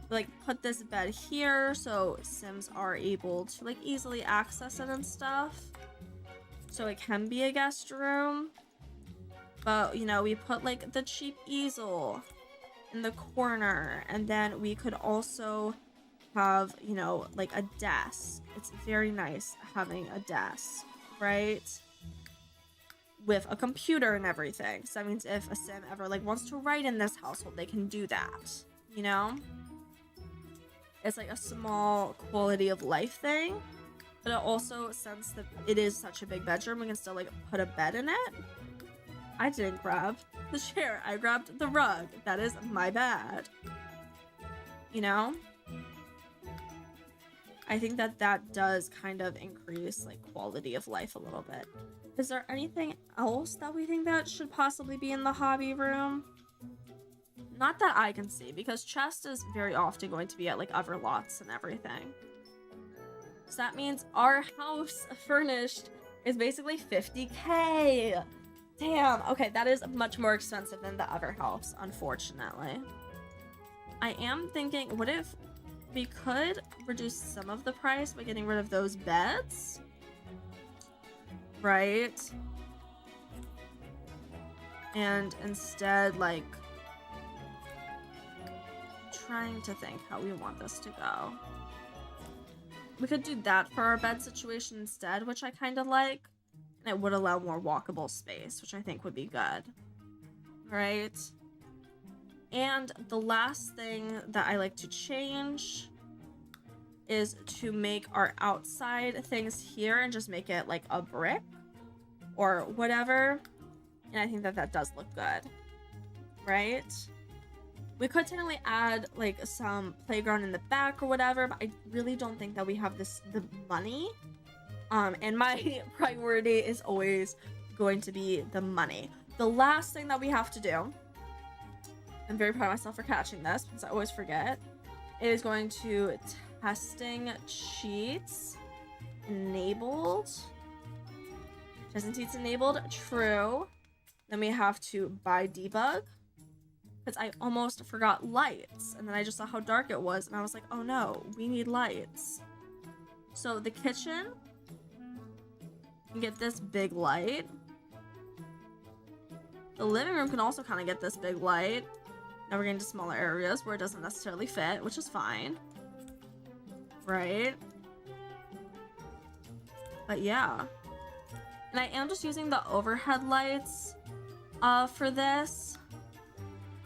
Like put this bed here so Sims are able to like easily access it and stuff, so it can be a guest room. But you know, we put like the cheap easel in the corner, and then we could also have, you know, like a desk. It's very nice having a desk, right, with a computer and everything. So that means if a Sim ever like wants to write in this household, they can do that, you know. It's like a small quality of life thing, but it also, since that it is such a big bedroom, we can still like put a bed in it. I didn't grab the chair, I grabbed the rug. That is my bad. You know? I think that that does kind of increase like quality of life a little bit. Is there anything else that we think that should possibly be in the hobby room? Not that I can see, because chest is very often going to be at like other lots and everything. So that means our house furnished is basically 50K. Damn. Okay, that is much more expensive than the other house, unfortunately. I am thinking, what if we could reduce some of the price by getting rid of those beds? Right? And instead, like, trying to think how we want this to go. We could do that for our bed situation instead, which I kind of like. And it would allow more walkable space, which I think would be good. Right? And the last thing that I like to change is to make our outside things here and just make it like a brick or whatever. And I think that that does look good. Right? We could technically add like some playground in the back or whatever, but I really don't think that we have the money. And my priority is always going to be the money. The last thing that we have to do, I'm very proud of myself for catching this because I always forget, is going to testing cheats enabled. Testing cheats enabled, true. Then we have to buy debug, because I almost forgot lights, and then I just saw how dark it was, and I was like, oh no, we need lights. So the kitchen can get this big light. The living room can also kind of get this big light. Now we're getting to smaller areas where it doesn't necessarily fit, which is fine. Right? But yeah. And I am just using the overhead lights for this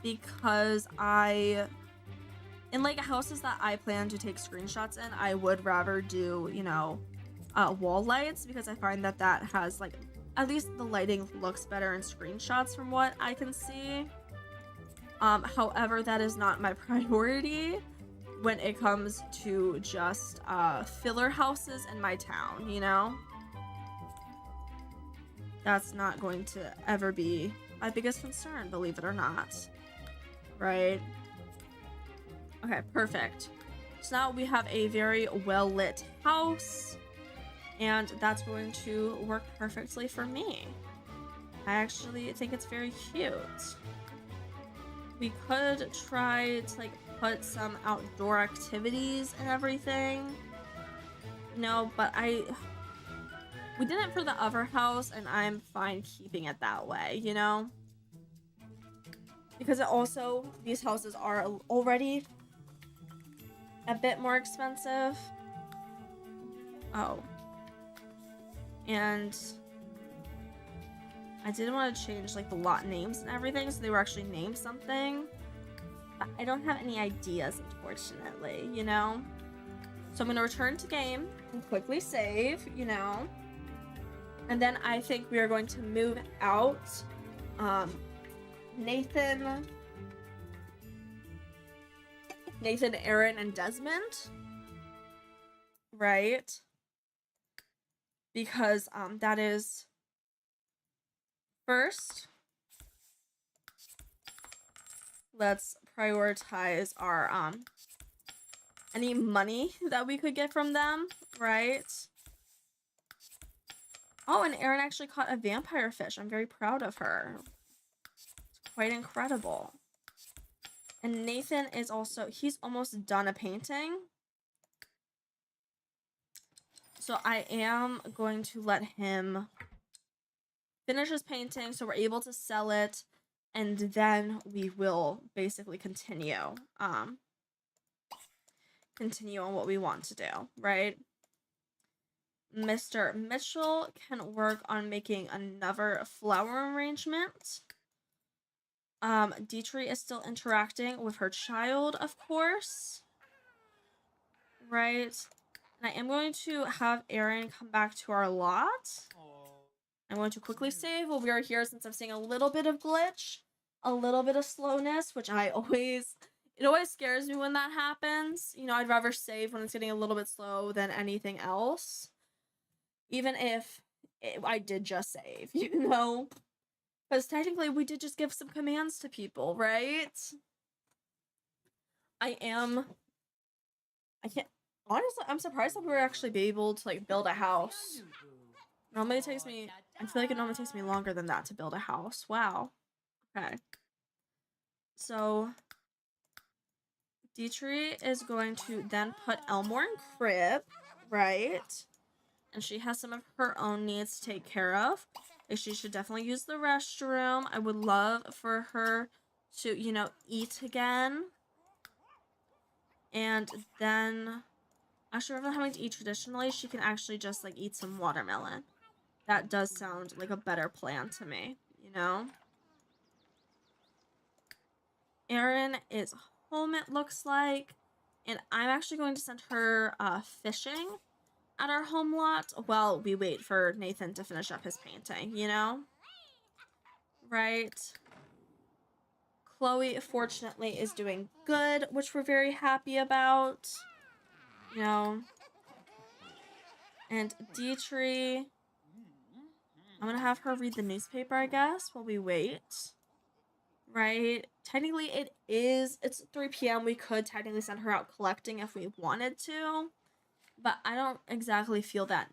because in like houses that I plan to take screenshots in, I would rather do, you know, wall lights because I find that that has like, at least the lighting looks better in screenshots from what I can see. However, that is not my priority when it comes to just filler houses in my town, you know? That's not going to ever be my biggest concern, believe it or not. Right? Okay, perfect. So now we have a very well-lit house, and that's going to work perfectly for me. I actually think it's very cute. We could try to like put some outdoor activities and everything. No, but we did it for the other house, and I'm fine keeping it that way, you know? Because it also, these houses are already a bit more expensive. Oh. And I didn't want to change like the lot names and everything, so they were actually named something. But I don't have any ideas, unfortunately, you know? So I'm going to return to game and quickly save, you know? And then I think we are going to move out Nathan, Aaron, and Desmond. Right? Because that is first. Let's prioritize our any money that we could get from them, right? Oh, and Erin actually caught a vampire fish. I'm very proud of her. It's quite incredible. And Nathan is also, he's almost done a painting. So I am going to let him finish his painting so we're able to sell it, and then we will basically continue on what we want to do, right? Mr. Mitchell can work on making another flower arrangement. Dietrich is still interacting with her child, of course. Right? And I am going to have Aaron come back to our lot. I'm going to quickly save while we are here since I'm seeing a little bit of glitch, a little bit of slowness, which it always scares me when that happens. You know, I'd rather save when it's getting a little bit slow than anything else. Even if I did just save, you know? Because technically we did just give some commands to people, right? Honestly, I'm surprised that we were actually be able to like build a house. Normally it takes me, I feel like it normally takes me longer than that to build a house. Wow. Okay. So Dietrich is going to then put Elmore in crib, right? And she has some of her own needs to take care of. Like, she should definitely use the restroom. I would love for her to, you know, eat again. And then, actually, rather than having to eat traditionally, she can actually just, like, eat some watermelon. That does sound like a better plan to me, you know? Erin is home, it looks like. And I'm actually going to send her fishing at our home lot while we wait for Nathan to finish up his painting, you know? Right? Chloe, fortunately, is doing good, which we're very happy about. You know? And Dietrich, I'm gonna have her read the newspaper, I guess, while we wait. Right? Technically, it's 3 p.m. We could technically send her out collecting if we wanted to. But I don't exactly feel that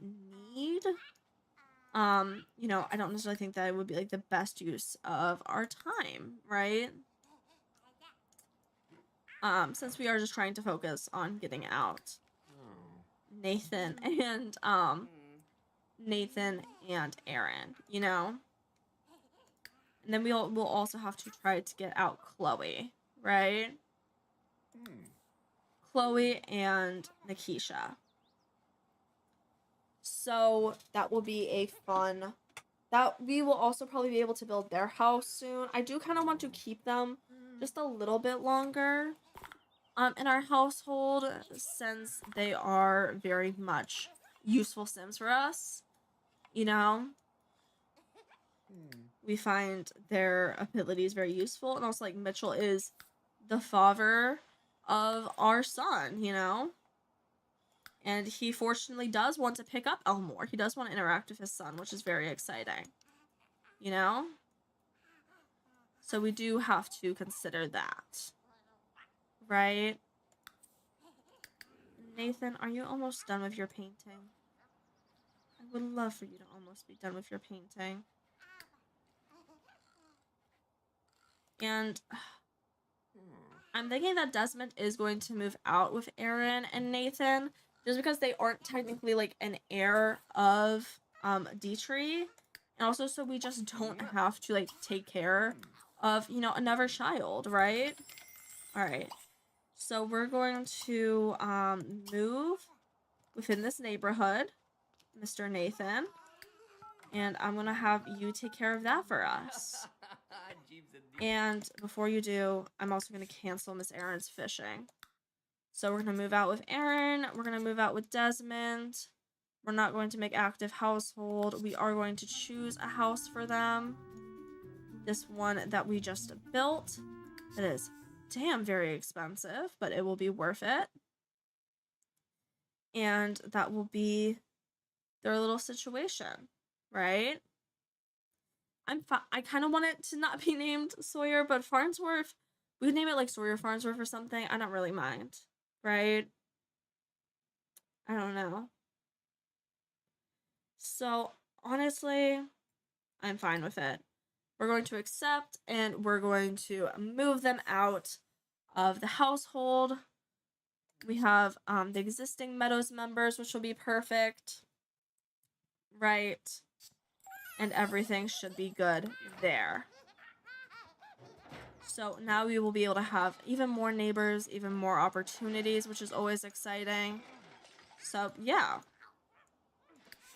need. You know, I don't necessarily think that it would be like the best use of our time, right? Since we are just trying to focus on getting out Nathan and Aaron, you know? And then we'll also have to try to get out Chloe, right? Chloe and Nikisha. So that will be a fun... That we will also probably be able to build their house soon. I do kind of want to keep them just a little bit longer in our household, since they are very much useful Sims for us. You know? We find their abilities very useful, and also, like, Mitchell is the father of our son, you know? And he fortunately does want to pick up Elmore. He does want to interact with his son, which is very exciting. You know? So we do have to consider that. Right? Nathan, are you almost done with your painting? I would love for you to almost be done with your painting. And I'm thinking that Desmond is going to move out with Aaron and Nathan, just because they aren't technically, like, an heir of Dietrich. And also so we just don't have to, like, take care of, you know, another child, right? Alright. So we're going to move within this neighborhood, Mr. Nathan. And I'm going to have you take care of that for us. And before you do, I'm also going to cancel Miss Aaron's fishing. So we're going to move out with Aaron. We're going to move out with Desmond. We're not going to make active household. We are going to choose a house for them. This one that we just built. It is damn very expensive, but it will be worth it. And that will be their little situation, right? I kind of want it to not be named Sawyer, but Farnsworth, we could name it like Sawyer Farnsworth or something. I don't really mind, right? I don't know. So, honestly, I'm fine with it. We're going to accept, and we're going to move them out of the household. We have the existing Meadows members, which will be perfect, right? And everything should be good there. So now we will be able to have even more neighbors, even more opportunities, which is always exciting. So, yeah.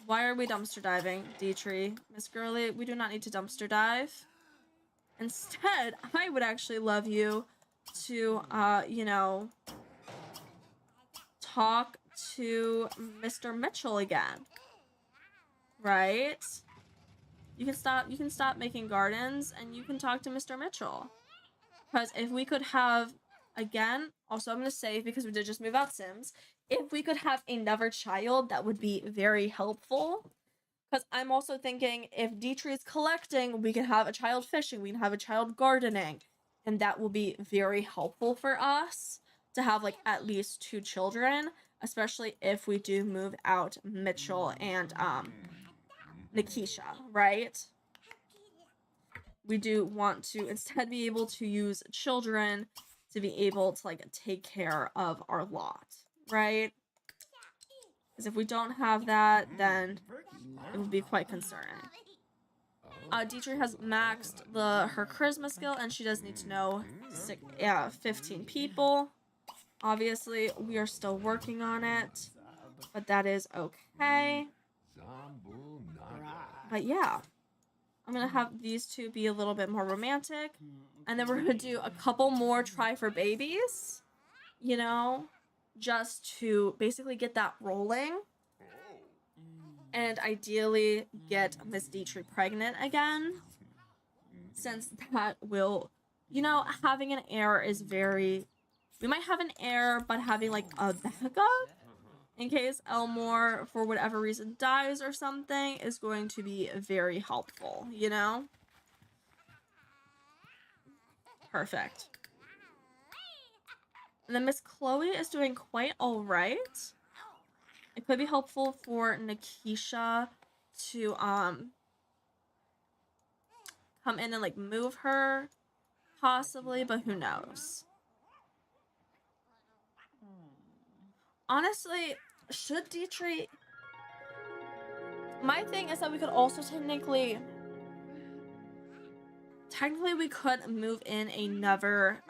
Why are we dumpster diving, Dietrich? Miss Girly, we do not need to dumpster dive. Instead, I would actually love you to, you know, talk to Mr. Mitchell again. Right? You can stop making gardens, and you can talk to Mr. Mitchell. Because if we could have, again, also I'm going to say, because we did just move out Sims, if we could have another child, that would be very helpful. Because I'm also thinking, if Dietrich's collecting, we can have a child fishing, we can have a child gardening. And that will be very helpful for us to have, like, at least 2 children. Especially if we do move out Mitchell and, Nikisha, right? We do want to instead be able to use children to be able to, like, take care of our lot, right? Because if we don't have that, then it would be quite concerning. Dietrich has maxed her charisma skill, and she does need to know 15 people. Obviously, we are still working on it, but that is okay. But yeah, I'm gonna have these two be a little bit more romantic, and then we're gonna do a couple more try for babies, you know, just to basically get that rolling, and ideally get Miss Dietrich pregnant again, since that will, you know, having an heir is very, we might have an heir, but having, like, a backup in case Elmore, for whatever reason, dies or something, is going to be very helpful, you know? Perfect. And then Miss Chloe is doing quite alright. It could be helpful for Nikisha to, come in and, like, move her, possibly, but who knows? Honestly, should Dietrich... My thing is that we could also technically we could move in another,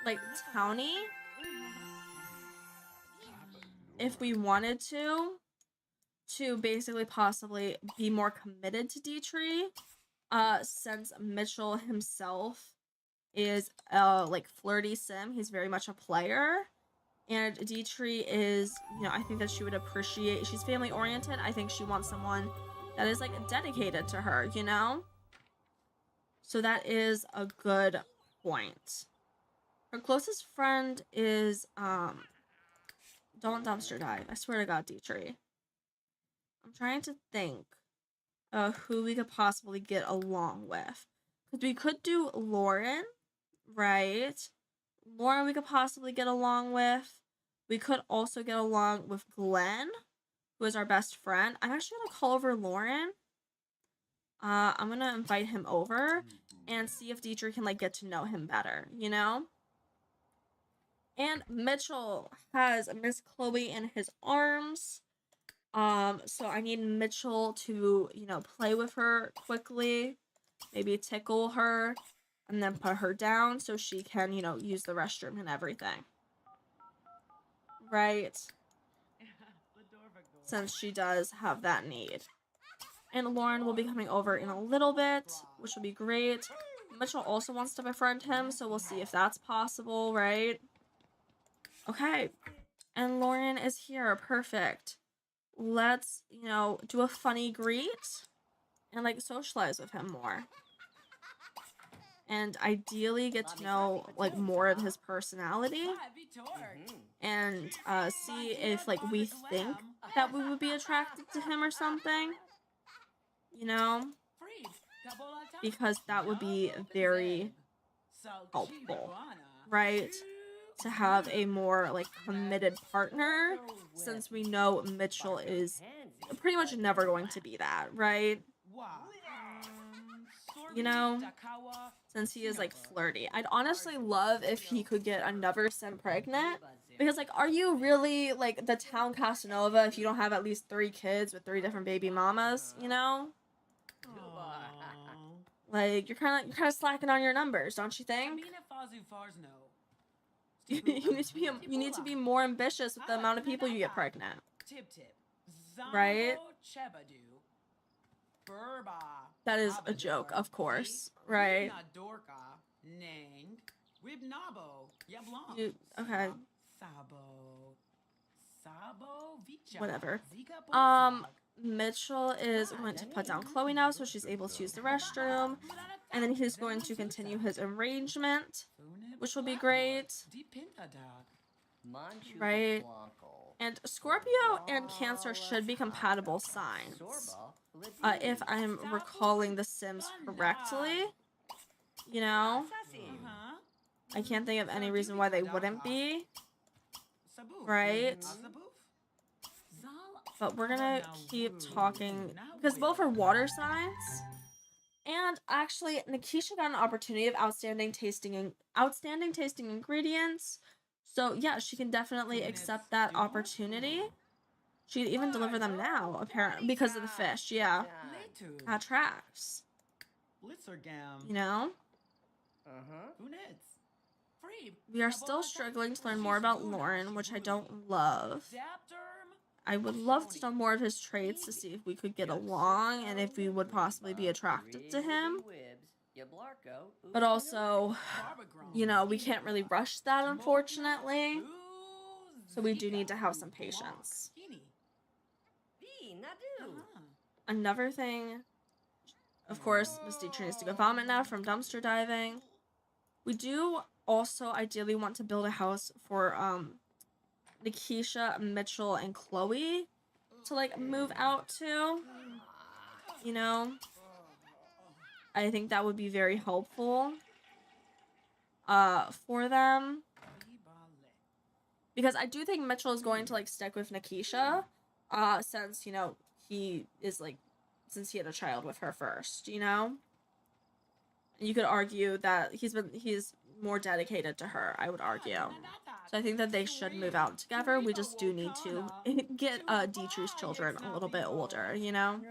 like, townie if we wanted to basically possibly be more committed to Dietrich, since Mitchell himself is like flirty sim. He's very much a player, and Dietrich is, you know, I think that she would appreciate, she's family oriented. I think she wants someone that is like dedicated to her, you know? So that is a good point. Her closest friend is don't dumpster dive. I swear to God, Dietrich. I'm trying to think who we could possibly get along with. Because we could do Lauren, right? Lauren we could possibly get along with. We could also get along with Glenn, who is our best friend. I'm actually going to call over Lauren. I'm going to invite him over and see if Dietrich can, like, get to know him better, you know? And Mitchell has Miss Chloe in his arms. So I need Mitchell to, you know, play with her quickly, maybe tickle her, and then put her down so she can, you know, use the restroom and everything. Right? Since she does have that need. And Lauren will be coming over in a little bit, which will be great. Mitchell also wants to befriend him, so we'll see if that's possible, right? Okay. And Lauren is here. Perfect. Let's, you know, do a funny greet and, like, socialize with him more. And ideally get to know, like, more of his personality. And see if, like, we think that we would be attracted to him or something. You know? Because that would be very helpful, right? To have a more, like, committed partner, since we know Mitchell is pretty much never going to be that, right? You know? Since he is, like, flirty. I'd honestly love if he could get another sim pregnant. Because, like, are you really, like, the town Casanova if you don't have at least 3 kids with 3 different baby mamas, you know? Like, you're kind of slacking on your numbers, don't you think? You need to be more ambitious with the amount of people you get pregnant. Right? That is a joke, of course, right? Okay. Whatever. Mitchell is going to put down Chloe now so she's able to use the restroom. And then he's going to continue his arrangement, which will be great. Right? And Scorpio and Cancer should be compatible signs. If I'm recalling the Sims correctly. You know? I can't think of any reason why they wouldn't be. Right? But we're gonna keep talking because both are water signs. And actually, Nikisha got an opportunity of outstanding tasting ingredients. So yeah, she can definitely accept that opportunity. She'd even deliver them now, apparently, because of the fish. Yeah, that tracks. You know. We are still struggling to learn more about Lauren, which I don't love. I would love to know more of his traits to see if we could get along and if we would possibly be attracted to him. But also, you know, we can't really rush that, unfortunately. So we do need to have some patience. Another thing, of course, Miss Dietrich needs to go vomit now from dumpster diving. We do also ideally want to build a house for Nikisha, Mitchell, and Chloe to, like, move out to. You know? I think that would be very helpful for them. Because I do think Mitchell is going to, like, stick with Nikisha since, you know, he is, like, since he had a child with her first, you know? You could argue that he's more dedicated to her, I would argue. So I think that they should move out together. We just do need to get Dietrich's children a little bit older, you know?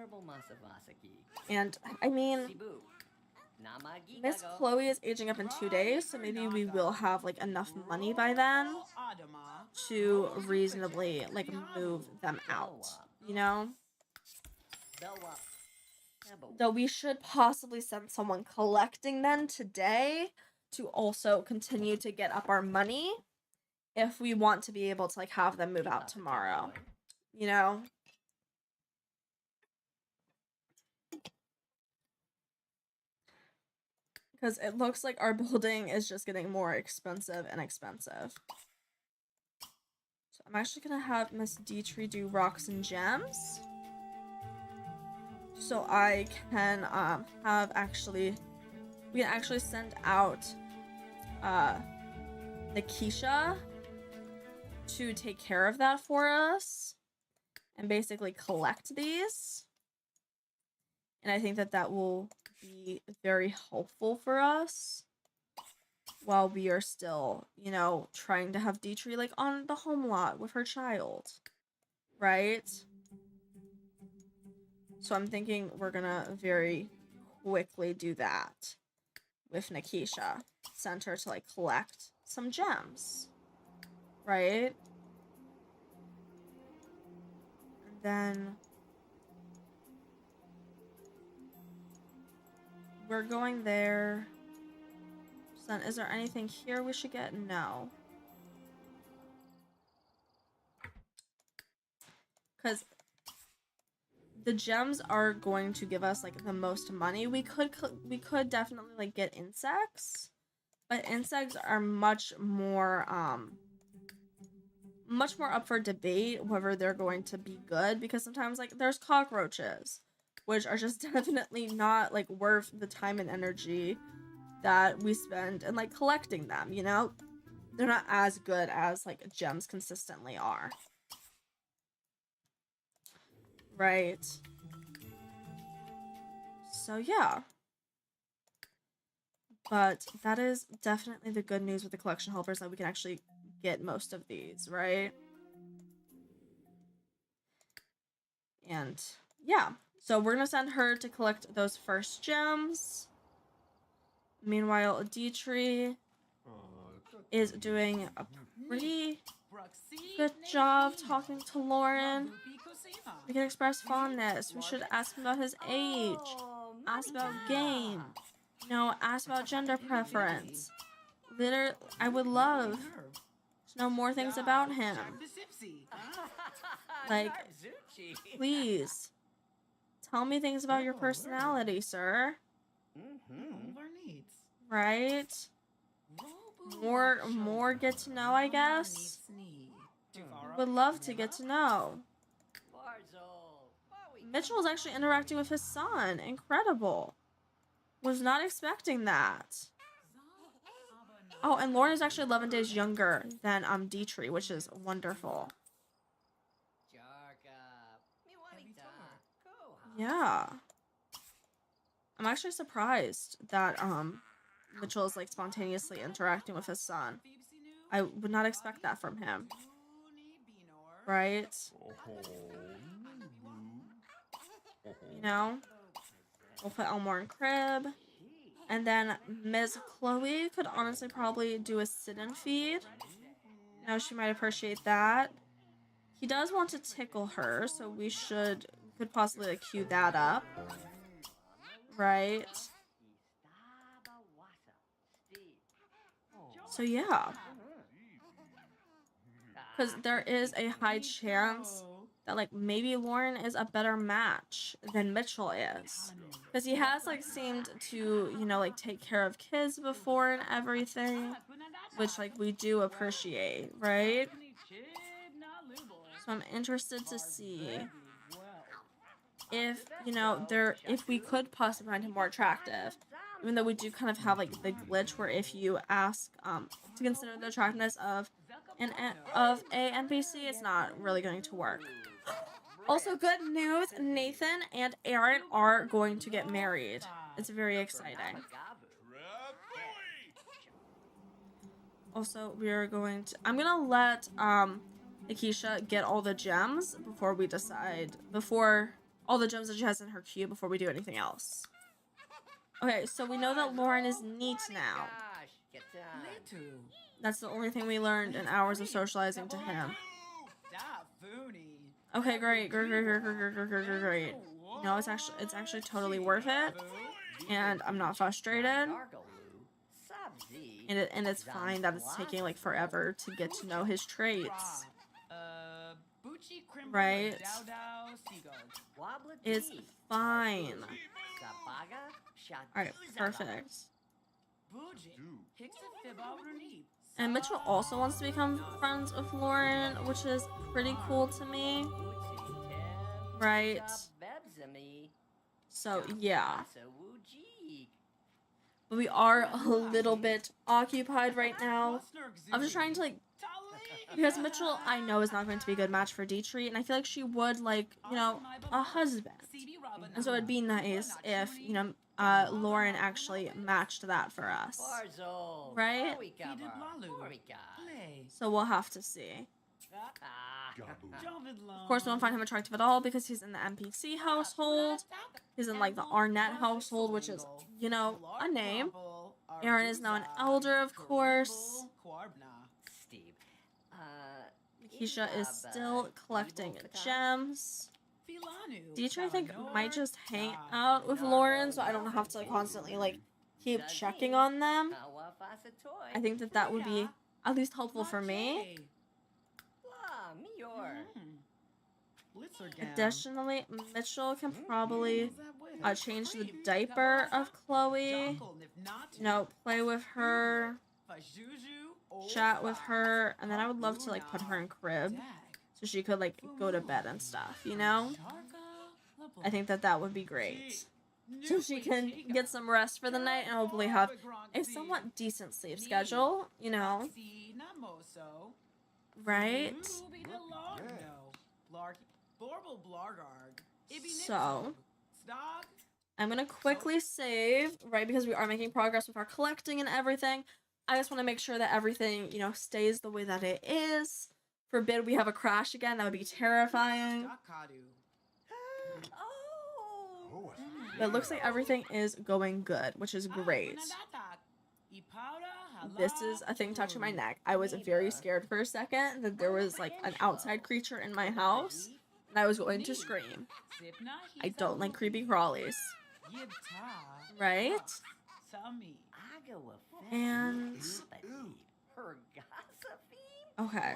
And, I mean, Miss Chloe is aging up in 2 days, so maybe we will have like enough money by then to reasonably like move them out, you know? Though we should possibly send someone collecting them today to also continue to get up our money if we want to be able to like have them move out tomorrow, you know? Because it looks like our building is just getting more expensive and expensive. So I'm actually gonna have Miss Dietrich do rocks and gems. So I can we can actually send out Nikisha to take care of that for us and basically collect these. And I think that that will be very helpful for us while we are still, you know, trying to have Dietrich like on the home lot with her child, right? So I'm thinking we're gonna very quickly do that with Nikisha. Send her to like collect some gems, right? And then we're going there. So then, is there anything here we should get? No. Because the gems are going to give us like the most money. We could definitely like get insects, but insects are much more up for debate whether they're going to be good, because sometimes like there's cockroaches, which are just definitely not like worth the time and energy that we spend in like collecting them, you know? They're not as good as like gems consistently are. Right. So yeah. But that is definitely the good news with the collection helpers, that we can actually get most of these, right? And yeah. So we're gonna send her to collect those first gems. Meanwhile, Dietrich is doing a pretty good job talking to Lauren. We can express fondness. We should ask him about his age. Ask about game. You know, ask about gender preference. I would love to know more things about him. Like, please, tell me things about your personality, sir. Right? More get to know, I guess. Would love to get to know. Mitchell is actually interacting with his son. Incredible. Was not expecting that. Oh, and Lauren is actually 11 days younger than Dietrich, which is wonderful. Yeah. I'm actually surprised that Mitchell is like spontaneously interacting with his son. I would not expect that from him. Right? You know? We'll put Elmore in crib. And then Ms. Chloe could honestly probably do a sit-in feed. Now she might appreciate that. He does want to tickle her, so we could possibly like cue that up. Right? So yeah. Because there is a high chance that like maybe Lauren is a better match than Mitchell is. Because he has like seemed to, you know, like take care of kids before and everything. Which like we do appreciate, right? So I'm interested to see if, you know, if we could possibly find him more attractive. Even though we do kind of have like the glitch where if you ask to consider the attractiveness of a NPC, it's not really going to work. Also, good news, Nathan and Aaron are going to get married. It's very exciting. Also, I'm gonna let Nikisha get all the gems before all the gems that she has in her queue before we do anything else. Okay, so we know that Lauren is neat now. That's the only thing we learned in hours of socializing to him. Okay, great. Great. No, it's actually totally worth it. And I'm not frustrated. And it's fine that it's taking like forever to get to know his traits. Right? It's fine. Alright, perfect. And Mitchell also wants to become friends with Lauren, which is pretty cool to me. Right? So, yeah. But we are a little bit occupied right now. I'm just trying to, like, because Mitchell, I know, is not going to be a good match for Dietrich, and I feel like she would like, you know, a husband. And so it'd be nice if, you know, Lauren actually matched that for us. Right? So we'll have to see. Of course, we won't find him attractive at all because he's in the NPC household. He's in, like, the Arnett household, which is, you know, a name. Aaron is now an elder, of course. Keisha is still collecting gems. Dietrich, I think, might just hang out with Lauren, so I don't have to constantly, like, keep checking on them. I think that that would be at least helpful for me. Additionally, Mitchell can probably change the diaper of Chloe. You know, play with her, chat with her, and then I would love to, like, put her in crib so she could, like, go to bed and stuff, you know? I think that that would be great. So she can get some rest for the night and hopefully have a somewhat decent sleep schedule, you know? Right? So, I'm gonna quickly save, right, because we are making progress with our collecting and everything. I just want to make sure that everything, you know, stays the way that it is. Forbid we have a crash again. That would be terrifying. But it looks like everything is going good, which is great. This is a thing touching my neck. I was very scared for a second that there was, like, an outside creature in my house, and I was going to scream. I don't like creepy crawlies. Right? And... okay.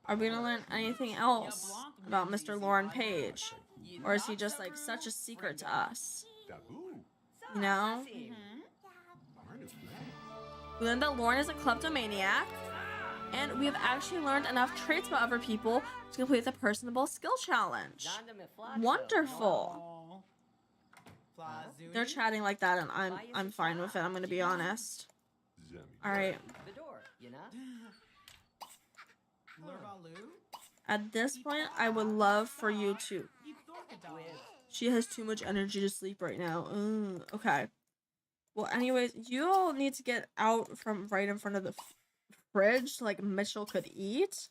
Are we gonna learn anything else about Mr. Lauren Page? Or is he just, like, such a secret to us? You know? We learned that Lauren is a kleptomaniac. And we have actually learned enough traits about other people to complete the personable skill challenge. Wonderful. They're chatting like that, and I'm fine with it. I'm gonna be honest. All right. At this point, I would love for you to. She has too much energy to sleep right now. Okay. Well, anyways, you all need to get out from right in front of the fridge so, like, Mitchell could eat.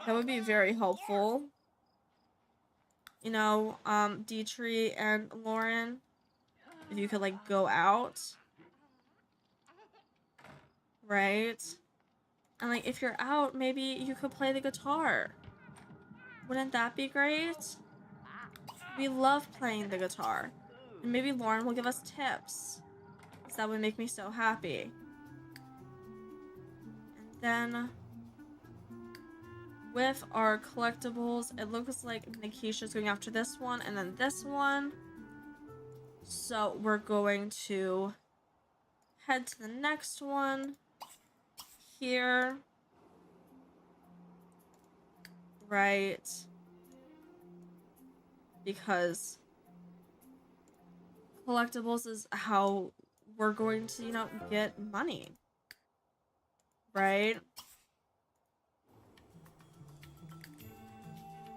That would be very helpful. You know, Dietrich and Lauren, if you could, like, go out. Right? And, like, if you're out, maybe you could play the guitar. Wouldn't that be great? We love playing the guitar. And maybe Lauren will give us tips. Because that would make me so happy. And then, with our collectibles, it looks like Nikisha's going after this one and then this one. So we're going to head to the next one here. Right. Because collectibles is how we're going to, you know, get money. Right?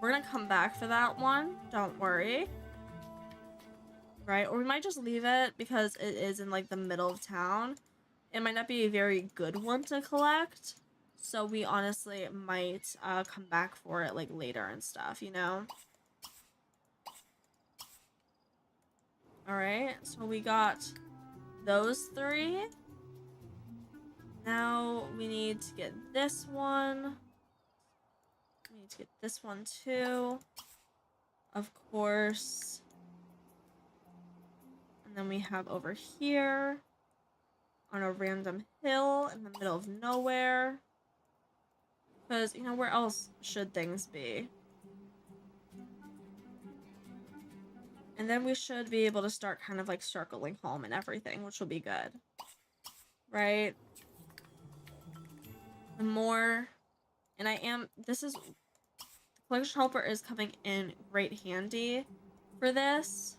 We're gonna come back for that one. Don't worry. Right? Or we might just leave it because it is in, like, the middle of town. It might not be a very good one to collect. So we honestly might come back for it, like, later and stuff, you know? Alright, so we got those 3. Now we need to get this one. We need to get this one too. Of course. And then we have over here on a random hill in the middle of nowhere. Because, you know, where else should things be? And then we should be able to start kind of like circling home and everything, which will be good. Right? The more... And this is... The collection helper is coming in great handy for this.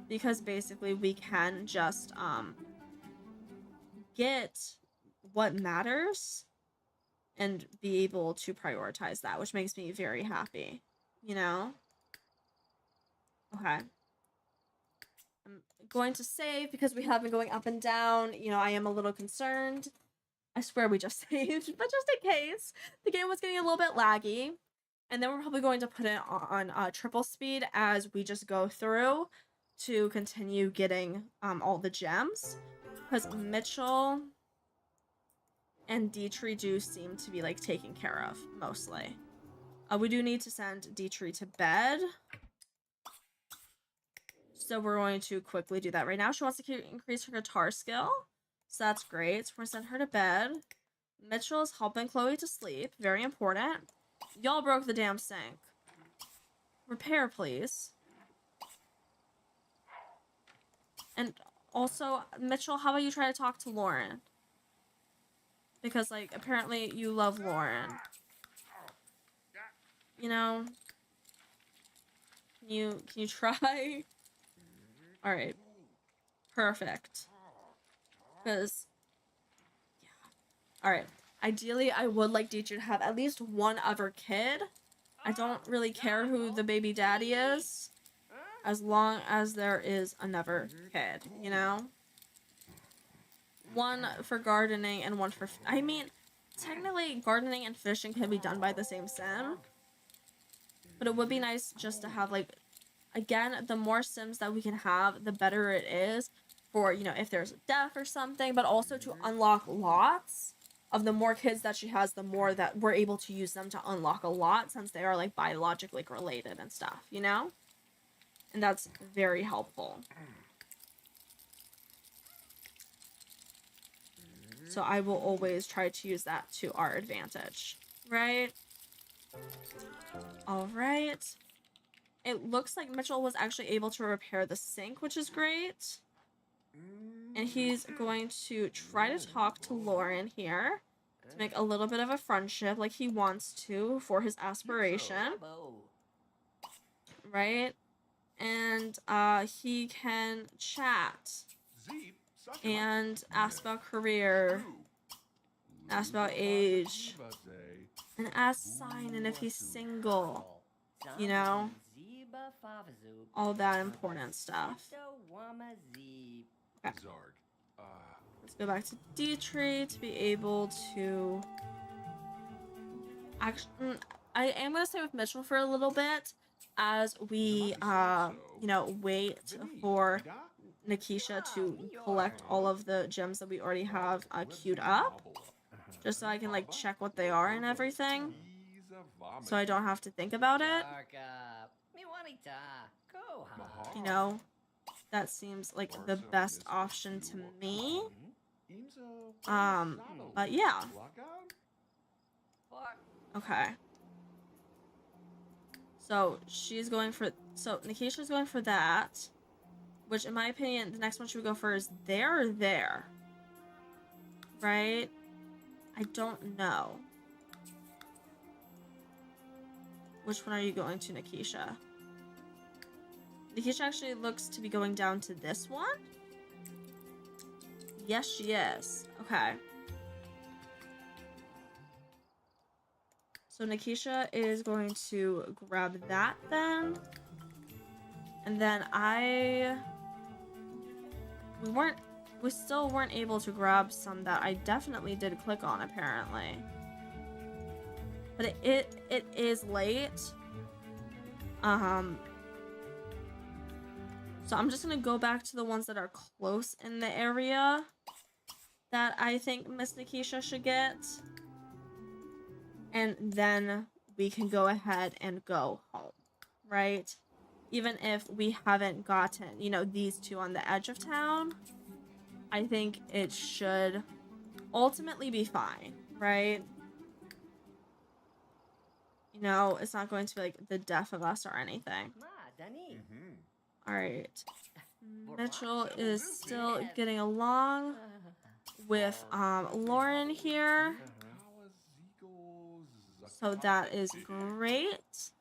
Because basically we can just, get what matters and be able to prioritize that, which makes me very happy, you know? Okay. I'm going to save because we have been going up and down. You know, I am a little concerned. I swear we just saved, but just in case. The game was getting a little bit laggy. And then we're probably going to put it on triple speed as we just go through to continue getting all the gems. Because Mitchell and Dietrich do seem to be like taken care of mostly. We do need to send Dietrich to bed. So we're going to quickly do that right now. She wants to increase her guitar skill. So that's great. So we're going to send her to bed. Mitchell is helping Chloe to sleep. Very important. Y'all broke the damn sink. Repair, please. And also, Mitchell, how about you try to talk to Lauren? Because, like, apparently you love Lauren. You know? Can you try? Alright. Perfect. Because, yeah. Alright. Ideally, I would like Dietrich to have at least one other kid. I don't really care who the baby daddy is. As long as there is another kid, you know? One for gardening and one for... I mean, technically, gardening and fishing can be done by the same sim. But it would be nice just to have, like... Again, the more sims that we can have, the better it is for, you know, if there's a death or something. But also to unlock lots of the more kids that she has, the more that we're able to use them to unlock a lot. Since they are, like, biologically related and stuff, you know? And that's very helpful. So I will always try to use that to our advantage. Right? Alright. It looks like Mitchell was actually able to repair the sink, which is great. And he's going to try to talk to Lauren here. To make a little bit of a friendship like he wants to for his aspiration. Right? And he can chat and ask about career, ask about age, and ask Simon if he's single, you know, all that important stuff. Okay. Let's go back to Dietrich to be able to actually, I am going to stay with Mitchell for a little bit. As we, you know, wait for Nikisha to collect all of the gems that we already have queued up. Just so I can, like, check what they are and everything. So I don't have to think about it. You know, that seems like the best option to me. But yeah. Okay. So she's going for, so Nikisha's going for that, which in my opinion, the next one she would go for is there or there, right? I don't know. Which one are you going to, Nikisha? Nikisha actually looks to be going down to this one. Yes, she is. Okay. So Nikisha is going to grab that then. And then we still weren't able to grab some that I definitely did click on apparently. But it is late. So I'm just gonna go back to the ones that are close in the area that I think Miss Nikisha should get. And then we can go ahead and go home, right? Even if we haven't gotten, you know, these two on the edge of town, I think it should ultimately be fine, right? You know, it's not going to be like the death of us or anything. All right. Mitchell is still getting along with Lauren here. So that is great.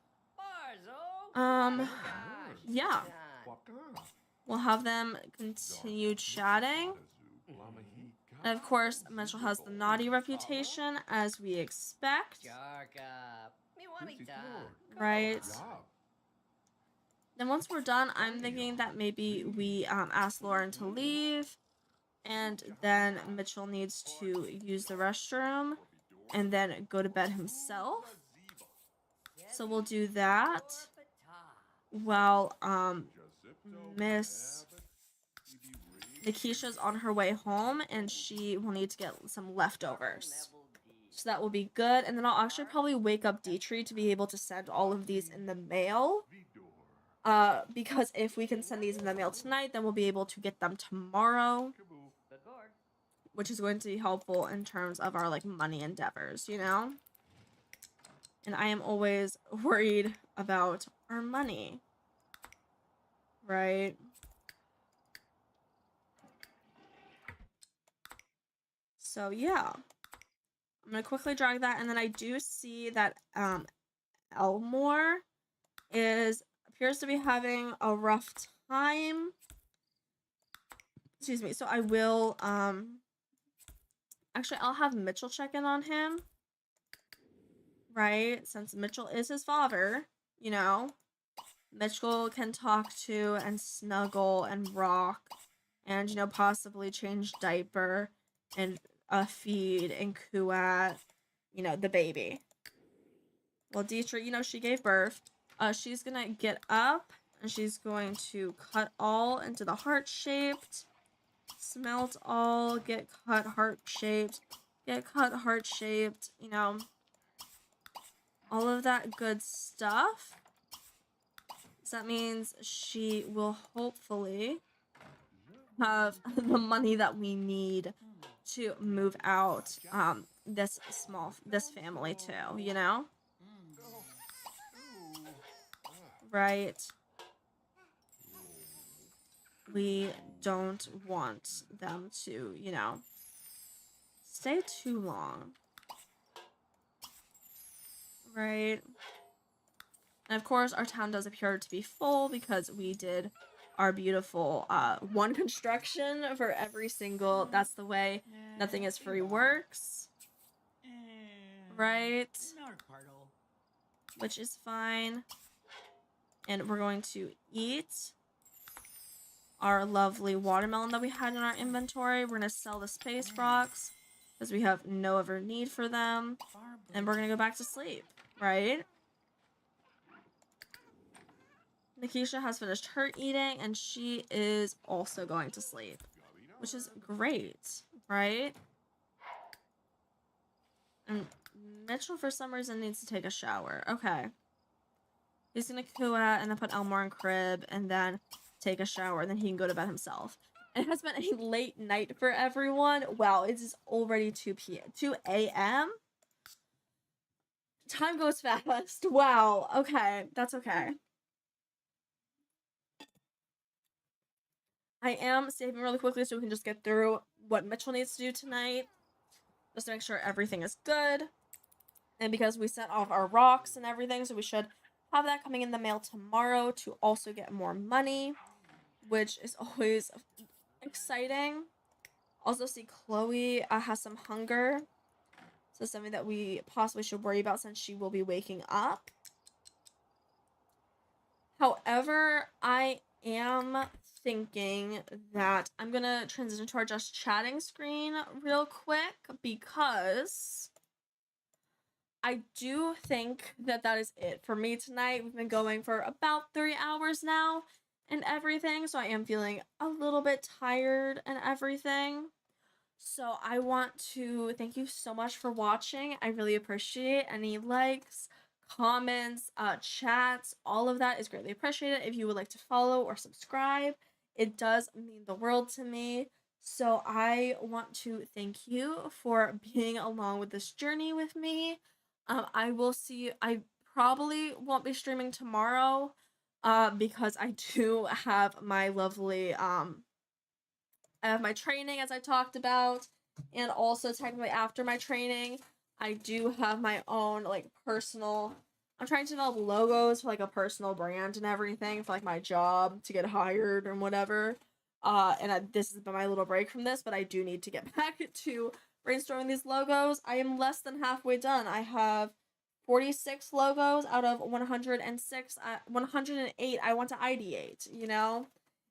Yeah. We'll have them continue chatting. And of course, Mitchell has the naughty reputation, as we expect. Right. Then once we're done, I'm thinking that maybe we ask Lauren to leave. And then Mitchell needs to use the restroom and then go to bed himself. So we'll do that while Miss Nikisha's on her way home, and she will need to get some leftovers. So that will be good. And then I'll actually probably wake up Dietrich to be able to send all of these in the mail. Because if we can send these in the mail tonight, then we'll be able to get them tomorrow, which is going to be helpful in terms of our like money endeavors, you know? And I am always worried about our money, right? So yeah, I'm gonna quickly drag that, and then I do see that Elmore appears to be having a rough time. Excuse me. So I will actually I'll have Mitchell check in on him. Right? Since Mitchell is his father, you know. Mitchell can talk to and snuggle and rock and, you know, possibly change diaper and feed and coo at, you know, the baby. Well, Dietrich, you know, she gave birth. She's gonna get up and she's going to cut all into the heart-shaped. Smelt all, get cut heart-shaped, get cut heart-shaped, you know. All of that good stuff. So that means she will hopefully have the money that we need to move out this family too, you know? Right? We don't want them to, you know, stay too long. Right? And of course, our town does appear to be full because we did our beautiful one construction for every single, that's the way Nothing is Free works. Right? Which is fine. And we're going to eat our lovely watermelon that we had in our inventory. We're going to sell the space rocks because we have no other need for them. And we're going to go back to sleep. Right? Nikisha has finished her eating, and she is also going to sleep, which is great, right? And Mitchell, for some reason, needs to take a shower. Okay. He's going to coo at and then put Elmore in crib and then take a shower, and then he can go to bed himself. And it has been a late night for everyone. Wow, it is already 2 a.m. Time goes fast. Wow. Okay, that's okay. I am saving really quickly so we can just get through what Mitchell needs to do tonight. Just to make sure everything is good. And because we sent off our rocks and everything, so we should have that coming in the mail tomorrow to also get more money, which is always exciting. Also see Chloe has some hunger. So something that we possibly should worry about since she will be waking up. However, I am thinking that I'm gonna transition to our just chatting screen real quick because I do think that is it for me tonight. We've been going for about 3 hours now, and everything. So I am feeling a little bit tired and everything. So I want to thank you so much for watching. I really appreciate any likes, comments, chats, all of that is greatly appreciated. If you would like to follow or subscribe, it does mean the world to me. So I want to thank you for being along with this journey with me. I will see you. I probably won't be streaming tomorrow, because I do have my lovely I have my training, as I talked about, and also technically after my training, I do have my own like personal. I'm trying to develop logos for like a personal brand and everything for like my job to get hired and whatever. This has been my little break from this, but I do need to get back to brainstorming these logos. I am less than halfway done. I have 46 logos out of 106. 108 I want to ideate, you know?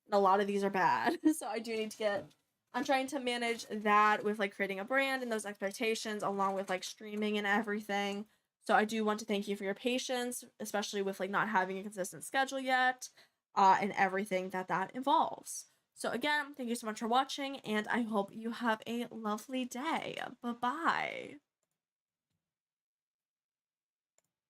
And a lot of these are bad. So I do need to get. I'm trying to manage that with like creating a brand and those expectations along with like streaming and everything. So I do want to thank you for your patience, especially with like not having a consistent schedule yet, and everything that involves. So again, thank you so much for watching, and I hope you have a lovely day. Bye-bye.